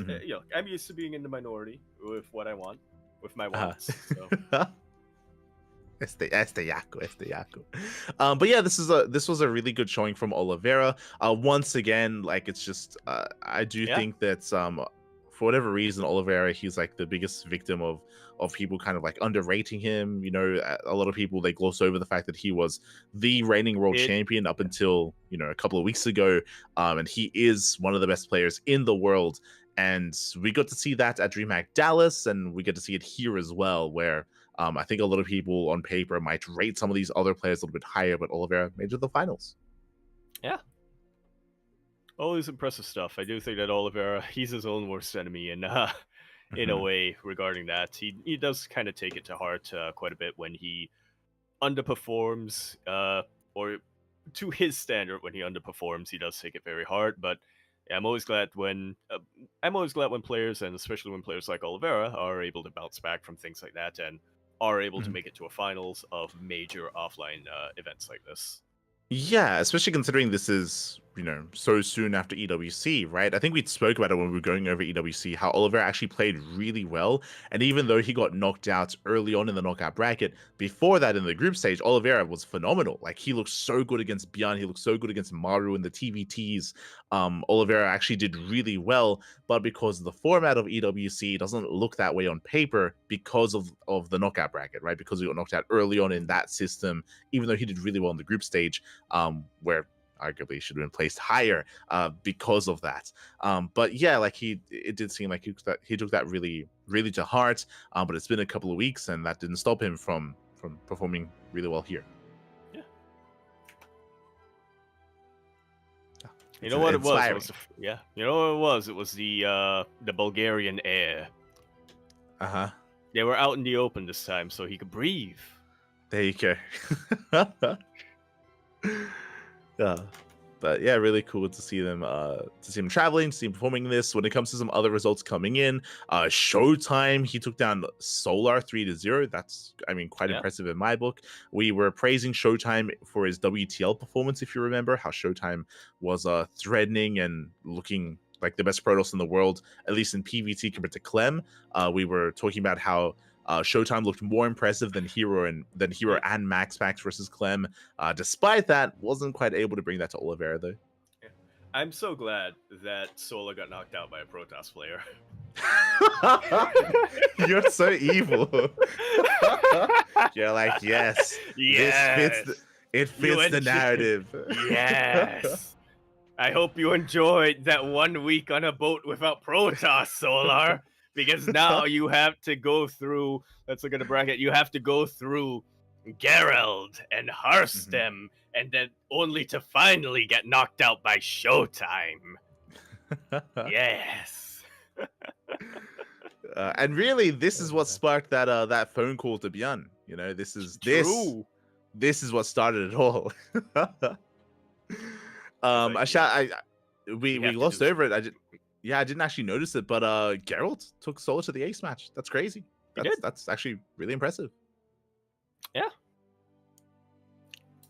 I'm used to being in the minority with what I want, with my wants. So.
Este Yaku. But yeah, this was a really good showing from Oliveira. Once again, like it's just I do think that for whatever reason, Oliveira, he's like the biggest victim of people kind of like underrating him. A lot of people, they gloss over the fact that he was the reigning world champion up until a couple of weeks ago, and he is one of the best players in the world. And we got to see that at DreamHack Dallas, and we get to see it here as well, where I think a lot of people on paper might rate some of these other players a little bit higher, but Oliveira made it to the finals.
Yeah. Always impressive stuff. I do think that Oliveira, he's his own worst enemy in a way regarding that. He does kind of take it to heart quite a bit when he underperforms, or to his standard, when he underperforms, he does take it very hard. But yeah, I'm always glad when players, and especially when players like Oliveira, are able to bounce back from things like that and are able to make it to a finals of major offline events like this.
Yeah, especially considering this is so soon after EWC, right? I think we spoke about it when we were going over EWC, how Oliveira actually played really well. And even though he got knocked out early on in the knockout bracket, before that in the group stage, Oliveira was phenomenal. Like, he looked so good against Bjorn. He looked so good against Maru in the TVTs. Oliveira actually did really well, but because the format of EWC doesn't look that way on paper because of the knockout bracket, right? Because he got knocked out early on in that system, even though he did really well in the group stage, where arguably should have been placed higher because of that. But yeah, like it did seem like he took that really, really to heart. But it's been a couple of weeks, and that didn't stop him from performing really well here.
Yeah. You know what it was? Yeah. You know what it was? It was the Bulgarian air. They were out in the open this time, so he could breathe.
There you go. But yeah, really cool to see them traveling, to see him performing this. When it comes to some other results coming in, Showtime, he took down Solar 3-0. That's, quite impressive in my book. We were praising Showtime for his WTL performance, if you remember, how Showtime was threatening and looking like the best Protoss in the world, at least in PvT compared to Clem. We were talking about how Showtime looked more impressive than Hero and Max Pax versus Clem. Despite that, wasn't quite able to bring that to Oliveira though.
Yeah. I'm so glad that Sola got knocked out by a Protoss player.
You're so evil. You're like, yes. It fits the narrative.
Yes. I hope you enjoyed that 1 week on a boat without Protoss, Solar. Because now you have to go through, let's look at the bracket, you have to go through Gerald and Harstem, and then only to finally get knocked out by Showtime. Yes.
And really, this is what sparked that phone call to Bjorn. This is what started it all. We glossed over it. I didn't actually notice it, but Geralt took Solar to the ace match. That's crazy. That's actually really impressive.
Yeah.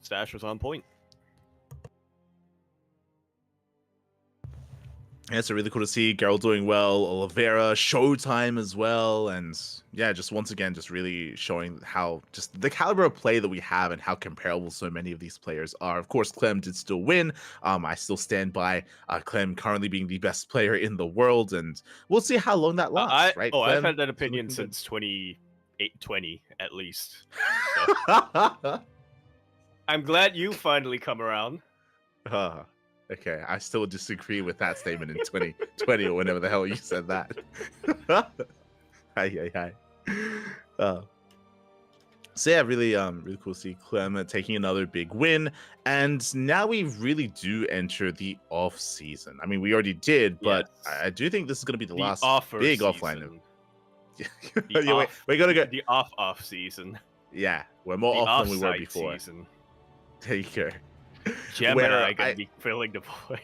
Stash was on point.
Yeah, it's really cool to see Geralt doing well, Oliveira, Showtime as well, and yeah, just once again, just really showing how just the caliber of play that we have and how comparable so many of these players are. Of course, Clem did still win. I still stand by Clem currently being the best player in the world, and we'll see how long that lasts, right?
Oh,
Clem,
I've had that opinion since 2020 at least. So. I'm glad you finally come around.
Okay, I still disagree with that statement in 2020 or whenever the hell you said that. Hi. So yeah, really cool to see Clem taking another big win, and now we really do enter the off season. We already did, but yes. I do think this is going to be the last big offline. We're gonna go
the off season.
Yeah, we're more off than we were before.
Season.
There you go.
Gemini gonna be filling the void.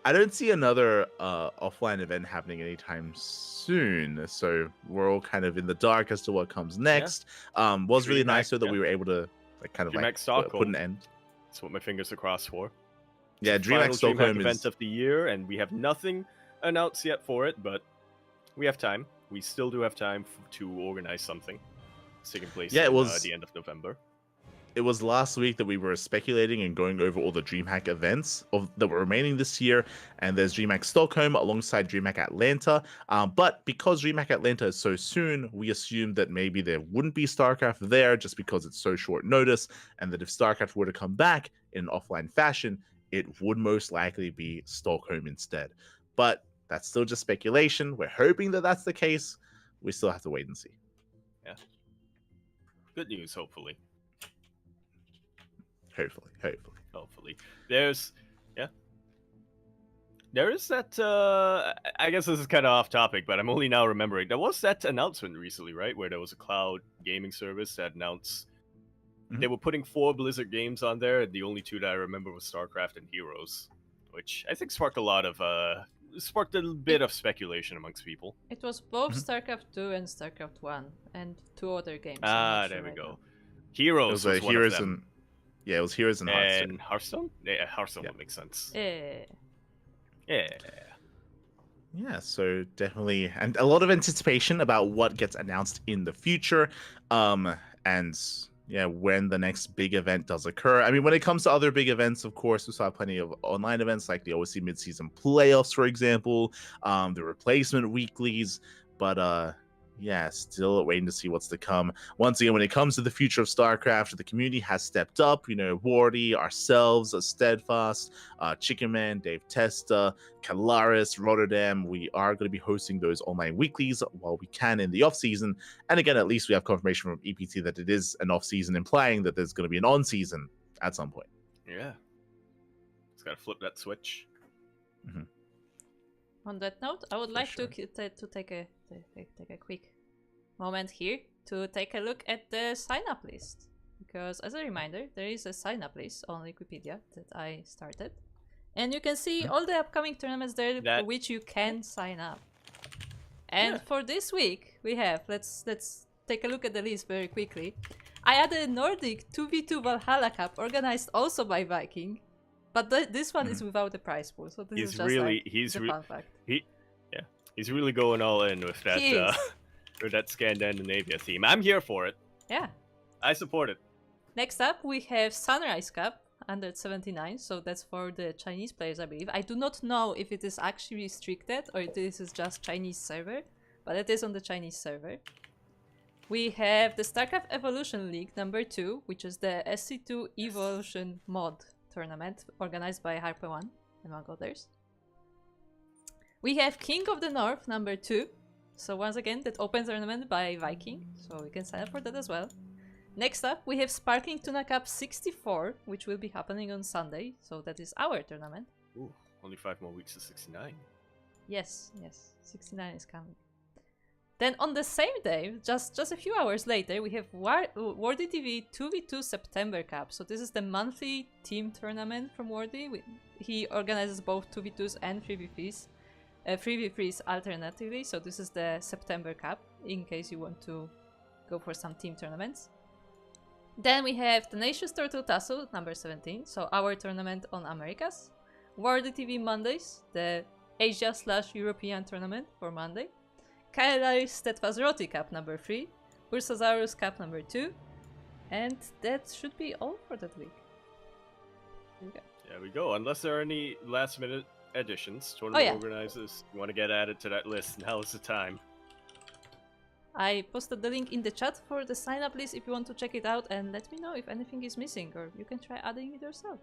I don't see another offline event happening anytime soon, so we're all kind of in the dark as to what comes next. Was really nice though that we were able to put an end.
That's what my fingers are crossed for.
Yeah, DreamHack Stockholm
event of the year, and we have nothing announced yet for it, but we have time. We still do have time to organize something. It's taking place at the end of November.
It was last week that we were speculating and going over all the DreamHack events that were remaining this year, and there's DreamHack Stockholm alongside DreamHack Atlanta. But because DreamHack Atlanta is so soon, we assumed that maybe there wouldn't be StarCraft there just because it's so short notice, and that if StarCraft were to come back in an offline fashion, it would most likely be Stockholm instead. But that's still just speculation. We're hoping that that's the case. We still have to wait and see.
Yeah. Good news, hopefully.
Hopefully.
There is that, I guess this is kind of off topic, but I'm only now remembering. There was that announcement recently, right? Where there was a cloud gaming service that announced they were putting 4 Blizzard games on there, and the only 2 that I remember was StarCraft and Heroes, which I think sparked a bit of speculation amongst people.
It was both StarCraft 2 and StarCraft 1, and 2 other games.
There we go. Heroes was one of them.
Yeah, it was Heroes and Hearthstone.
And Hearthstone? Yeah, Hearthstone
Yeah.
would make sense.
Eh.
Yeah.
Yeah, so definitely, and a lot of anticipation about what gets announced in the future, and yeah, when the next big event does occur. I mean, when it comes to other big events, of course, we saw plenty of online events like the OSC midseason playoffs, for example, the replacement weeklies, but yeah, still waiting to see what's to come. Once again, when it comes to the future of StarCraft, the community has stepped up. You know, Wardy, ourselves, Steadfast, Chicken Man, Dave Testa, Calaris, Rotterdam. We are going to be hosting those online weeklies while we can in the off season. And again, at least we have confirmation from EPT that it is an off season, implying that there's going to be an on season at some point.
Yeah. Just gotta flip that switch.
Mm-hmm.
On that note, I would
For
like
sure.
to take a quick moment here to take a look at the sign-up list. Because as a reminder, there is a sign-up list on Wikipedia that I started. And you can see all the upcoming tournaments there for which you can sign up. And for this week, we have, let's take a look at the list very quickly. I added a Nordic 2v2 Valhalla Cup organized also by Viking. But this one is without the prize pool, so this is just a fun fact.
He's really going all in with that with that Scandinavia theme. I'm here for it.
Yeah.
I support it.
Next up, we have Sunrise Cup under 79, so that's for the Chinese players, I believe. I do not know if it is actually restricted or if this is just Chinese server, but it is on the Chinese server. We have the StarCraft Evolution League number 2, which is the SC2 Evolution mod tournament organized by Harper1, among others. We have King of the North number 2. So once again, that open tournament by Viking, so we can sign up for that as well. Next up, we have Sparking Tuna Cup 64, which will be happening on Sunday, so that is our tournament.
Ooh, only 5 more weeks to 69.
Yes, 69 is coming. Then on the same day, just a few hours later, we have Wardy TV 2v2 September Cup. So this is the monthly team tournament from Wardy. He organizes both 2v2s and 3v3s. 3v3s alternatively, so this is the September Cup, in case you want to go for some team tournaments. Then we have Tenacious Turtle Tussle, number 17, so our tournament on Americas. Wardy TV Mondays, the Asia/European tournament for Monday. Kaelari's Steadfast Roti Cup number 3, Ursasaurus Cup number 2, and that should be all for that week.
There we go. Unless there are any last minute additions, tournament organizers, you want to get added to that list, now is the time.
I posted the link in the chat for the sign up list if you want to check it out, and let me know if anything is missing, or you can try adding it yourself.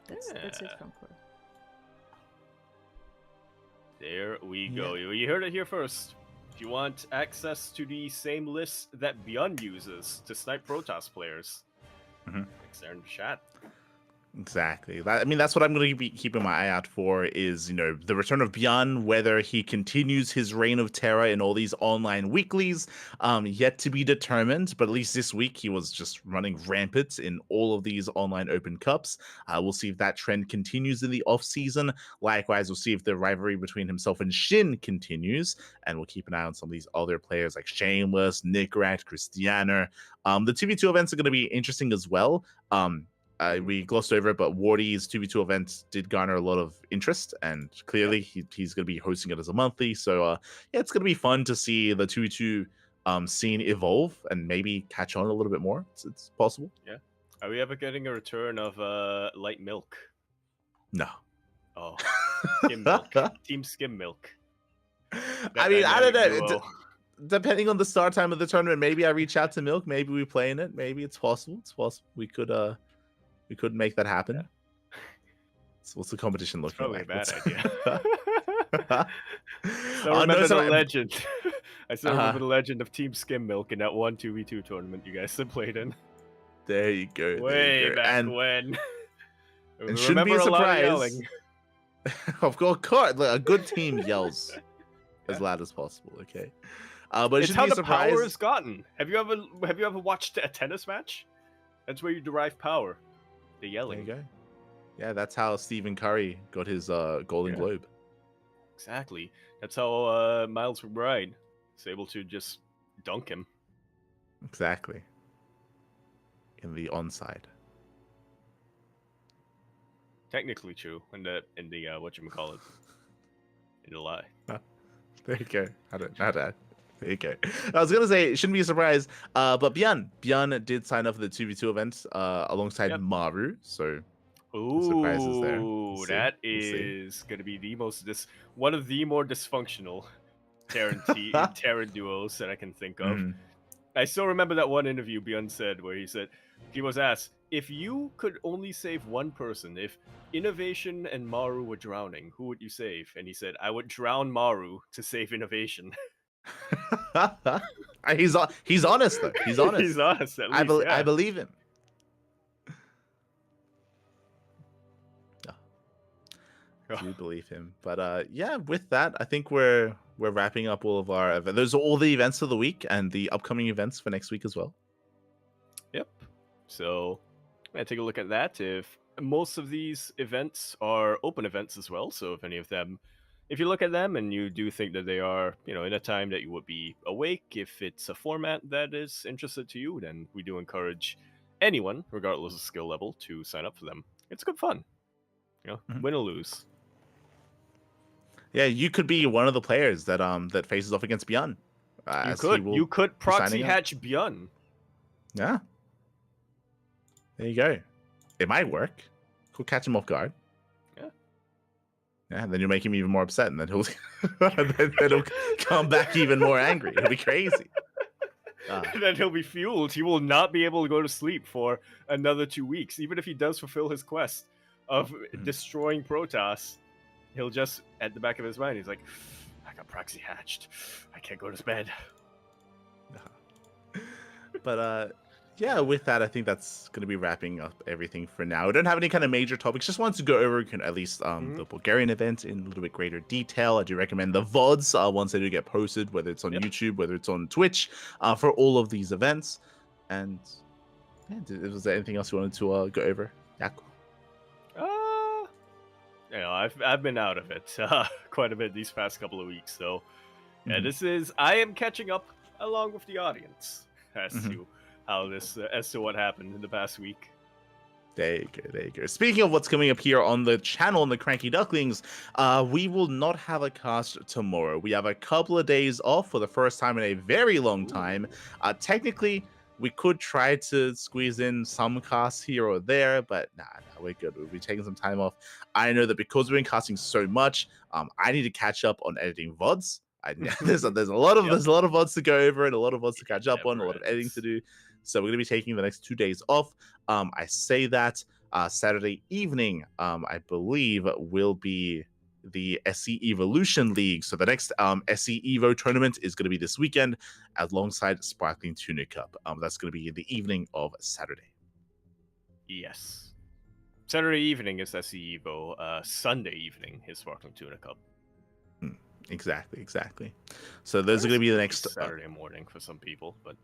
That's it from Core.
There we go. You heard it here first. If you want access to the same list that Beyond uses to snipe Protoss players, links there in the chat.
Exactly. I mean, that's what I'm going to be keeping my eye out for is, you know, the return of Bjorn, whether he continues his reign of terror in all these online weeklies, yet to be determined. But at least this week, he was just running rampant in all of these online open cups. We'll see if that trend continues in the off season. Likewise, we'll see if the rivalry between himself and Shin continues. And we'll keep an eye on some of these other players like Shameless, Nickrat, Christiana. The 2v2 events are going to be interesting as well. We glossed over it, but Wardy's 2v2 event did garner a lot of interest, and clearly he's going to be hosting it as a monthly. So, yeah, it's going to be fun to see the 2v2 scene evolve and maybe catch on a little bit more. It's possible.
Yeah. Are we ever getting a return of Light Milk?
No.
Oh, Skim Milk. Team Skim Milk.
I mean, I don't know. Depending on the start time of the tournament, maybe I reach out to Milk. Maybe we play in it. Maybe it's possible. It's possible. We could make that happen. Yeah. So what's the competition looking
probably
like?
Probably a bad idea. I remember the legend. I still remember the legend of Team Skim Milk in that 2v2 tournament you guys played in.
There you go.
Way back when.
And shouldn't be a surprise. Of course, a good team yells as loud as possible. Okay, but
it's how the power is gotten. Have you ever watched a tennis match? That's where you derive power. The yelling.
There you go. Yeah, that's how Stephen Curry got his Golden Globe.
Exactly. That's how Miles McBride is able to just dunk him.
Exactly. In the onside.
Technically true in the whatchamacallit, in the lie.
There you go. I don't know that. There you go. I was gonna say it shouldn't be a surprise, but Björn did sign up for the 2v2 event alongside
Yep.
Maru, so
Ooh,
surprises there. We'll see.
that
We'll see.
is gonna be the most one of the more dysfunctional Terran Terran duos that I can think of.
Mhm.
I still remember that one interview Bjorn said where he was asked, if you could only save one person, if Innovation and Maru were drowning, who would you save? And he said, I would drown Maru to save Innovation.
He's honest though. He's honest.
He's honest at least.
I believe him. I do believe him. But yeah, with that, I think we're wrapping up all of our events. Those are all the events of the week and the upcoming events for next week as well.
Yep. So yeah, take a look at that. If most of these events are open events as well, so if any of them, if you look at them and you do think that they are, in a time that you would be awake, if it's a format that is interested to you, then we do encourage anyone, regardless of skill level, to sign up for them. It's good fun. Win or lose.
Yeah, you could be one of the players that that faces off against Bjorn.
You could proxy hatch Bjorn.
Yeah. There you go. It might work. Could catch him off guard.
Yeah.
Yeah, and then you'll make him even more upset, and then he'll then he'll come back even more angry. It'll be crazy.
And then he'll be fueled. He will not be able to go to sleep for another 2 weeks, even if he does fulfill his quest of destroying Protoss. He'll just, at the back of his mind, he's like, I got proxy hatched. I can't go to bed.
But yeah, with that, I think that's going to be wrapping up everything for now. We don't have any kind of major topics. Just wanted to go over at least the Bulgarian event in a little bit greater detail. I do recommend the VODs once they do get posted, whether it's on YouTube, whether it's on Twitch, for all of these events. And yeah, was there anything else you wanted to go over? Jaakko?
I've been out of it quite a bit these past couple of weeks. So yeah, I am catching up along with the audience as to how as to what happened in the past week.
There you go. Speaking of what's coming up here on the channel on the CranKy Ducklings, we will not have a cast tomorrow. We have a couple of days off for the first time in a very long time. Technically, we could try to squeeze in some casts here or there, but nah, we're good. We'll be taking some time off. I know that because we've been casting so much, I need to catch up on editing VODs. There's a lot of VODs to go over and a lot of VODs to catch up on, a lot of editing to do. So we're going to be taking the next 2 days off. I say that Saturday evening, I believe, will be the SC Evolution League. So the next SC Evo tournament is going to be this weekend alongside Sparkling Tuna Cup. That's going to be in the evening of Saturday.
Yes. Saturday evening is SC Evo. Sunday evening is Sparkling Tuna Cup.
Exactly. So those are going to be the next
Saturday morning for some people, but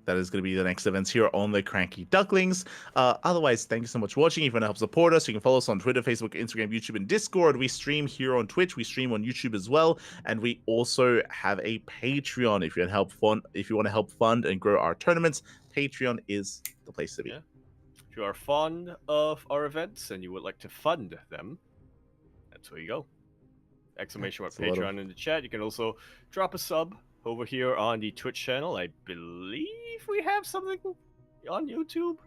that is going to be the next events here on the CranKy Ducklings. Otherwise, thank you so much for watching. If you want to help support us, you can follow us on Twitter, Facebook, Instagram, YouTube, and Discord. We stream here on Twitch. We stream on YouTube as well, and we also have a Patreon. If you want to help fund and grow our tournaments, Patreon is the place to be.
Yeah. If you are fond of our events and you would like to fund them, that's where you go. Exclamation mark Patreon in the chat. You can also drop a sub over here on the Twitch channel. I believe we have something on YouTube.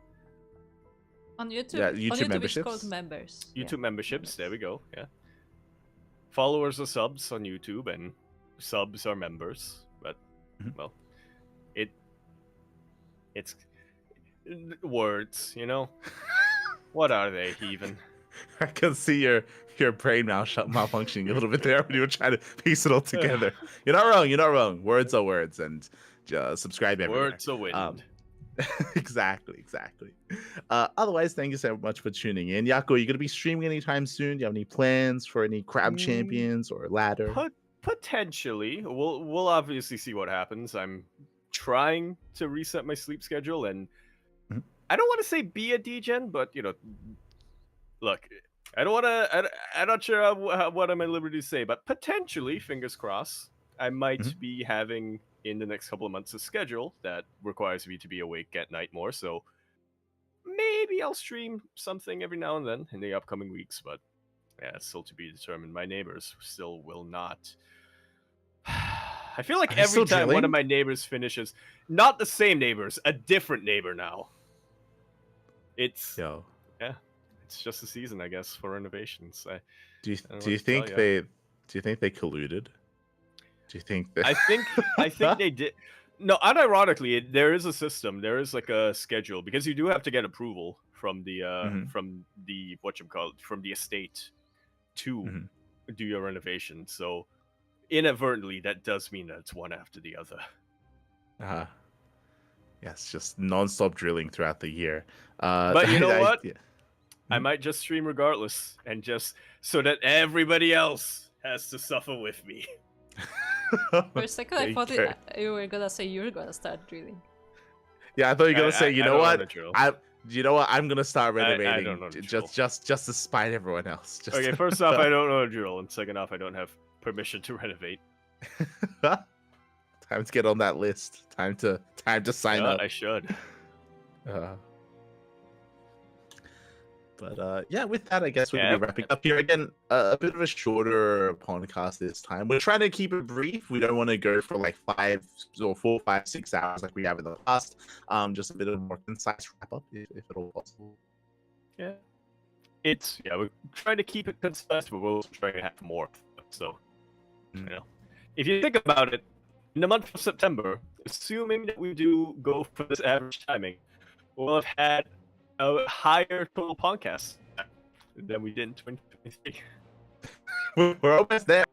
On YouTube?
Yeah, YouTube memberships.
It's called members.
YouTube memberships. There we go. Yeah. Followers are subs on YouTube, and subs are members. But well, it's words. What are they even?
I can see your brain malfunctioning a little bit there when you were trying to piece it all together. You're not wrong. Words are words, and subscribe everywhere.
Words are wind.
Exactly. Otherwise, thank you so much for tuning in. Jaakko, are you going to be streaming anytime soon? Do you have any plans for any crab champions or ladder?
Potentially. We'll obviously see what happens. I'm trying to reset my sleep schedule, and I don't want to say be a degen, but look, I don't want to. I'm not sure what I'm at liberty to say, but potentially, fingers crossed, I might be having in the next couple of months a schedule that requires me to be awake at night more. So maybe I'll stream something every now and then in the upcoming weeks, but yeah, it's still to be determined. My neighbors still will not. I feel like
Are they
every
still
time one of
drilling?
my neighbors finishes, not the same neighbors, a different neighbor now. It's
Yo,
yeah, it's just a season, I guess, for renovations. I
do you
don't know
do
what
you
to tell
think
ya.
they colluded? Do you think that?
I think they did. No, unironically, there is a system. There is like a schedule because you do have to get approval from the
Mhm.
from the estate to
Mhm.
do your renovation. So inadvertently, that does mean that it's one after the other.
Uh, yes, just non-stop drilling throughout the year.
But you know what?
Yeah.
I
Mhm.
might just stream regardless, and just so that everybody else has to suffer with me.
For a second,
There
I
you
thought
go.
you were gonna say you were gonna start drilling.
Yeah, I thought you were gonna say, you
I
know
don't
what?
know the drill.
I'm gonna start
I
renovating
don't know the drill.
just to spite everyone else. Just
Okay, first off, I don't know the drill, and second off, I don't have permission to renovate.
Time to get on that list. Time to sign
Yeah,
up.
I should.
But yeah, with that, I guess we're gonna
Yeah.
be wrapping up here again. A bit of a shorter podcast this time. We're trying to keep it brief. We don't want to go for like 4, 5, 6 hours like we have in the past. Just a bit of a more concise wrap up, if at all possible.
Yeah. We're trying to keep it concise, but we're also trying to have more. So, you know, if you think about it, in the month of September, assuming that we do go for this average timing, we'll have had a higher total podcast than we did in 2023.
We're almost there.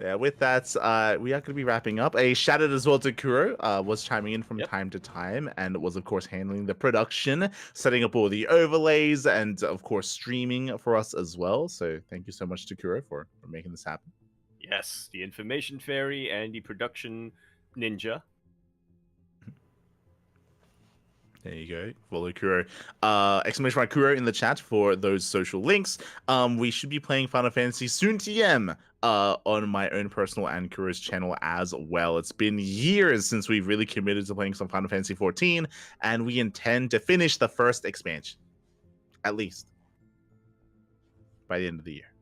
Yeah, with that, we are going to be wrapping up. A shout out as well to Kuro, was chiming in from
Yep.
time to time and was, of course, handling the production, setting up all the overlays, and, of course, streaming for us as well. So thank you so much to Kuro for making this happen.
Yes, the information fairy and the production ninja.
There you go. Follow Kuro. Exclamation mark Kuro in the chat for those social links. We should be playing Final Fantasy soon TM on my own personal and Kuro's channel as well. It's been years since we've really committed to playing some Final Fantasy 14, and we intend to finish the first expansion. At least. By the end of the year.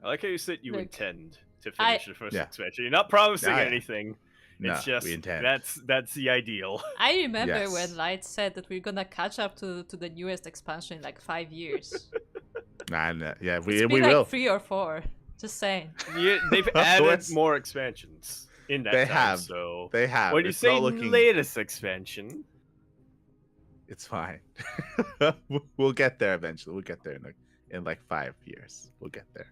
I like how you said you
Look,
intend to finish the first
Yeah.
expansion. You're not promising
Yeah.
anything.
No,
It's just
we intend.
that's the ideal.
I remember
Yes.
when Light said that we're gonna catch up to the newest expansion in like 5 years.
Nah, yeah,
It's
we
been like
will.
3 or 4. Just saying.
Yeah, they've added
What's-
more expansions in that
They
time.
have.
So
They have.
when you
It's
say
not looking...
latest expansion,
It's fine. We'll get there eventually. We'll get there in like 5 years. We'll get there.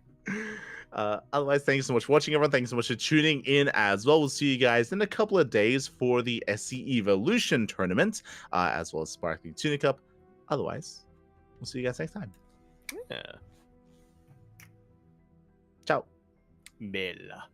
Otherwise, thank you so much for watching, everyone. Thank you so much for tuning in as well. We'll see you guys in a couple of days for the SC Evolution tournament, as well as Sparkling Tuna Cup. Otherwise, we'll see you guys next time.
yeah,
Ciao.
Bella.